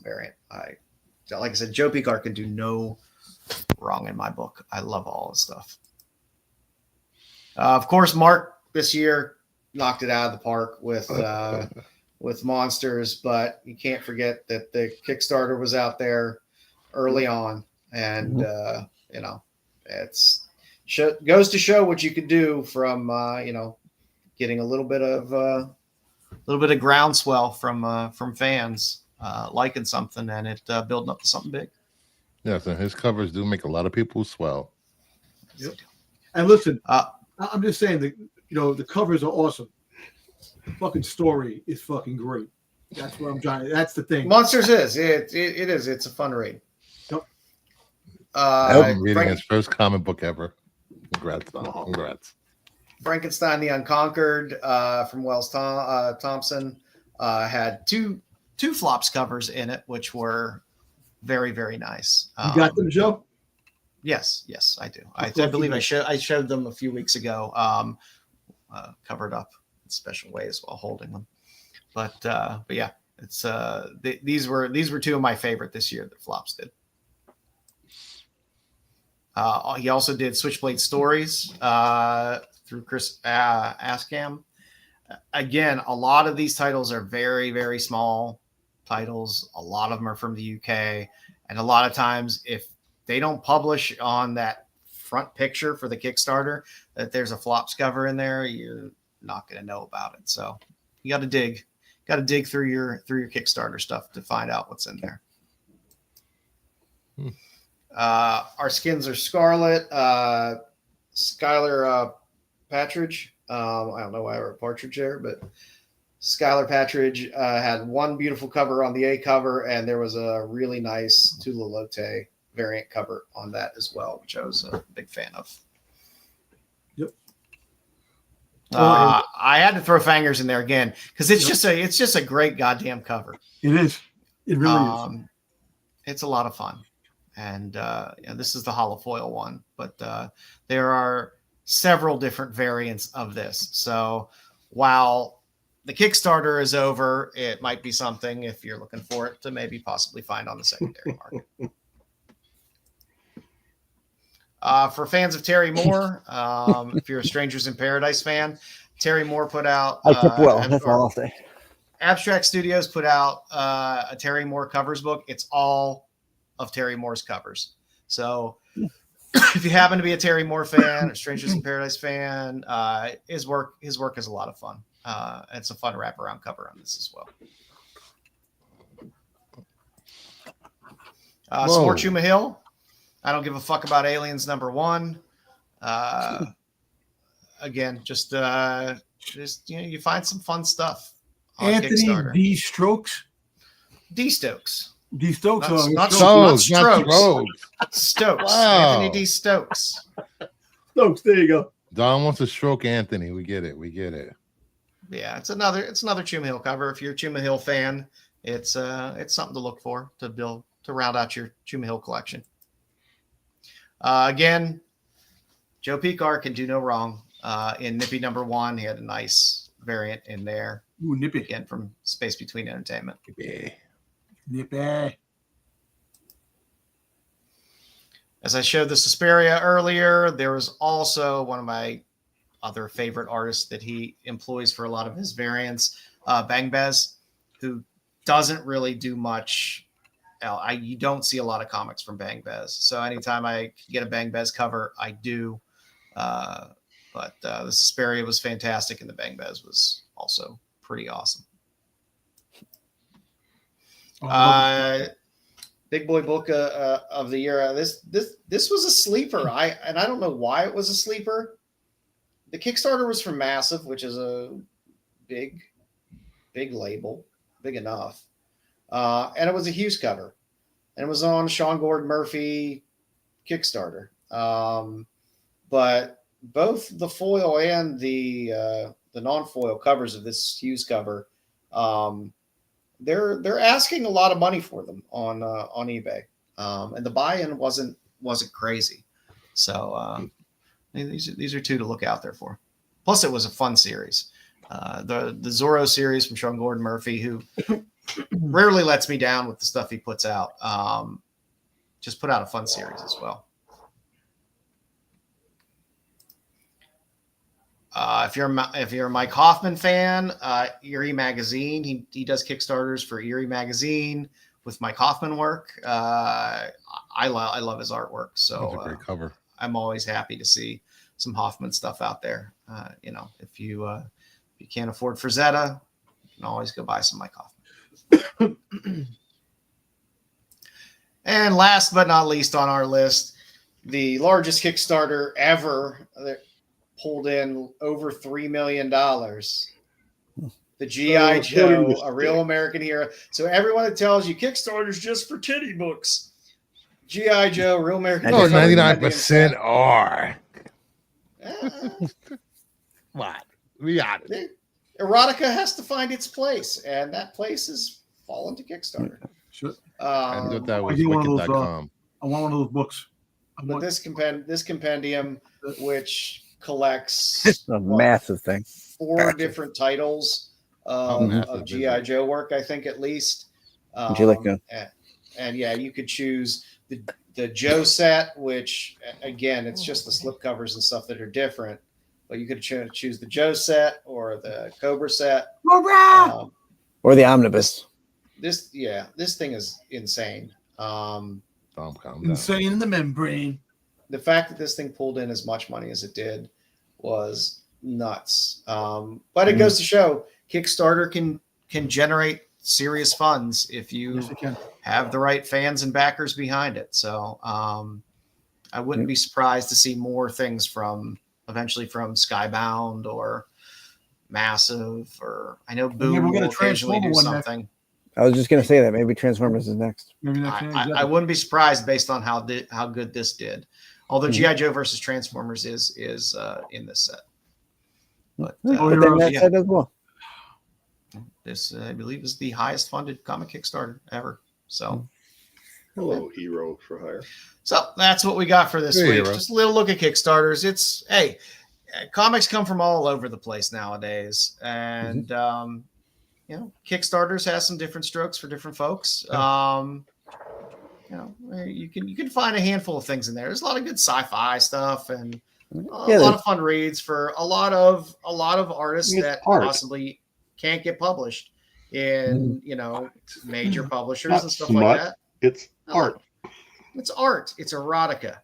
variant. Like I said, Joe Picar can do no wrong in my book. I love all his stuff. Of course, Mark this year knocked it out of the park with with monsters, but you can't forget that the Kickstarter was out there early on, and you know, it's goes to show what you could do from you know, getting a little bit of groundswell from fans liking something, and it building up to something big. Yes, and his covers do make a lot of people swell. Yep. And listen, I'm just saying that, you know, the covers are awesome. The fucking story is fucking great. That's what I'm trying. That's the thing. Monsters is it is. It's a fun read. Yep. I'm reading his first comic book ever. Congrats. Congrats. Frankenstein the Unconquered from Wells Thompson had two flops covers in it, which were very, very nice. You got them, Joe? Yes, I do. I believe I showed them a few weeks ago, covered up in special ways while holding them. But yeah, it's these were two of my favorite this year that flops did. He also did Switchblade Stories through Chris Askam. Again, a lot of these titles are very, very small titles. A lot of them are from the UK. And a lot of times, if they don't publish on that front picture for the Kickstarter that there's a flops cover in there, you're not going to know about it. So you got to dig through your Kickstarter stuff to find out what's in there. Our skins are Scarlet, Skylar Patridge. I don't know why I wrote Partridge there, but Skylar Patridge had one beautiful cover on the A cover, and there was a really nice Tula Lotte variant cover on that as well, which I was a big fan of. Yep. I had to throw Fangers in there again because it's just a great goddamn cover. It is. It really is. It's a lot of fun, and this is the holofoil one, but there are several different variants of this. So while the Kickstarter is over, it might be something, if you're looking for it, to maybe possibly find on the secondary market. For fans of Terry Moore, if you're a Strangers in Paradise fan, Terry Moore put out... I tip well, that's all I'll say. Abstract Studios put out a Terry Moore covers book. It's all of Terry Moore's covers. So if you happen to be a Terry Moore fan or Strangers in Paradise fan, his work is a lot of fun. It's a fun wraparound cover on this as well. Scorchuma Hill. I don't give a fuck about Aliens #1. Again, just you find some fun stuff on Anthony Kickstarter. D. Stokes. D. Stokes. D. Stokes. Not Strokes. Stokes. Wow. Anthony D. Stokes. Stokes. There you go. Don wants to stroke Anthony. We get it. Yeah, it's another Chuma Hill cover. If you're a Chuma Hill fan, it's something to look for to round out your Chuma Hill collection. Again, Joe Picar can do no wrong. In Nippy #1, he had a nice variant in there. Ooh, Nippy. Again, from Space Between Entertainment. Nippy. As I showed the Suspiria earlier, there was also one of my other favorite artists that he employs for a lot of his variants, Bang Bez, who doesn't really do much. You don't see a lot of comics from Bang Bez. So anytime I get a Bang Bez cover, I do. But the Suspiria was fantastic, and the Bang Bez was also pretty awesome. Big boy book of the year. This was a sleeper. I don't know why it was a sleeper. The Kickstarter was from Massive, which is a big label, big enough. And it was a Hughes cover, and it was on Sean Gordon Murphy Kickstarter. But both the foil and the non-foil covers of this Hughes cover, they're asking a lot of money for them on eBay, and the buy-in wasn't crazy. So these are two to look out there for. Plus, it was a fun series. The Zorro series from Sean Gordon Murphy, who rarely lets me down with the stuff he puts out. Just put out a fun series as well. If you're a Mike Hoffman fan, Eerie Magazine, he does Kickstarters for Eerie Magazine with Mike Hoffman work. I love his artwork, so That's a great cover. I'm always happy to see some Hoffman stuff out there. If you can't afford Frazetta, you can always go buy some Mike Hoffman. And last but not least on our list, the largest Kickstarter ever that pulled in over $3 million. The G.I. Joe, A Real American Hero. So everyone that tells you Kickstarter's just for titty books, G.I. Joe, Real American Hero. 99% are. What? We got it. Erotica has to find its place, and that place is fallen to Kickstarter. Sure. I thought that was wicked.com. I want one of those books. But this compendium, which collects a massive thing, 4 different titles of G.I. Joe work, I think at least. Would you like to? And yeah, you could choose the Joe set, which again, it's just the slipcovers and stuff that are different. But you could choose the Joe set or the Cobra set, or the Omnibus. This thing is insane. Insane in the membrane. The fact that this thing pulled in as much money as it did was nuts. But it goes to show Kickstarter can generate serious funds if you have the right fans and backers behind it. So I wouldn't be surprised to see more things eventually from Skybound or Massive, or I know Boom will occasionally do something. I was just going to say that maybe Transformers is next. Maybe I wouldn't be surprised based on how good this did. Although G.I. Joe versus Transformers is in this set. But that set as well. This, I believe, is the highest funded comic Kickstarter ever. So, hello, Hero for Hire. So that's what we got for this week. Hero. Just a little look at Kickstarters. Comics come from all over the place nowadays, and Kickstarters has some different strokes for different folks. You can find a handful of things in there. There's a lot of good sci-fi stuff and a lot of fun reads for a lot of artists that possibly can't get published in major publishers and stuff like that. It's art. It's art. It's erotica.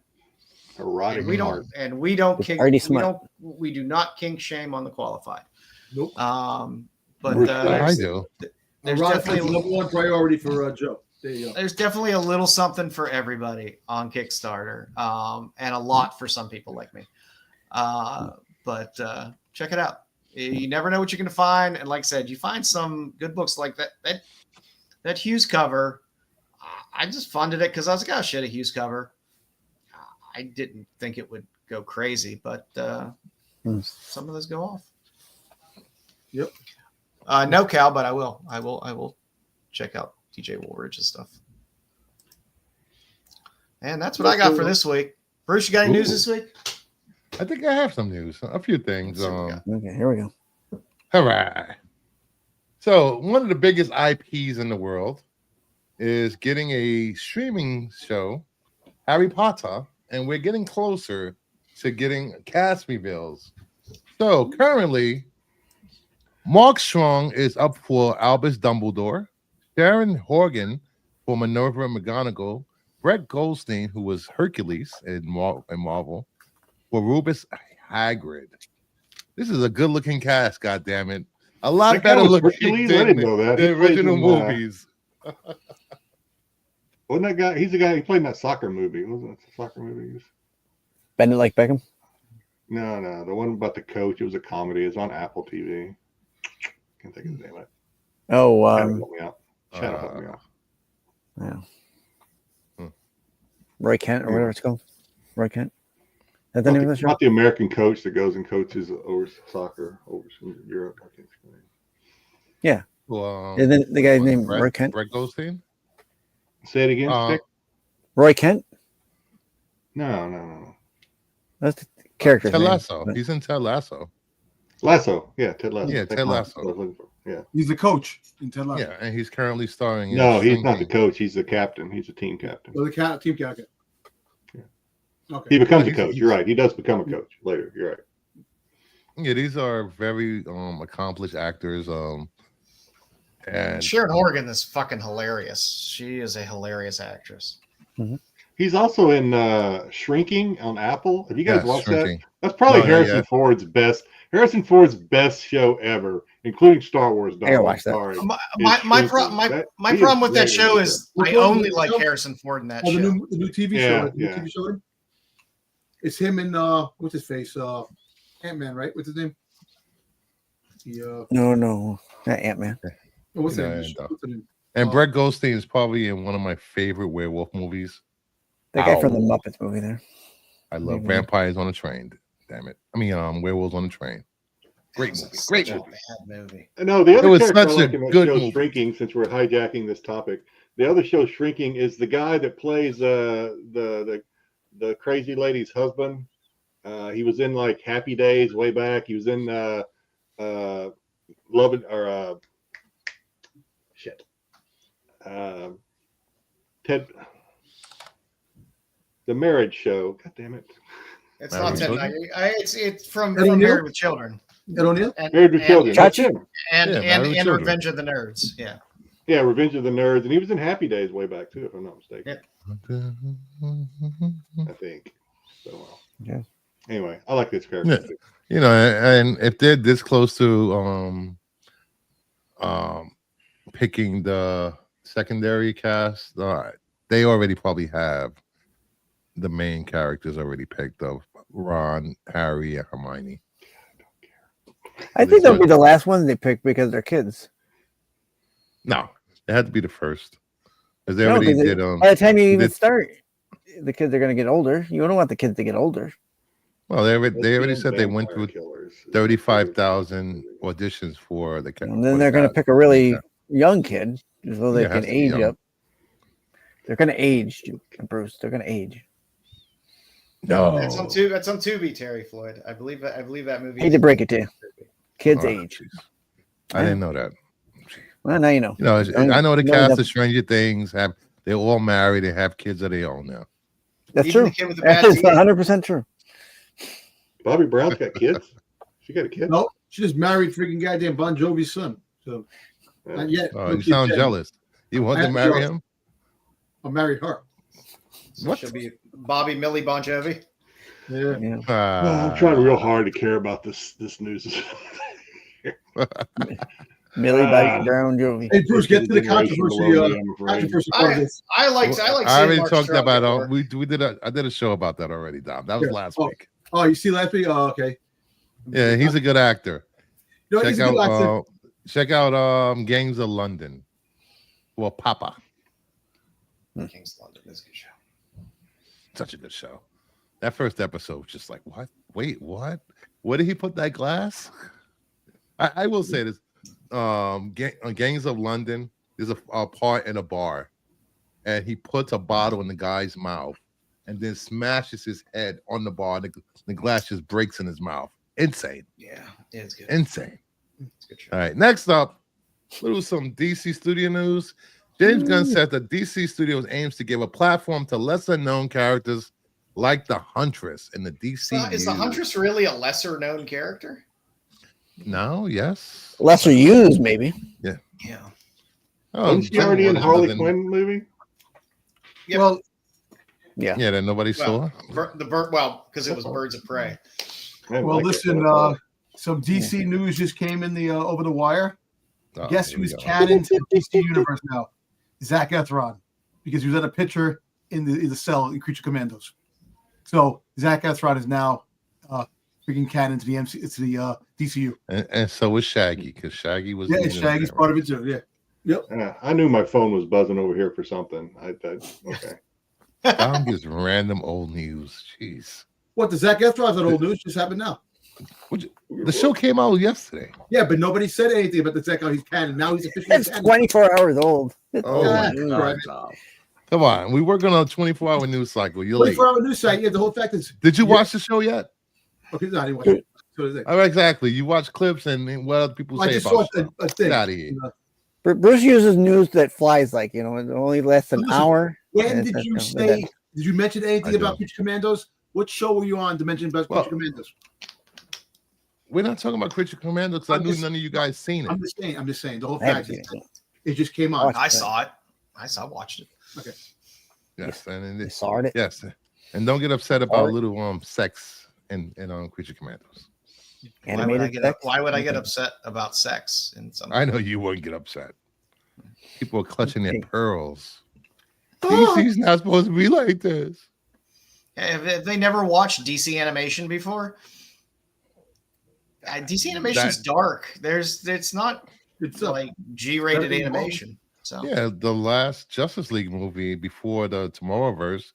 Erotic art. And we do not kink shame on the qualified. Nope. But I do. There's definitely number one priority for Joe. There you go. There's definitely a little something for everybody on Kickstarter, and a lot for some people like me. But check it out. You never know what you're going to find, and like I said, you find some good books like that Hughes cover. I just funded it because I was like, oh shit, a Hughes cover. I didn't think it would go crazy, but some of those go off. Yep. No, Cal, but I will check out TJ Woolridge's stuff. And that's what I got for this week. Bruce, you got any news this week? I think I have some news. A few things. Okay, here we go. All right. So one of the biggest IPs in the world is getting a streaming show, Harry Potter, and we're getting closer to getting cast reveals. So currently, Mark Strong is up for Albus Dumbledore, Sharon Horgan for Minerva McGonagall, Brett Goldstein, who was Hercules in Marvel, for Rubus Hagrid. This is a good-looking cast, goddammit. A lot better looking than the original movies. Wasn't that guy? He's the guy who played in that soccer movie. Wasn't it the soccer movie? Bend It Like Beckham? No. The one about the coach. It was a comedy. It's on Apple TV. Can't think of his name. Oh, help me out. Help me out. Yeah. Roy Kent or whatever it's called. Roy Kent. Is that the name of the show? Not the American coach that goes and coaches over soccer over Europe. I can't think of it. Yeah. Well, and then the guy's name Roy Kent. Brett Goldstein. Say it again. Stick. Roy Kent. No. That's the character's Ted name. Lasso. He's in Ted Lasso. Lasso. Yeah, Ted Lasso. Yeah, Ted Lasso. Yeah. He's the coach in Ted Lasso. Yeah, and he's currently starring in he's not the coach. He's the captain. He's a team captain. Oh, the team captain. Yeah. Okay. He becomes a coach. You're right. He does become a coach later. You're right. Yeah, these are very accomplished actors. And Sharon Horgan is fucking hilarious. She is a hilarious actress. He's also in Shrinking on Apple. Have you guys watched Shrinking. that? That's probably No, not Harrison yet. Ford's best show ever, including Star Wars. I gotta watch that. Sorry. My problem with that show is I only like show? Harrison Ford in that Oh, show. the new TV Yeah, show. The new yeah. TV show. It's him and what's his face? Ant-Man, right? What's his name? No, not Ant-Man. What's Yeah, his name? And Brett Goldstein is probably in one of my favorite werewolf movies. That guy from the Muppets movie there. I love Vampires on a Train. Damn it. I mean, Werewolves on a Train. Great movie. Great movie. Bad movie. No, the It other was character I such like a in that good show, movie. Shrinking, since we're hijacking this topic, the other show, Shrinking, is the guy that plays the crazy lady's husband. He was in like Happy Days way back. He was in Love It or Ted, the Marriage Show. God damn it! It's Married not with Ted Children? Nugget. It's from Ed O'Neill? Married with Children. Ed O'Neill? And, Married with Children. Gotcha. That's him. And Yeah, Married with Children. Revenge of the Nerds. Yeah. Yeah, Revenge of the Nerds, and he was in Happy Days way back too, if I'm not mistaken. I think. So, Yeah. Anyway, I like this character. Yeah. You know, and if they're this close to picking the secondary cast, they already probably have the main characters already picked of Ron, Harry, and Hermione. I think that'll be the last ones they pick because they're kids. No, it had to be the first. Because they No, already 'cause did. by the time you even did- start, the kids are going to get older. You don't want the kids to get older. Well, they already Lesbian said they went through vampire killers. 35,000 auditions for the. And then they're going to pick a really young kid so they Yeah, it has can to be age young. up. They're going to age, Bruce. They're going to age. No, That's on Tubi, Terry Floyd. I believe that movie. Hate to break it to you. Kids Oh, age. jeez. I didn't know that. Well, now you know. You know, I know the No, cast no. of Stranger Things they're all married. They have kids of their own now. That's Even true. the kid with the bad That's teeth. 100% true. Bobby Brown's got kids. She got a kid. No, she just married freaking goddamn Bon Jovi's son. So not yet. Oh, No you kids sound yet. jealous. You want to I'm marry jealous. him? I married her. What? Should be Bobby Millie Bon Jovi. Yeah. Yeah. I'm trying real hard to care about this news. Millie Bobby Brown Jovi. Hey Bruce, get to the controversy. I'm afraid. Controversy part of this. I like. I seeing already Mark talked Strong about get it. work. I did a show about that already, Dom. That was Yeah. last Oh. week. Oh, you see last week? Oh, okay. Yeah, he's a good actor. You know, Check he's a good actor. out check out Gangs of London. Well, Papa. King's London is a good show. Such a good show. That first episode was just like, what? Wait, what? Where did he put that glass? I will say this. Gangs of London, there's a part in a bar, and he puts a bottle in the guy's mouth and then smashes his head on the bar. The glass just breaks in his mouth. Insane. Yeah, it's good. Insane. It's a good show. All right, next up, little some DC studio news. James Gunn said that DC Studios aims to give a platform to lesser-known characters like the Huntress in the DC. Is the Huntress really a lesser known character? No, yes. Lesser used, maybe. Yeah. Oh, Wasn't she already in Harley Quinn movie? Yep. Well, Yeah. Yeah, that nobody saw. Because it was Birds of Prey. I well, like it, listen. but I thought- Some DC news just came in the over the wire. Oh, Guess here we who's go. canon to the DC universe now? Zac Efron, because he was at a picture in the cell in Creature Commandos. So Zac Efron is now freaking canon to the DCU. And so was Shaggy, because Shaggy was. Yeah, and Shaggy's part of it too. Yeah. Yep. I knew my phone was buzzing over here for something. Okay. Dom gives random old news. Jeez. What the Zac Efron's on old news just happened now? The show came out yesterday. Yeah, but nobody said anything about the Zac. He's canon now. He's officially It's canon. 24 hours old. Oh, Yeah, my right. God. Come on. We work on a 24-hour news cycle. You're late. 24-hour news site. Yeah, the whole fact is. Did you watch the show yet? Okay, no, I didn't watch it. So is it. Oh, exactly. You watch clips and what other people I say just about saw the show. a thing. Get out of here. Bruce uses news that flies like, it only lasts an Listen, hour. When and did that's- you that's say? it. Did you mention anything I about do. Creature Commandos? What show were you on to mention about Well, Creature Commandos? We're not talking about Creature Commando because I knew none of you guys seen it. I'm just saying. The whole I haven't fact is seen it just came on. I saw it. Watched it. Okay. Yes, and You saw it. yes, and don't get upset about little sex in Creature Commandos. Why would I get upset about sex in something? I know you wouldn't get upset. People are clutching their pearls. DC's not supposed to be like this. Have they never watched DC animation before? DC animation's dark. It's not like G-rated animation. So yeah, the last Justice League movie before the Tomorrowverse,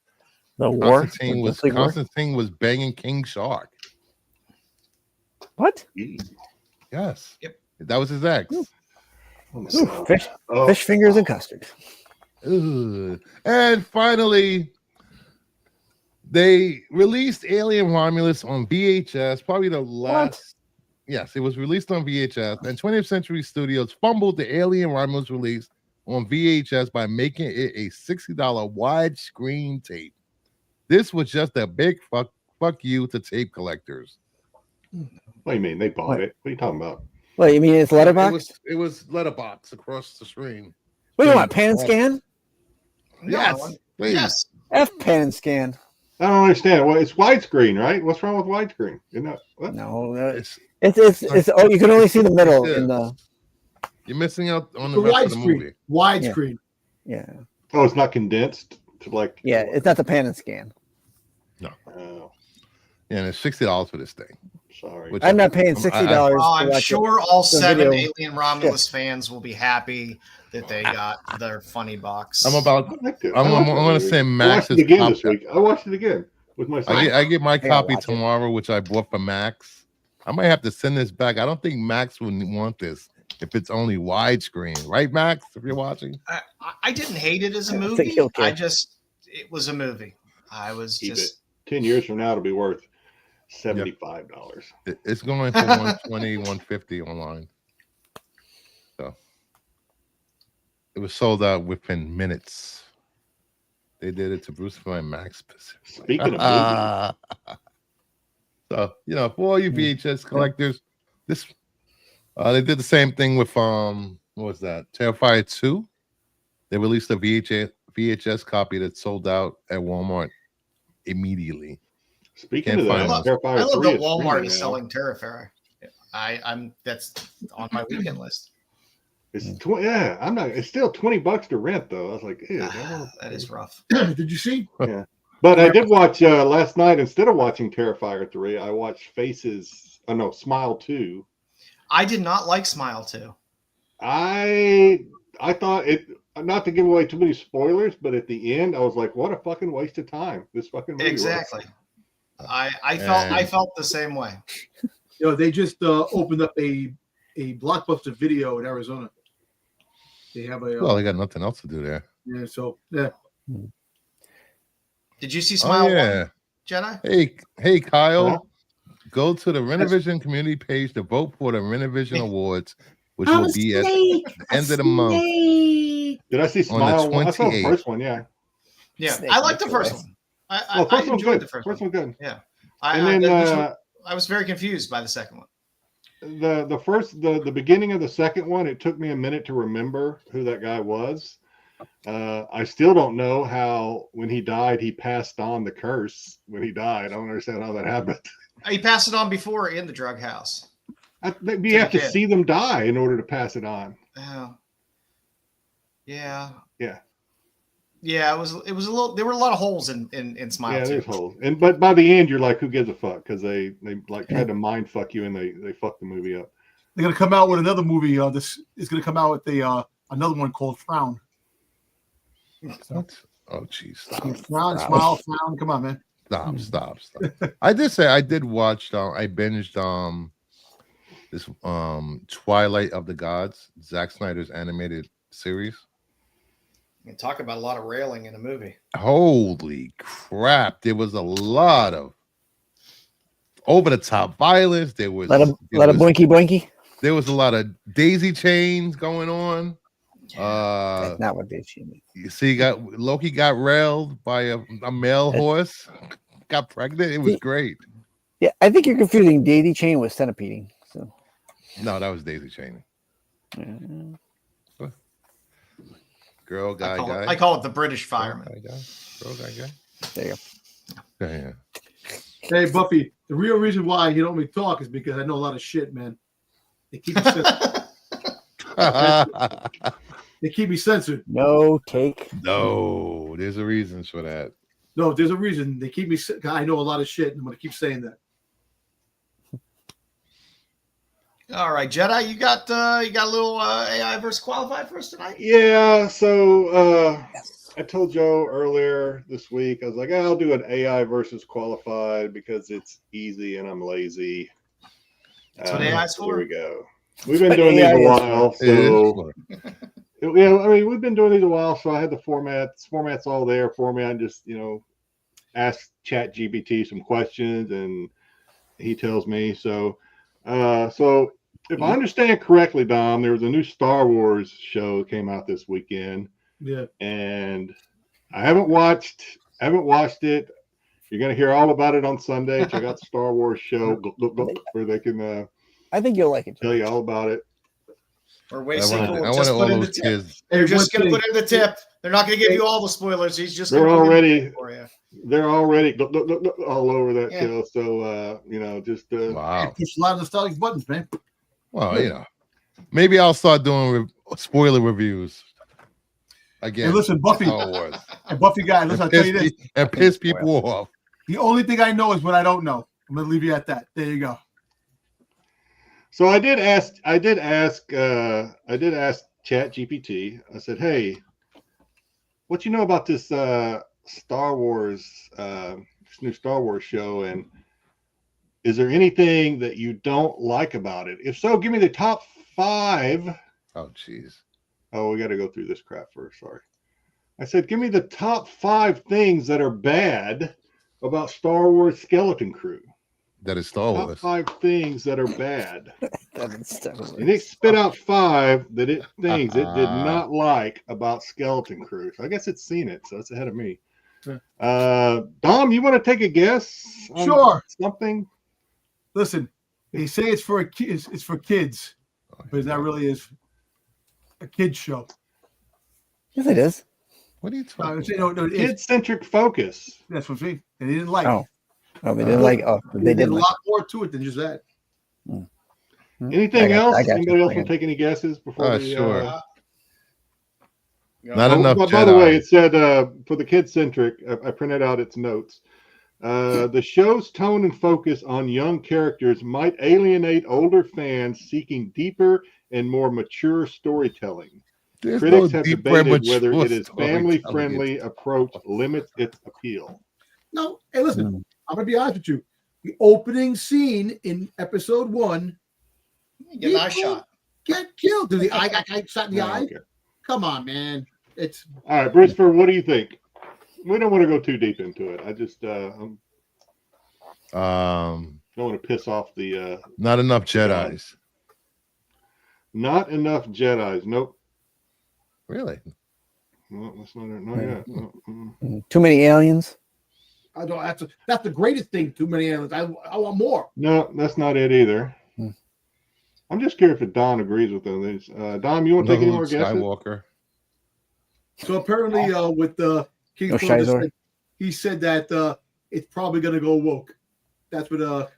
The War. Constantine was banging King Shark. What? Yes. Yep. That was his ex. Ooh, fish fingers and custard. Ugh. And finally, they released Alien Romulus on VHS. Probably the last. Yes, it was released on VHS. And 20th Century Studios fumbled the Alien Romulus release on VHS by making it a $60 widescreen tape. This was just a big fuck you to tape collectors. What do you mean? They bought it. What are you talking about? What, you mean it's letterbox? It was letterbox across the screen. What do you want, pan and scan? Yes. Yes. F pan and scan. I don't understand. Well, it's widescreen, right? What's wrong with widescreen? Isn't that what? No, it's oh, you can only see the middle in the. You're missing out on the rest of the movie. Widescreen. Yeah. Oh, it's not condensed to like. Yeah, it's not the pan and scan. No. Oh, Yeah, and it's $60 for this thing. sorry. Which I'm not paying $60. I'm sure all 7 video. Alien Romulus fans will be happy that they got their funny box. I'm I liked it. I'm I liked going to it. send I Max's watched it again copy. this week. I watched it again with my son. I get my gotta copy watch it. tomorrow, which I bought for Max. I might have to send this back. I don't think Max would want this if it's only widescreen, right, Max? If you're watching, I didn't hate it as a I think movie. he'll care. It was a movie. I was Keep just. it. 10 years from now, it'll be worth $75. it's going for 120, 150 online. So it was sold out within minutes. They did it to Bruce Lee and Max. Speaking of movies, So for all you VHS collectors, this they did the same thing with what was that? Terrifier 2. They released a VHS copy that sold out at Walmart immediately. speaking Can't of find that, them. I Terrifier love 3 that Walmart streaming is now. selling Terrifier. I'm that's on my weekend list. It's I'm not. It's still $20 to rent though. I was like, ew, That is rough. Did you see? But I did watch last night. Instead of watching Terrifier 3, I watched Smile 2. I did not like Smile 2. I thought it. Not to give away too many spoilers, but at the end, I was like, "What a fucking waste of time!" This fucking movie was. Exactly. I felt the same way. They just opened up a Blockbuster Video in Arizona. They have a. Well, they got nothing else to do there. Yeah. So yeah. Did you see Smile 1, Jedi? Hey, Kyle. Huh? Go to the Rennavision community page to vote for the Rennavision Awards, which will be at the end of the month. Did I see Smile 1? I saw the 28th. first one. Yeah. Yeah, Snake I liked the Eater, first right? one. Well, I first one's enjoyed good. the first First one. one's good. Yeah. And then I was very confused by the second one. the beginning of the second one, it took me a minute to remember who that guy was. I still don't know how when he died he passed on the curse when he died. I don't understand how that happened. He passed it on before in the drug house. You have to see them die in order to pass it on. Oh. Yeah. Yeah. Yeah, it was a little. There were a lot of holes in Smile. Yeah, 2. there's holes. But by the end, you're like, who gives a fuck? Because they like tried to mind fuck you and they fucked the movie up. They're gonna come out with another movie. This is gonna come out with another one called Frown. What? Oh, jeez. Frown, smile, frown. Come on, man. Stop. I did say I did watch. I binged this Twilight of the Gods, Zack Snyder's animated series. You talk about a lot of railing in a movie. Holy crap! There was a lot of over the top violence. There was Let a blinky blinky. There was a lot of daisy chains going on. That's not what they mean. You see, Loki got railed by a male horse, got pregnant. It was great. Yeah, I think you're confusing daisy chain with centipeding. So. No, that was daisy chaining. Girl, guy, guy. I call it the British fireman. Girl, guy. There you go. Yeah. Hey, Buffy, the real reason why you don't let me talk is because I know a lot of shit, man. They keep me censored. They keep me censored. No take. No, there's a reason for that. No, there's a reason. They keep me. I know a lot of shit, and I'm going to keep saying that. All right, Jedi, you got a little AI versus qualified for us tonight? Yeah, so I told Joe earlier this week, I was like, I'll do an AI versus qualified because it's easy and I'm lazy. That's what AI's for. Here we go. We've been doing these a while, so yeah, I mean, we've been doing these a while, so I had the formats all there for me. I just, ask ChatGPT some questions and he tells me. So if I understand correctly, Dom, there was a new Star Wars show that came out this weekend. Yeah. And I haven't watched it. You're going to hear all about it on Sunday. Check out the Star Wars show where they can I think you'll like it. Tell you all about it. Or wasting cool. I want all those kids. They're just going to put in the tip. They're not going to give you all the spoilers. He's just they're already for you. They're already all over that show. So just wow. Push a lot of nostalgic buttons, man. Well, maybe I'll start doing spoiler reviews again. Hey, listen, Buffy. And Buffy guy, listen, I'll tell you this. And piss people off. The only thing I know is what I don't know. I'm gonna leave you at that. There you go. So I did ask ChatGPT. I said, hey, what you know about this Star Wars, this new Star Wars show, and is there anything that you don't like about it? If so, give me the top 5. Oh, jeez. Oh, we got to go through this crap first. Sorry. I said, give me the top 5 things that are bad about Star Wars Skeleton Crew. That is Star Top Wars. 5 things that are bad. And it spit out 5 things it did not like about Skeleton Crew. So I guess it's seen it, so it's ahead of me. Dom, you want to take a guess? Sure. Something. Listen, they say it's for it's for kids, but that really is a kids show. Yes, it is. What are you talking about? No, kid-centric focus. That's what they didn't like. Oh, they didn't like. Oh, they did a lot more to it than just that. Anything else? Anybody else want to take any guesses before we? Sure. Not enough. By the way, it said for the kid-centric. I printed out its notes. The show's tone and focus on young characters might alienate older fans seeking deeper and more mature storytelling. Critics have debated whether it is family-friendly approach limits its appeal. No, hey, listen, I'm going to be honest with you. The opening scene in episode 1, get an eye shot. Get killed. Do the eye got shot in the eye? Okay. Come on, man. It's all right, Brisper. What do you think? We don't want to go too deep into it. I just don't want to piss off the. Not enough Jedis. Not enough Jedis. Nope. Really? No, that's not yet. No. Too many aliens. I don't. That's the greatest thing. Too many aliens. I want more. No, that's not it either. I'm just curious if Don agrees with those. Dom, you want to take any more guesses? Skywalker. So apparently, with the King, he said that it's probably going to go woke. That's what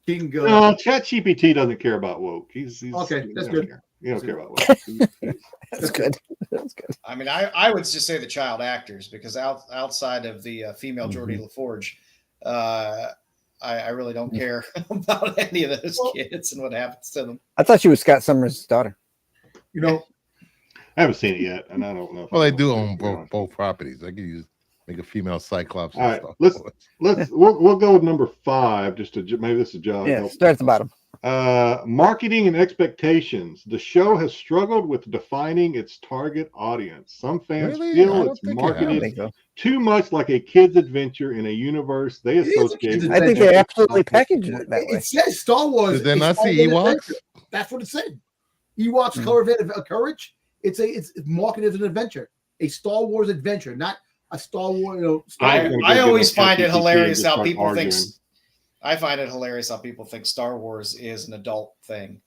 King. No, ChatGPT doesn't care about woke. He's okay. That's good. You don't care about woke. That's good. That's good. I mean, I would just say the child actors because outside of the female Geordie LaForge, I really don't care about any of those kids and what happens to them. I thought she was Scott Summers' daughter. I haven't seen it yet, and I don't know. Well, they do own both properties. I could make a female Cyclops. All right, we'll go with number 5. Just to maybe this is a job. Yeah, start at the bottom. Marketing and expectations. The show has struggled with defining its target audience. Some fans feel it's marketed too much like a kid's adventure in a universe they associate. I think they absolutely packaged it that way. It says Star Wars. Did they not see Ewoks? That's what it said. Ewoks Courage. It's marketed as an adventure, a Star Wars adventure, not a Star Wars. I always find it hilarious how people think. I find it hilarious how people think Star Wars is an adult thing.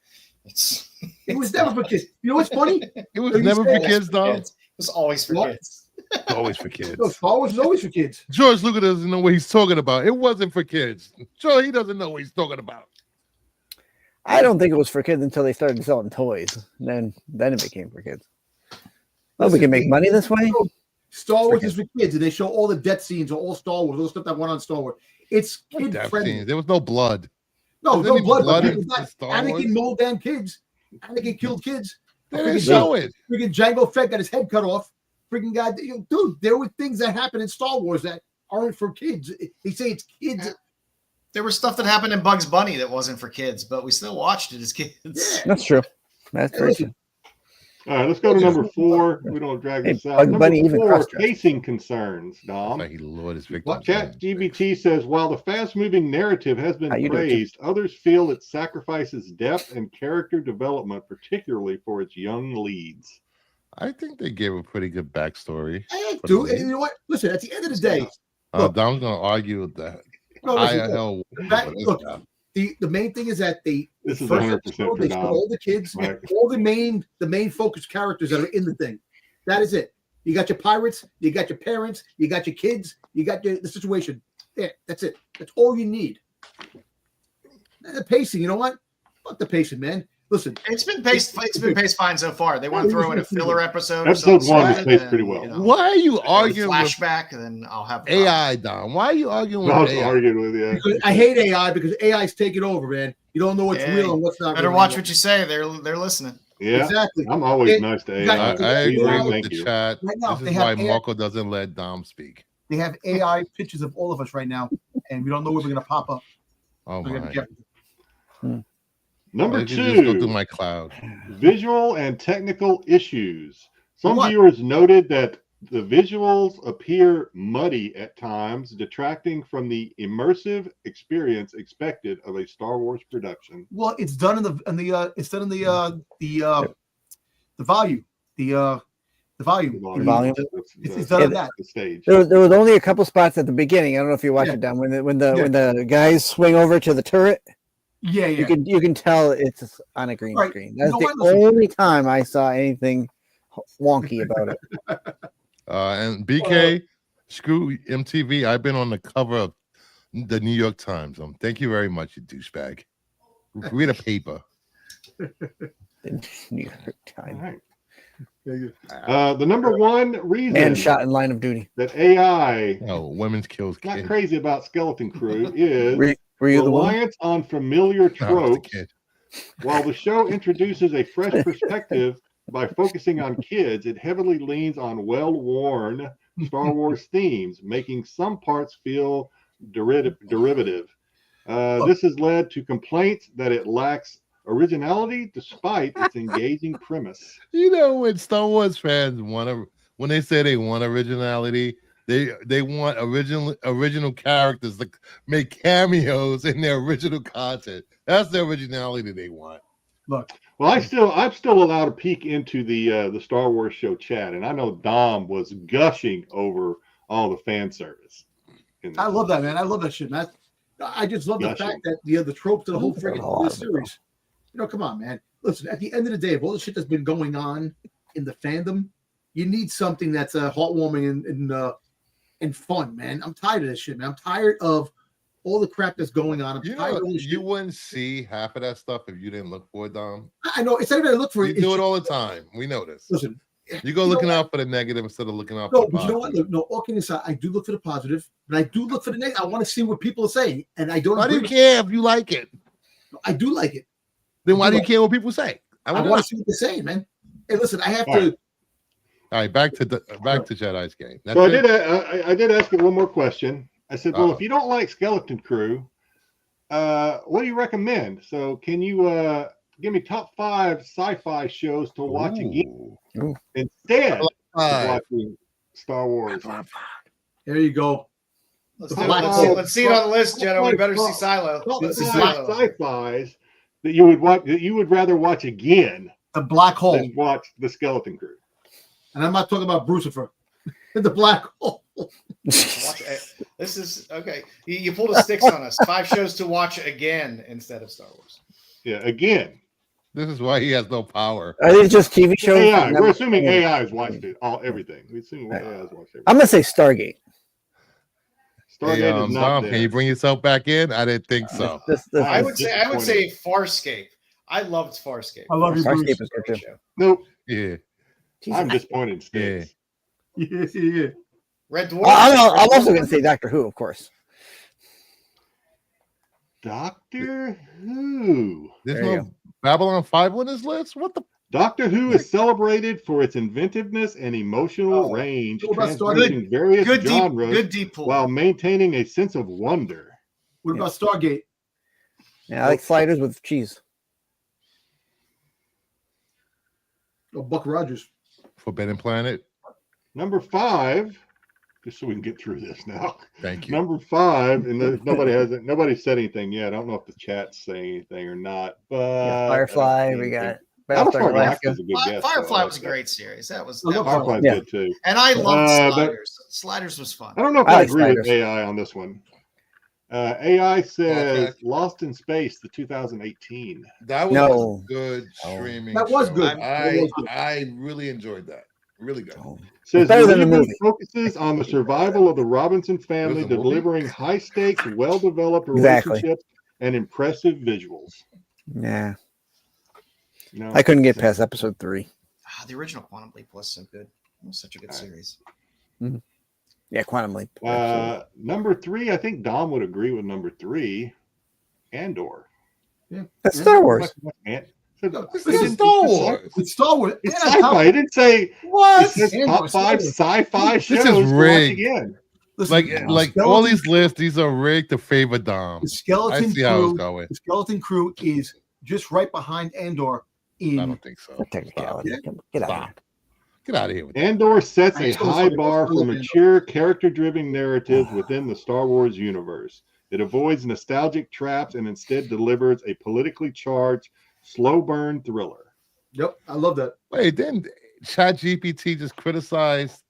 It was never for kids. You know what's funny? It was never for kids, though. It was always for kids. It's always for kids. No, Star Wars is always for kids. George Lucas doesn't know what he's talking about. It wasn't for kids. Sure, he doesn't know what he's talking about. I don't think it was for kids until they started selling toys. Then it became for kids. Oh, we can make money this way? Star Wars is for kids, and they show all the death scenes, all Star Wars, all the stuff that went on Star Wars. It's kid friendly. There was no blood. No, no blood. Star Anakin mauled down kids. Anakin killed kids. They didn't show it. Freaking Jango Fett got his head cut off. Freaking guy, dude, there were things that happen in Star Wars that aren't for kids. They say it's kids. There was stuff that happened in Bugs Bunny that wasn't for kids, but we still watched it as kids. Yeah. That's true. That's very true. All right, let's go to number 4. We don't drag this out. Bug Number Bunny even 4, cross-dressed. pacing concerns, Dom. Like Lord is victim. ChatGPT says, while the fast-moving narrative has been praised, others feel it sacrifices depth and character development, particularly for its young leads. I think they gave a pretty good backstory. Dude, and you know what? Listen, at the end of the day, Dom's going to argue with that. Look, the main thing is that this is 100% for they show all the kids, all the main focus characters that are in the thing. That is it. You got your pirates, you got your parents, you got your kids, you got the situation. Yeah, that's it. That's all you need. And the pacing, you know what? Fuck the pacing, man. Listen, it's been paced fine so far. They want to throw in a filler episode. Episode 1 is paced pretty well. Why are you arguing flashback? And then I'll have AI, Dom. Why are you arguing with AI? Arguing with you. Because I hate AI because AI's taking over, man. You don't know what's real and what's not. Better real watch anymore. what you say. They're listening. Yeah, exactly. I'm always nice to AI. I agree with the you. chat. Right now, this is why Marco doesn't let Dom speak. They have AI pictures of all of us right now, and we don't know where we're going to pop up. Oh my. Number 2, just go through my cloud. Visual and technical issues. Some viewers noted that the visuals appear muddy at times, detracting from the immersive experience expected of a Star Wars production. Well, it's done in the volume. It's done in that. The stage. There was only a couple spots at the beginning. I don't know if you watched it, Don. When the guys swing over to the turret. Yeah. You can tell it's on a green screen. That's the only time I saw anything wonky about it. And BK, screw MTV. I've been on the cover of the New York Times. Thank you very much, you douchebag. Read a paper. The New York Times. The number 1 reason man shot in line of duty that AI women's kills not crazy about Skeleton Crew is were you reliance on familiar tropes. While the show introduces a fresh perspective by focusing on kids, it heavily leans on well-worn Star Wars themes, making some parts feel derivative. This has led to complaints that it lacks originality despite its engaging premise. You know, when Star Wars fans when they say they want originality, they want original characters to make cameos in their original content. That's the originality they want. Look, well, I'm still allowed to peek into the Star Wars show chat, and I know Dom was gushing over all the fan service. I love that, man. I love that shit, man. I just love the fact that the tropes of the whole freaking series. You know, come on, man. Listen, at the end of the day, of all the shit that's been going on in the fandom, you need something that's heartwarming and fun, man. I'm tired of this shit, man. I'm tired of all the crap that's going on. You wouldn't see half of that stuff if you didn't look for it, Dom. I know. It's not even I look for it. You do it all the time. We know this. Listen, you go looking out for the negative instead of looking out for the positive. You know what? Look, no, all kidding aside, I do look for the positive, but I do look for the negative. I want to see what people are saying, and I don't. Why do you care if you like it? I do like it. Then why do you care what people say? I want to see what they're saying, man. Hey, listen, I have to. All right, back to Jedi's game. So I did ask you one more question. I said, well, if you don't like Skeleton Crew, what do you recommend? So can you give me top 5 sci-fi shows to watch again instead of watching Star Wars? There you go. Let's see it on the list, Jedi. We better see Silo. Sci-fis that you would watch, that you would rather watch again. The Black Hole. Than watch the Skeleton Crew. And I'm not talking about Brucifer. The Black Hole. Watch it. This is okay. You pulled a Styx on us. 5 shows to watch again instead of Star Wars. Yeah, again. This is why he has no power. Are these just TV shows? AI. We're assuming AI has watched it. Everything. We're assuming AI has watched everything. I'm gonna say Stargate. Stargate is not Dom, there. can you bring yourself back in? I didn't think so. I would say Farscape. I loved Farscape. I love you, Farscape Bruce. is good too. Nope. Yeah. I'm disappointed. Sticks. Yeah. Red Dwarf. I'm also gonna say Doctor Who, of course. Doctor Who. There's There you no Babylon 5 on this list? What the? Doctor Who is celebrated for its inventiveness and emotional range, What about transmuting various Good genres deep pool. while maintaining a sense of wonder. What about Stargate? Yeah, I like sliders with cheese. Oh, Buck Rogers. Forbidden Planet. Number 5, just so we can get through this now. Thank you. Number 5, and nobody said anything yet. I don't know if the chat's saying anything or not, but Firefly, we got Battlestar Galactica. Galactica is a good guess. Firefly though. was a great series. That was Firefly's Yeah. good too. and I loved but- Sliders. Sliders was fun. I don't know if I I like agree with sliders. AI on this one. AI says Okay. Lost in Space, the 2018. That was No. a good streaming. That was show. good. That was good. I really enjoyed that. Really good. Says Better than the reboot movie. focuses on the survival of the Robinson family, It was a movie? delivering high stakes, well developed Exactly. relationships and impressive visuals. Yeah, No, I couldn't get past episode 3. The original Quantum Leap was so good. It was such a good series. Yeah, Quantum Leap. Number 3, I think Dom would agree with number 3, Andor. That's Star Wars. This is Star Wars. It's Star Wars. It's And on top- sci-fi. It didn't say What? It says Andor, top 5 Star sci-fi This shows. is to watch rigged. again. Listen, Like all these lists, these are rigged to favor Dom. the I skeleton see how it's crew. going. The skeleton crew is just right behind Andor. I In don't think so. Technicality. Get out of here. Stop. Get out of here with that. Andor sets a I'm so high sorry. bar for Andor. mature, character-driven narratives within the Star Wars universe. It avoids nostalgic traps and instead delivers a politically charged, slow burn thriller. Yep, I love that. Wait, didn't ChatGPT just criticized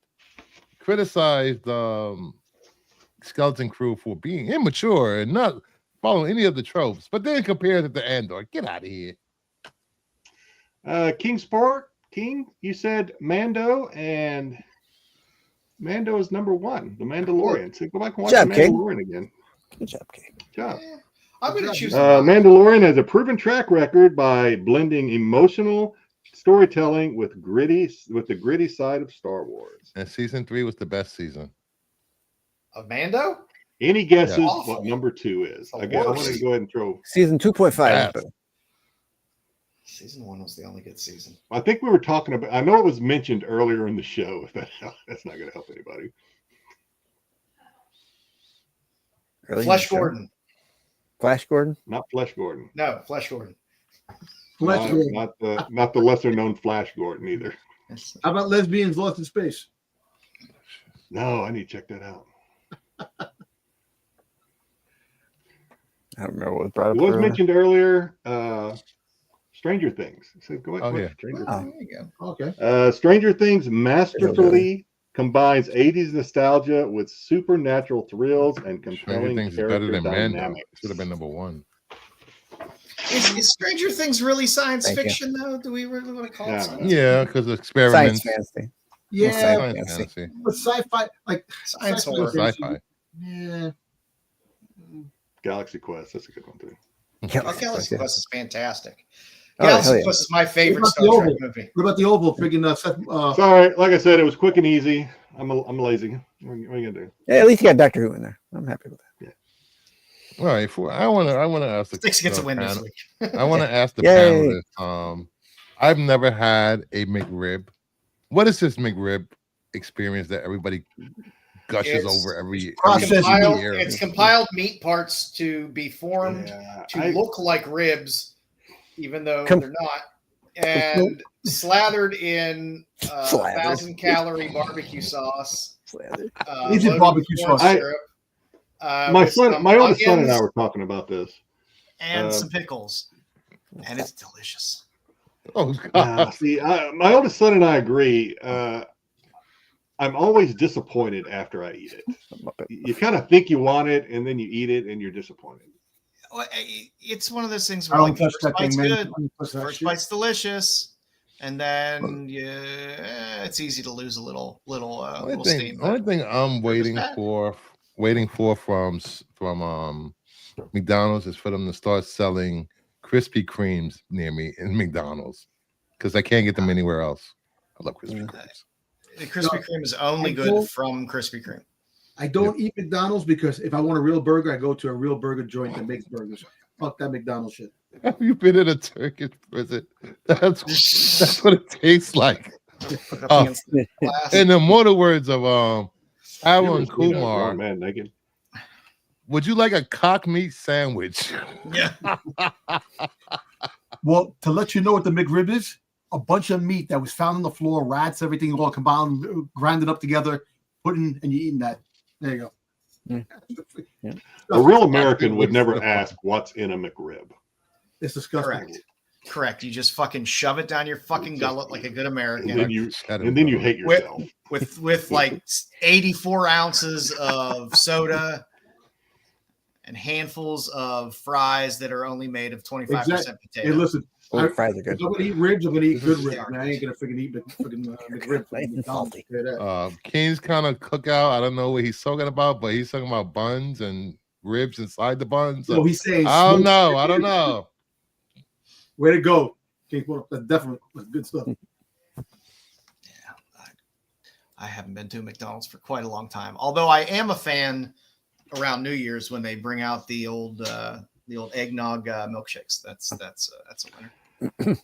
Skeleton Crew for being immature and not following any of the tropes, but then compared it to Andor? Get out of here. King, you said Mando, and Mando is number 1, The Mandalorian. So go back and watch Good The job, King. Mandalorian again. Good job, Kate. Good job. I'm going to choose. Mandalorian has a proven track record by blending emotional storytelling with the gritty side of Star Wars. And season 3 was the best season. Of Mando? Any guesses Yeah. what number 2 is? The I guess I worst. want to go ahead and throw. Season 2.5. Yes. Season 1 was the only good season. I think we were talking about. I know it was mentioned earlier in the show. If that's not going to help anybody. Early in the Flesh show. Gordon. Flash Gordon. Not Flash Gordon. No, Flesh Gordon. Flesh Gordon. Not the lesser known Flash Gordon either. How about Lesbians Lost in Space? No, I need to check that out. I don't remember what was brought up. It was earlier. mentioned earlier. Stranger Things. It says, go ahead. Oh, watch yeah. Stranger Oh. Things. There you go. Okay. Stranger Things masterfully combines 80s nostalgia with supernatural thrills and Stranger compelling Things is better character than Mando. dynamics. Should have been number 1. Is Stranger Things really science Thank you. fiction, though? Do we really want to call Yeah. it science? Yeah, because of Science experiments. fantasy. Yeah, Science Science fantasy. but sci-fi, like Science sci-fi horror. fantasy, Sci-fi. Yeah. Galaxy Quest. That's a good one, too. Oh, Galaxy Quest is fantastic. Oh, Galaxy hell yeah. Quest is my favorite What about Star the Trek Oval? movie. What about the Oval? Freaking Seth. Sorry, like I said, it was quick and easy. I'm lazy. What are you going to do? Yeah, at least you got Doctor Who in there. I'm happy with that. All right, I want to ask the Styx gets a win this panel- week. I want to ask the Yay. panelists. I've never had a McRib. What is this McRib experience that everybody gushes It's over every processed year? It's compiled meat parts to be formed Yeah, to look like ribs, even though Com- they're not, and slathered in Slathered. 1,000-calorie barbecue sauce. Is it loaded with barbecue corn sauce? syrup, my with son, some my oldest son and I onions were talking about this. and some pickles, and it's delicious. Oh God! See, my oldest son and I agree. I'm always disappointed after I eat it. You kind of think you want it, and then you eat it, and you're disappointed. Well, it's one of those things I where don't like touch first that bite's thing, man. good, I don't touch that first shit. bite's delicious, and then it's easy to lose a little steam. Only thing I'm waiting for from McDonald's is for them to start selling Krispy Kremes near me in McDonald's, because I can't get them anywhere else. I love Krispy Kremes. The Krispy Kreme is only good from Krispy Kreme. I don't eat McDonald's because if I want a real burger, I go to a real burger joint that makes burgers. Fuck that McDonald's shit. Have you been in a Turkish prison? That's what it tastes like. In the immortal words of Alan Kumar, man, naked. Would you like a cock meat sandwich? Yeah. Well, to let you know what the McRib is, a bunch of meat that was found on the floor, rats, everything all combined, grinded up together, put in, and you're eating that. There you go. Yeah. A real American would never ask what's in a McRib. It's disgusting. Correct. You just fucking shove it down your fucking gullet like a good American. And then you hate yourself. With like 84 ounces of soda and handfuls of fries that are only made of 25% potato. Hey, listen, fries are good. If I'm gonna eat ribs, I'm gonna eat good ribs. Man, I ain't gonna freaking eat McRib. King's kind of cookout. I don't know what he's talking about, but he's talking about buns and ribs inside the buns. So he's saying, I don't know. Way to go, King. That's definitely good stuff. Yeah, I haven't been to McDonald's for quite a long time. Although I am a fan around New Year's when they bring out the old eggnog milkshakes. That's a winner.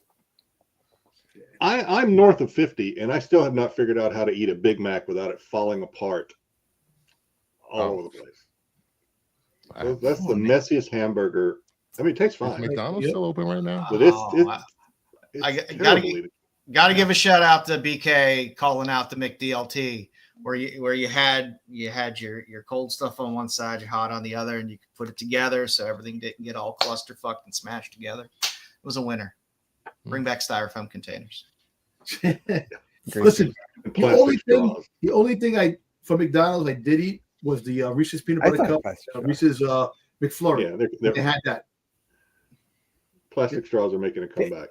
I'm north of 50, and I still have not figured out how to eat a Big Mac without it falling apart all over the place. That's the messiest hamburger. I mean, it tastes fine. Is McDonald's still open right now? But it's gotta give a shout out to BK calling out the McDLT, where you had your cold stuff on one side, your hot on the other, and you could put it together so everything didn't get all clusterfucked and smashed together. It was a winner. Bring back styrofoam containers. Listen, the only thing for McDonald's I did eat was the Reese's peanut butter cup, Reese's McFlurry. Yeah, they had that. Plastic straws are making a comeback.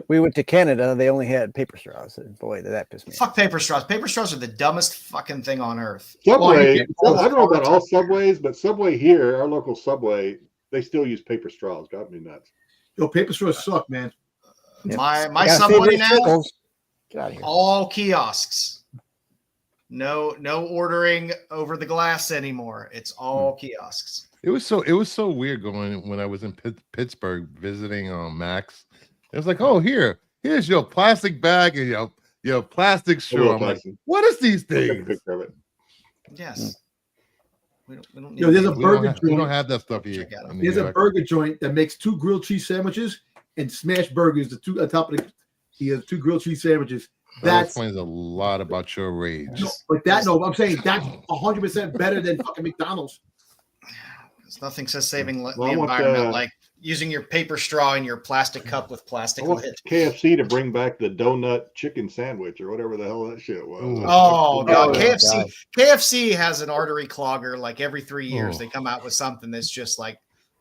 We went to Canada. They only had paper straws. And boy, that pissed me off. Fuck paper straws. Paper straws are the dumbest fucking thing on earth. Subway, I don't know about all Subways, but Subway here, our local Subway, they still use paper straws. Got me nuts. Yo, paper straws suck, man. My Subway now, get out of here. all kiosks. No ordering over the glass anymore. It's all kiosks. It was so weird going when I was in Pittsburgh visiting Max. It was like, oh, here's your plastic bag and your plastic straw. I'm like, what is these things? Yes. We don't Yo, there's a burger joint. We don't have that stuff here. There's a burger joint that makes 2 grilled cheese sandwiches and smashed burgers. The two on top of he has 2 grilled cheese sandwiches. That explains a lot about your rage. I'm saying that's 100% better than fucking McDonald's. There's nothing says saving the environment like using your paper straw in your plastic cup with plastic lid. KFC to bring back the donut chicken sandwich or whatever the hell that shit was. Oh God, KFC has an artery clogger. Like every 3 years, they come out with something that's just like,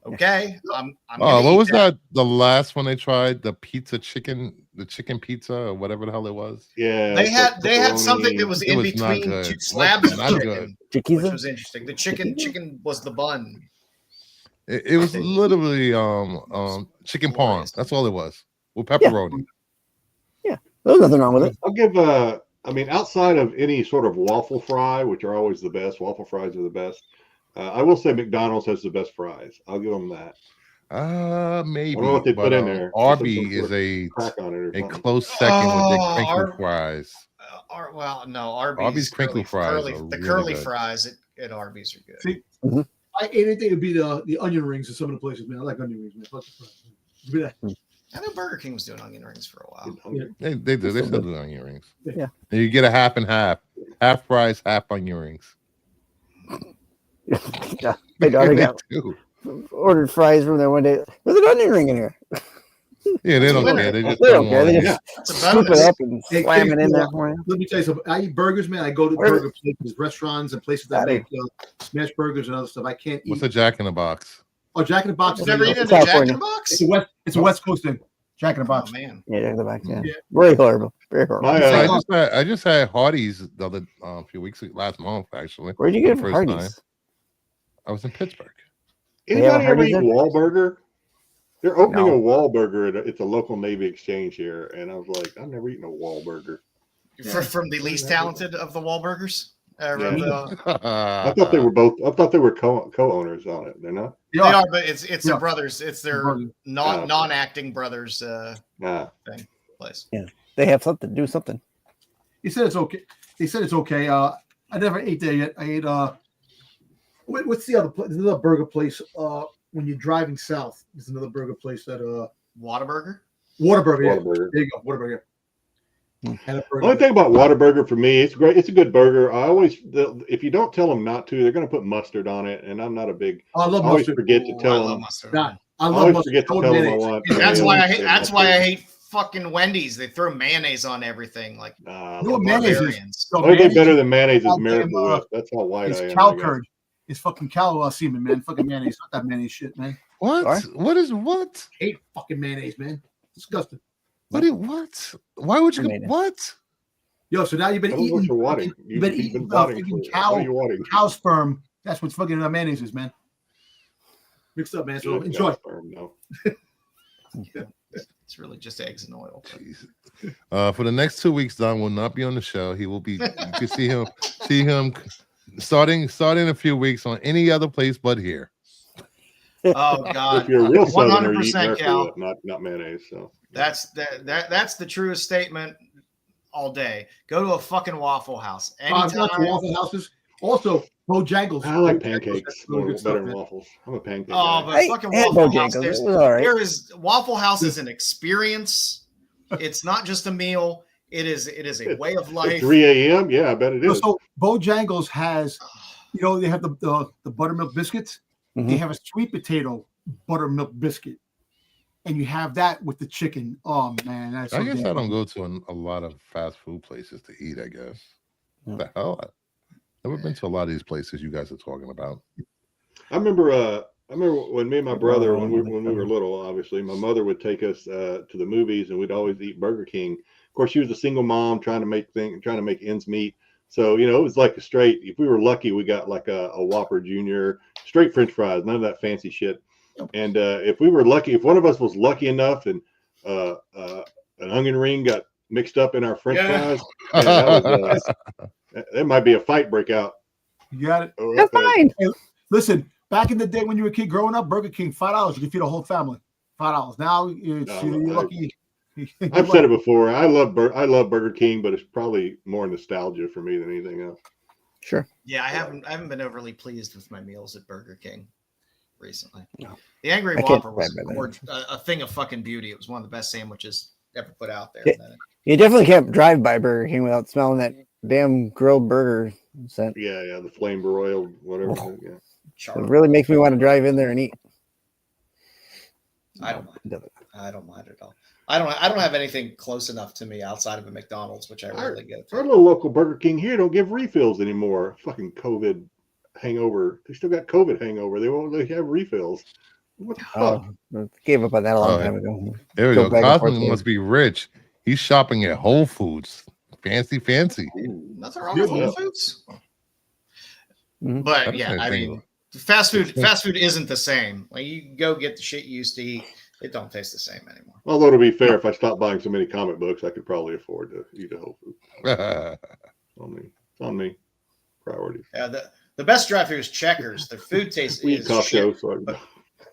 okay, I'm what was that? The last one they tried, the chicken pizza or whatever the hell it was. Yeah, they had something that was in between 2 slabs of chicken, which was interesting. The chicken was the bun. It was literally chicken parm. That's all it was with pepperoni. Yeah, there's nothing wrong with it. I'll give outside of any sort of waffle fry, which are always the best. Waffle fries are the best. I will say McDonald's has the best fries. I'll give them that. Maybe. I don't know what they put in there. Arby's is a close second with their crinkle fries. Arby's crinkle fries. The curly fries at Arby's are good. See, I anything would be the onion rings at some of the places, man. I like onion rings, man. I know Burger King was doing onion rings for a while. Yeah. They do. They still do onion rings. Yeah. And you get a half and half fries, half onion rings. Yeah, my daughter ordered fries from there one day. There's an onion ring in here. Yeah, they don't winner. care. They just They don't don't care. They want just That's a scoop it bonus. up and Hey, slam it in Casey, there for you. Let me tell you something. I eat burgers, man. I go to Where- burger places, restaurants, and places that Got it. make smash burgers and other stuff. I can't eat. What's a Jack in the Box? Oh, Jack in the Box. You've is never a- eaten a Jack in California. the Box? It's a West Coast thing. Jack in the Box. Oh man. Yeah, Jack in the Box. Yeah, Yeah. very horrible. Very horrible. My I just had Hardee's the other few weeks last month actually. Where'd you get it the from first Hardee's? time. I was in Pittsburgh. They have a anybody ever Hardee's eat there? Wahlburger? They're opening No. a Wahlburger. It's a local Navy exchange here, and I was like, I've never eaten a Wahlburger. From the least talented of the Wahlburgers. Yeah. I I thought they were both. I thought they were co-owners on it. They're not. They are, but it's their Yeah. brothers. It's their Brother. non-acting brothers Nah. place. They have something. Do something. He said it's okay. They said it's okay. I never ate there yet. I ate what's the other place? There's another burger place. When you're driving south, there's another burger place that Whataburger. Whataburger. Yeah. Whataburger. There you go. Whataburger. Had a burger. Only thing about Whataburger for me, it's great. It's a good burger. If you don't tell them not to, they're going to put mustard on it, and I'm not a big. I love I always mustard. forget to Ooh, I tell love them. mustard. Nah, I I love always mustard. forget to Cold tell them I mayonnaise. want. That's why I hate. mustard. That's why I hate fucking Wendy's. They throw mayonnaise on everything. Like Nah, You know what mayonnaise is? barbarians. No, only thing mayonnaise better than mayonnaise is goddamn, Miracle Whip. That's how white I is am. cow I guess. curd. It's fucking cow semen, man. Fucking mayonnaise. Not that mayonnaise shit, man. What? Sorry? What is what? Hate fucking mayonnaise, man. Disgusting. What? Why would you? Mayonnaise. What? Yo, so now you've been Tell them what eating. you're wanting. You've been eating freaking cow. What are you wanting? Cow sperm. That's what fucking mayonnaise is, man. Mixed up, man. So Yeah, enjoy. sperm, no. It's really just eggs and oil. For the next 2 weeks, Don will not be on the show. He will be. You can see him starting in a few weeks on any other place but here. Oh God! If you're a real Southerner, you eat 100%, Miracle Cal. Whip, not mayonnaise. So That's the truest statement all day. Go to a fucking Waffle House I've got anytime. Waffle Houses. Also, Bojangles. I like Bojangles, pancakes really good better stuff, than man. waffles. I'm a pancake Oh, guy. but I fucking had Waffle House. Bojangles. There's, It was all right. there is Waffle House is an experience. It's not just a meal. It is a way of At life. 3 a.m. Yeah, I bet it is. So Bojangles has, they have the buttermilk biscuits. They Mhm. have a sweet potato buttermilk biscuit, and you have that with the chicken. Oh man, that's I so guess damn I don't good. go to a lot of fast food places to eat. I guess. Yeah. What the hell? I've never been to a lot of these places you guys are talking about. I remember when me and my brother, when we Oh, were little, obviously, my mother would take us to the movies, and we'd always eat Burger King. Of course, she was a single mom trying to make ends meet. So it was like a straight. If we were lucky, we got like a Whopper Junior, straight French fries, none of that fancy shit. And if we were lucky, if one of us was lucky enough, and an onion ring got mixed up in our French fries, man, that might be a fight breakout. You got it. That's fine. Hey, listen, back in the day when you were a kid growing up, Burger King $5 you could feed a whole family. $5 now it's No, you're lucky. I've said it before. I love Burger King, but it's probably more nostalgia for me than anything else. Sure. Yeah, I haven't been overly pleased with my meals at Burger King recently. No. The Angry I can't Whopper was stand that. a thing of fucking beauty. It was one of the best sandwiches ever put out there. Yeah. You definitely can't drive by Burger King without smelling that damn grilled burger scent. Yeah, the flame broiled, whatever. Yeah. It really makes me want to drive in there and eat. I don't mind. I don't mind at all. I don't have anything close enough to me outside of a McDonald's, which I rarely go Our to. little local Burger King here don't give refills anymore. Fucking COVID hangover. They still got COVID hangover. They won't really have refills. What the fuck? Oh, gave up on that a long Oh, time ago. There we Go go. back and forth Cosmo must be rich. He's shopping at Whole Foods. Fancy. Nothing wrong with Whole Foods. Mhm. But yeah, I mean, fast food isn't the same. Like you go get the shit you used to eat, it don't taste the same anymore. Although to be fair, if I stopped buying so many comic books, I could probably afford to eat a Whole Foods. It's on me. Priorities. Yeah, the best drive-through is Checkers. Their food taste We eat is Costco, shit. so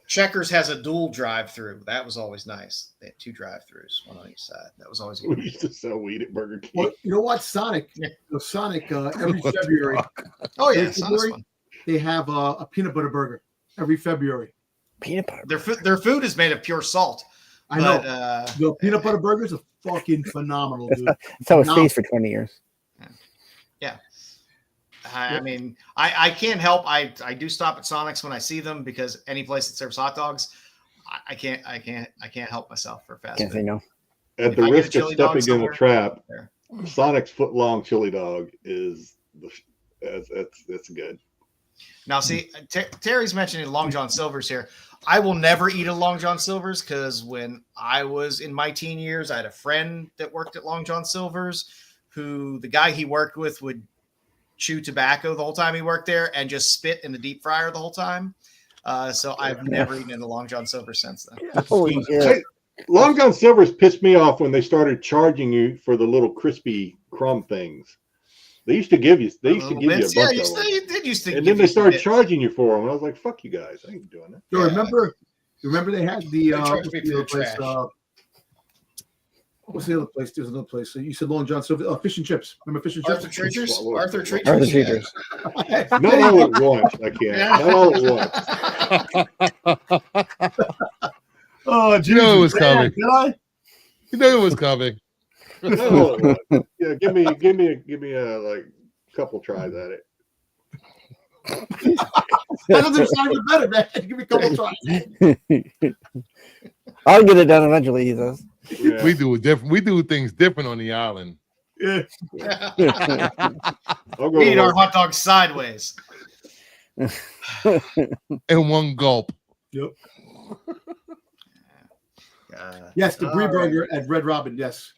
Checkers has a dual drive-through. That was always nice. They had two drive-throughs, one on each side. That was always we good. used to sell weed at Burger King. Well, you know what? Sonic. Sonic every What the February Oh yeah, Every it's nice February, one. they have a peanut butter burger every February. Peanut butter. Their food is made of pure salt. I know. But, The peanut butter burgers are fucking phenomenal, dude. That's how it No. stays for 20 years. I mean, I can't help. I do stop at Sonic's when I see them because any place that serves hot dogs, I can't help myself for fast Can't say food. no. At If the I get a risk of chili dog stepping in a somewhere, trap, there. Sonic's foot-long chili dog is that's good. Now, see, Terry's mentioning Long John Silver's here. I will never eat a Long John Silver's because when I was in my teen years, I had a friend that worked at Long John Silver's who the guy he worked with would chew tobacco the whole time he worked there and just spit in the deep fryer the whole time. So I've never eaten in the Long John Silver since then. Holy shit. Hey, Long John Silver's pissed me off when they started charging you for the little crispy crumb things. They used to give you a bunch of them. And then they started charging you for them. And I was like, fuck you guys. I ain't doing that. So remember they had the what's the other place? There's another place. So you said Long John Silver, Fish and Chips. Remember Fish and Chips? Arthur Treachers. Not all at once. I can't. Not all at once. Oh, You know it was coming. Did I? You know it was coming. Not all at once. Yeah, give me a like couple tries at it. That doesn't sound any better, man. Give me a couple tries. I'll get it done eventually, he says. Yeah. We do it different. We do things different on the island. Yeah. I'll go We eat to our work. hot dog sideways. In one gulp. Yep. Yes, the Brie burger at Red Robin, yes,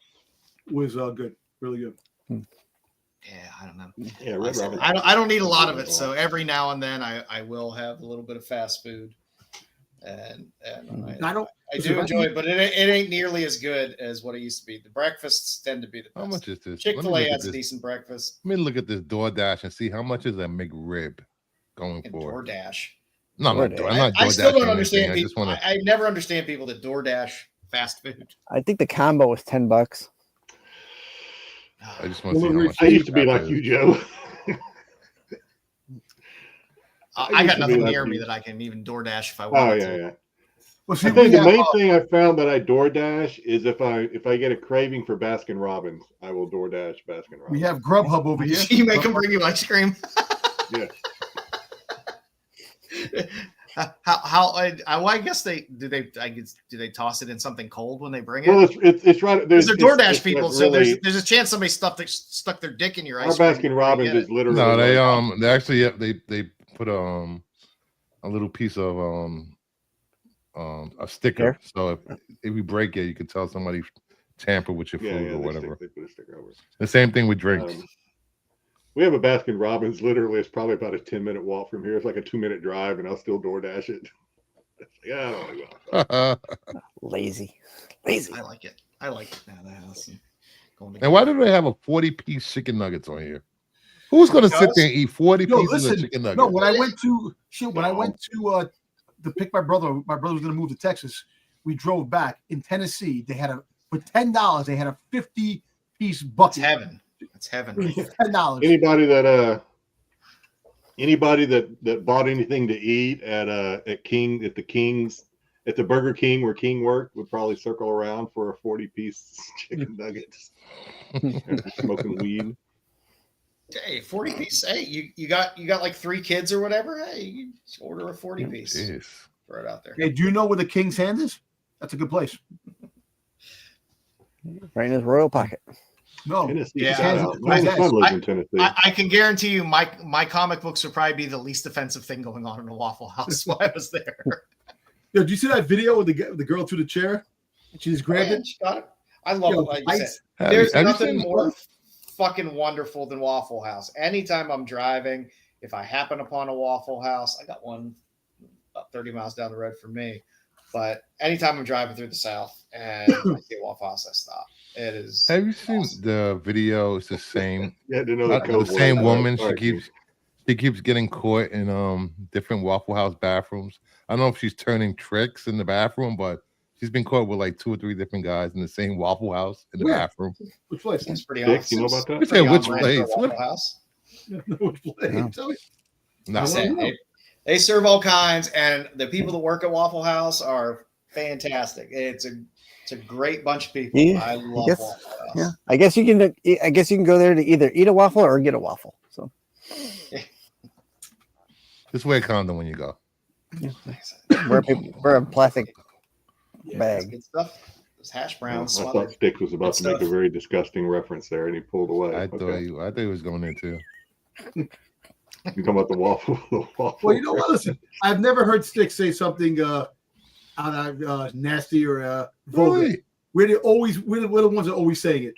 was good, really good. Yeah, I don't know. Yeah, Red Robin. I don't eat a lot of it, so every now and then I will have a little bit of fast food, and I do enjoy it, but it ain't nearly as good as what it used to be. The breakfasts tend to be the best. How much is this? Chick-fil-A has a decent breakfast. Let me look at this DoorDash and see how much is a McRib going And for. DoorDash. No, I'm not I still don't DoorDashing understand anything. people. I never understand people that DoorDash fast food. I think the combo was $10. I just want to see how much. I used to be like you, Joe. I got nothing near me that I can even DoorDash if I Oh want yeah, to. yeah. Well, see, I think we the have, main thing I found that I DoorDash is if I get a craving for Baskin Robbins, I will DoorDash Baskin Robbins. we have Grubhub over here. You make them bring you ice cream. Yeah. I guess do they toss it in something cold when they bring it? Well, it's right. Because they're DoorDash it's people, like so really, there's a chance somebody stuck their dick in your our ice cream. Baskin Robbins is literally. No, like, they actually they put a little piece of a sticker. So if you break it, you can tell somebody tampered with your food or whatever. They put a sticker over it. The same thing with drinks. We have a Baskin Robbins. Literally, it's probably about a 10-minute walk from here. It's like a 2-minute drive, and I'll still DoorDash it. Yeah, I don't know. Lazy. I like it. I like it now. The house. And why do they have a 40-piece chicken nuggets on here? Who's going to sit there and eat 40 pieces of chicken nuggets? No, when I went to pick my brother was going to move to Texas. We drove back in Tennessee. They had for $10. They had a 50-piece bucket. It's heaven. It's heaven. $10. Anybody that bought anything to eat at the Burger King where King worked would probably circle around for a 40-piece chicken nuggets. Smoking weed. Hey, 40-piece. Hey, you got like 3 kids or whatever. Hey, you just order a 40-piece. Throw it out there. Hey, do you know where the King's Hand is? That's a good place. Right in his royal pocket. No. Tennessee. Yeah. My son lives in Tennessee. I can guarantee you my comic books would probably be the least offensive thing going on in a Waffle House while I was there. Yo, do you see that video with the girl through the chair? She just grabbed it. She got it. I love it. Like you said. Have There's you nothing seen- more fucking wonderful than Waffle House. Anytime I'm driving, if I happen upon a Waffle House, I got one about 30 miles down the road from me. But anytime I'm driving through the South and I see a Waffle House, I stop. It is. Have you seen the video? It's the same. Yeah, to know The same woman. She keeps getting caught in different Waffle House bathrooms. I don't know if she's turning tricks in the bathroom, but she's been caught with like 2 or 3 different guys in the same Waffle House in the bathroom. Which place? It's pretty Styx, awesome. you know about that? Which place? Waffle House. Which place? No. They serve all kinds, and the people that work at Waffle House are fantastic. It's a great bunch of people. Yeah, I love Waffle House. Yeah, I guess you can go there to either eat a waffle or get a waffle. So Just wear a condom when you go. wear a plastic bag. Good stuff. Those hash browns. I thought Styx was about to make a very disgusting reference there, and he pulled away. I thought he was going there too. You talking about the waffle? Well, you know what? Listen, I've never heard Styx say something nasty or vulgar. Really? We're the ones that are always saying it.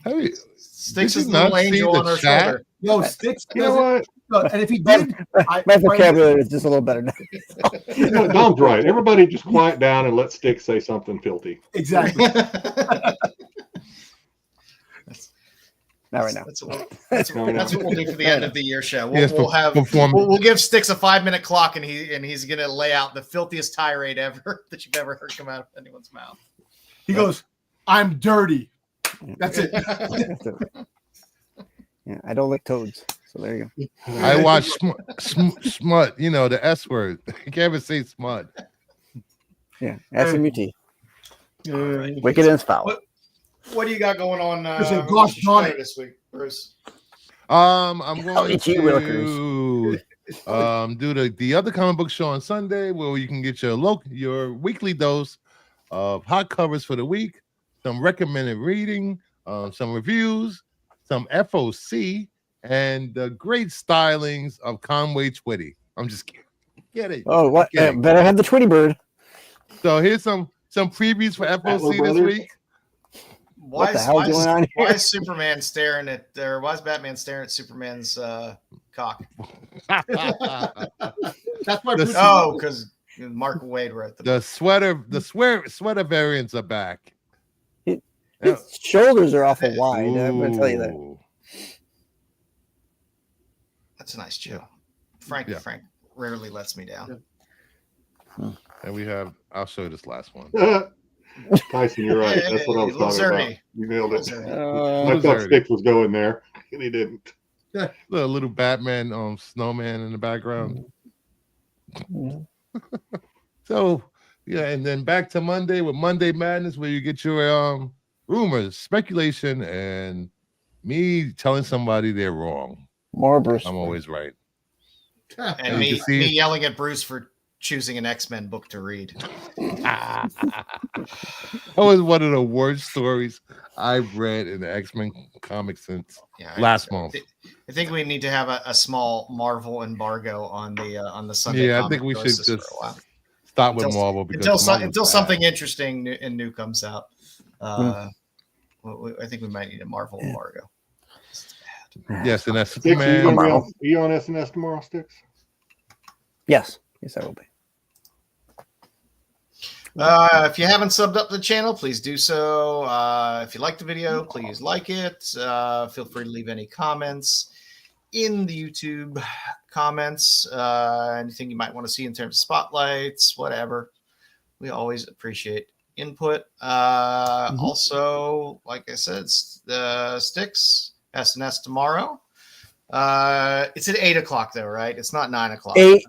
Hey, Styx did is you the not little see angel the on our chat? shoulder. No, Styx You know what? and if he did, My vocabulary is just a little better now. No, Dom's right. Everybody just quiet down and let Styx say something filthy. exactly. Not right now. That's what we'll do for the end of the year show. Yes, We'll give Styx a 5-minute clock, and he's gonna lay out the filthiest tirade ever that you've ever heard come out of anyone's mouth. He goes, "I'm dirty." That's it. Yeah, I don't like toads. So there you go. I watch smut. You know the S word. You can't even say smut. Yeah, SMUT. Right. Wicked and foul. What do you got going on gosh darn it. this week, Bruce? I'm going itchy to Wilkers. do the other comic book show on Sunday, where you can get your weekly dose of hot covers for the week, some recommended reading, some reviews, some FOC, and the great stylings of Conway Twitty. I'm just kidding. Get it? Oh, what? Better have the Twitty bird. So here's some previews for FOC this week. What the hell's going on here? Why is Superman staring at, or why is Batman staring at Superman's cock? That's why. Oh, because Mark Wade wrote the sweater variants are back. His shoulders are awful wide. I'm going to tell you that. That's a nice chill. Frank rarely lets me down. And I'll show you this last one. Tyson, you're right. That's what I was talking about. You nailed it. I thought Styx was going there, and he didn't. The little Batman snowman in the background. So, yeah, and then back to Monday with Monday Madness, where you get your rumors, speculation, and me telling somebody they're wrong. More Bruce. I'm always right. And me yelling at Bruce for choosing an X-Men book to read. That was one of the worst stories I've read in the X-Men comics since last month. I think we need to have a small Marvel embargo on the Sunday. Yeah, I think we should just stop with Marvel until something interesting and new comes out. I think we might need a Marvel embargo. Yes, and that's Styx, are you on SNS tomorrow, Styx? Yes, I will be. If you haven't subbed up to the channel, please do so. If you like the video, please like it. Feel free to leave any comments in the YouTube comments. Anything you might want to see in terms of spotlights, whatever. We always appreciate input. Also, like I said, Styx, SNS tomorrow. It's at 8 o'clock though, right? It's not 9 o'clock. 8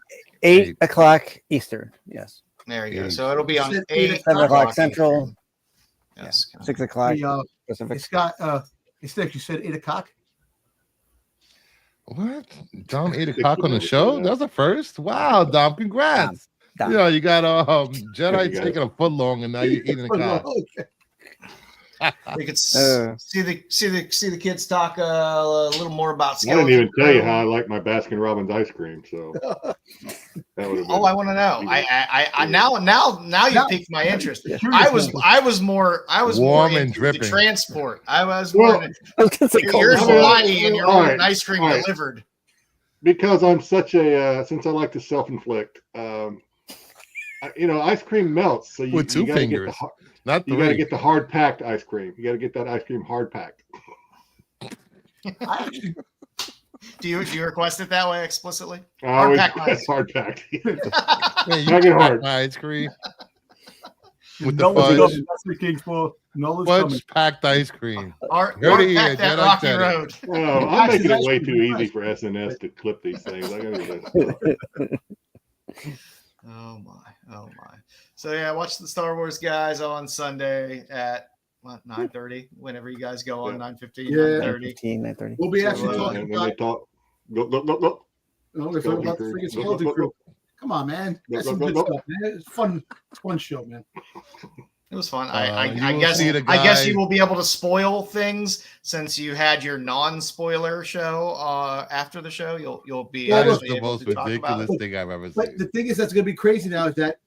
o'clock Eastern. Yes. There you go. So it'll be on 7 o'clock Central. Yes. 6 o'clock Pacific. Styx, you said 8 o'clock. What? Dom 8 o'clock on the show? That's the first. Wow, Dom, congrats. Dom. You know, you got Jedi taking a foot long, and now you're eating a cock. We could see the kids talk a little more about. I didn't even tell you how I like my Baskin Robbins ice cream. So that would have been, I want to know. I now you piqued my interest. I was more and dripping. The transport. I was more. Here's Hawaii and your own ice cream delivered. Because I'm such a since I like to self-inflict. Ice cream melts. So with two fingers. Not you got to get the hard packed ice cream. You got to get that ice cream hard packed. Do you request it that way explicitly? Hard packed. Hard packed. Pack it hard. Ice cream with the fudge packed ice cream. Hard packed that rocky road. Well, I'm making it way too easy for SNS to clip these things. I got to Oh my. So yeah, watch the Star Wars guys on Sunday at 9:30. Whenever you guys go on 9:15, 9:30. We'll be actually talking about. Go. No, they're talking about the freaking skeleton crew. Come on, man. Go, That's go, some go, good go. stuff, man. It's fun. It's a fun show, man. It was fun. You I will guess see the I guess guy- you will be able to spoil things since you had your non-spoiler show after the show. You'll be Well, That is actually the able most to talk about ridiculous it. thing I've ever But seen. the thing is, that's going to be crazy now is that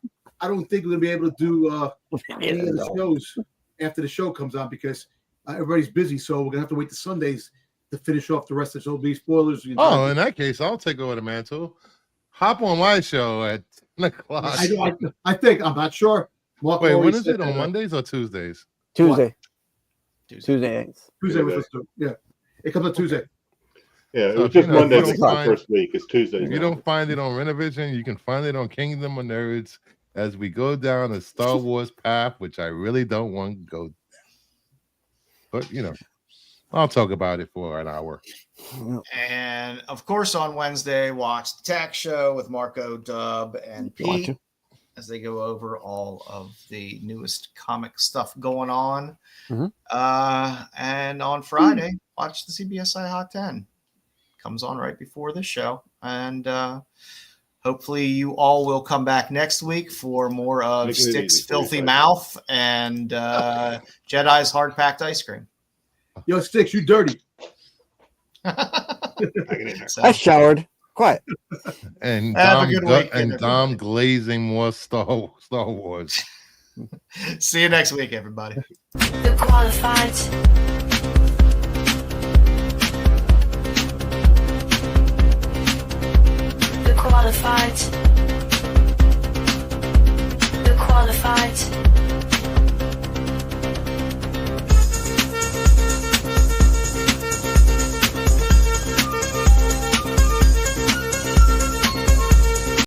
I don't think we're going to be able to do any of the shows after the show comes on because everybody's busy. So we're going to have to wait to Sundays to finish off the rest of the show. There'll be spoilers. the entire Oh, in that case, I'll take over the mantle. Hop on my show at 10 o'clock. I think. I'm not sure. Mark Wait, when always is said it? On that, Mondays or Tuesdays? Tuesday. Tuesday. Tuesday nights. Tuesday was supposed to. Yeah. It comes on Tuesday. Yeah, it So was if you just know, if Monday you the don't find- first week. It's Tuesday. If you don't find it on Rennavision, you can find it on Kingdom of Nerds as we go down the Star Wars path, which I really don't want to go. But I'll talk about it for an hour. And of course, on Wednesday, watch the Tax Show with Marco, Dub, and You want Pete to? as they go over all of the newest comic stuff going on. Mhm. And on Friday, watch the CBSI Hot 10. Comes on right before this show. And hopefully you all will come back next week for more of Making it Styx easy for Filthy you, Mouth and Jedi's Hard-Packed Ice Cream. Yo, Styx, you dirty. So, I showered. Quiet. And Have a Dom, good weekend, and Dom everybody. glazing more Star Wars. see you next week, everybody. The qualified. The qualified. The qualified.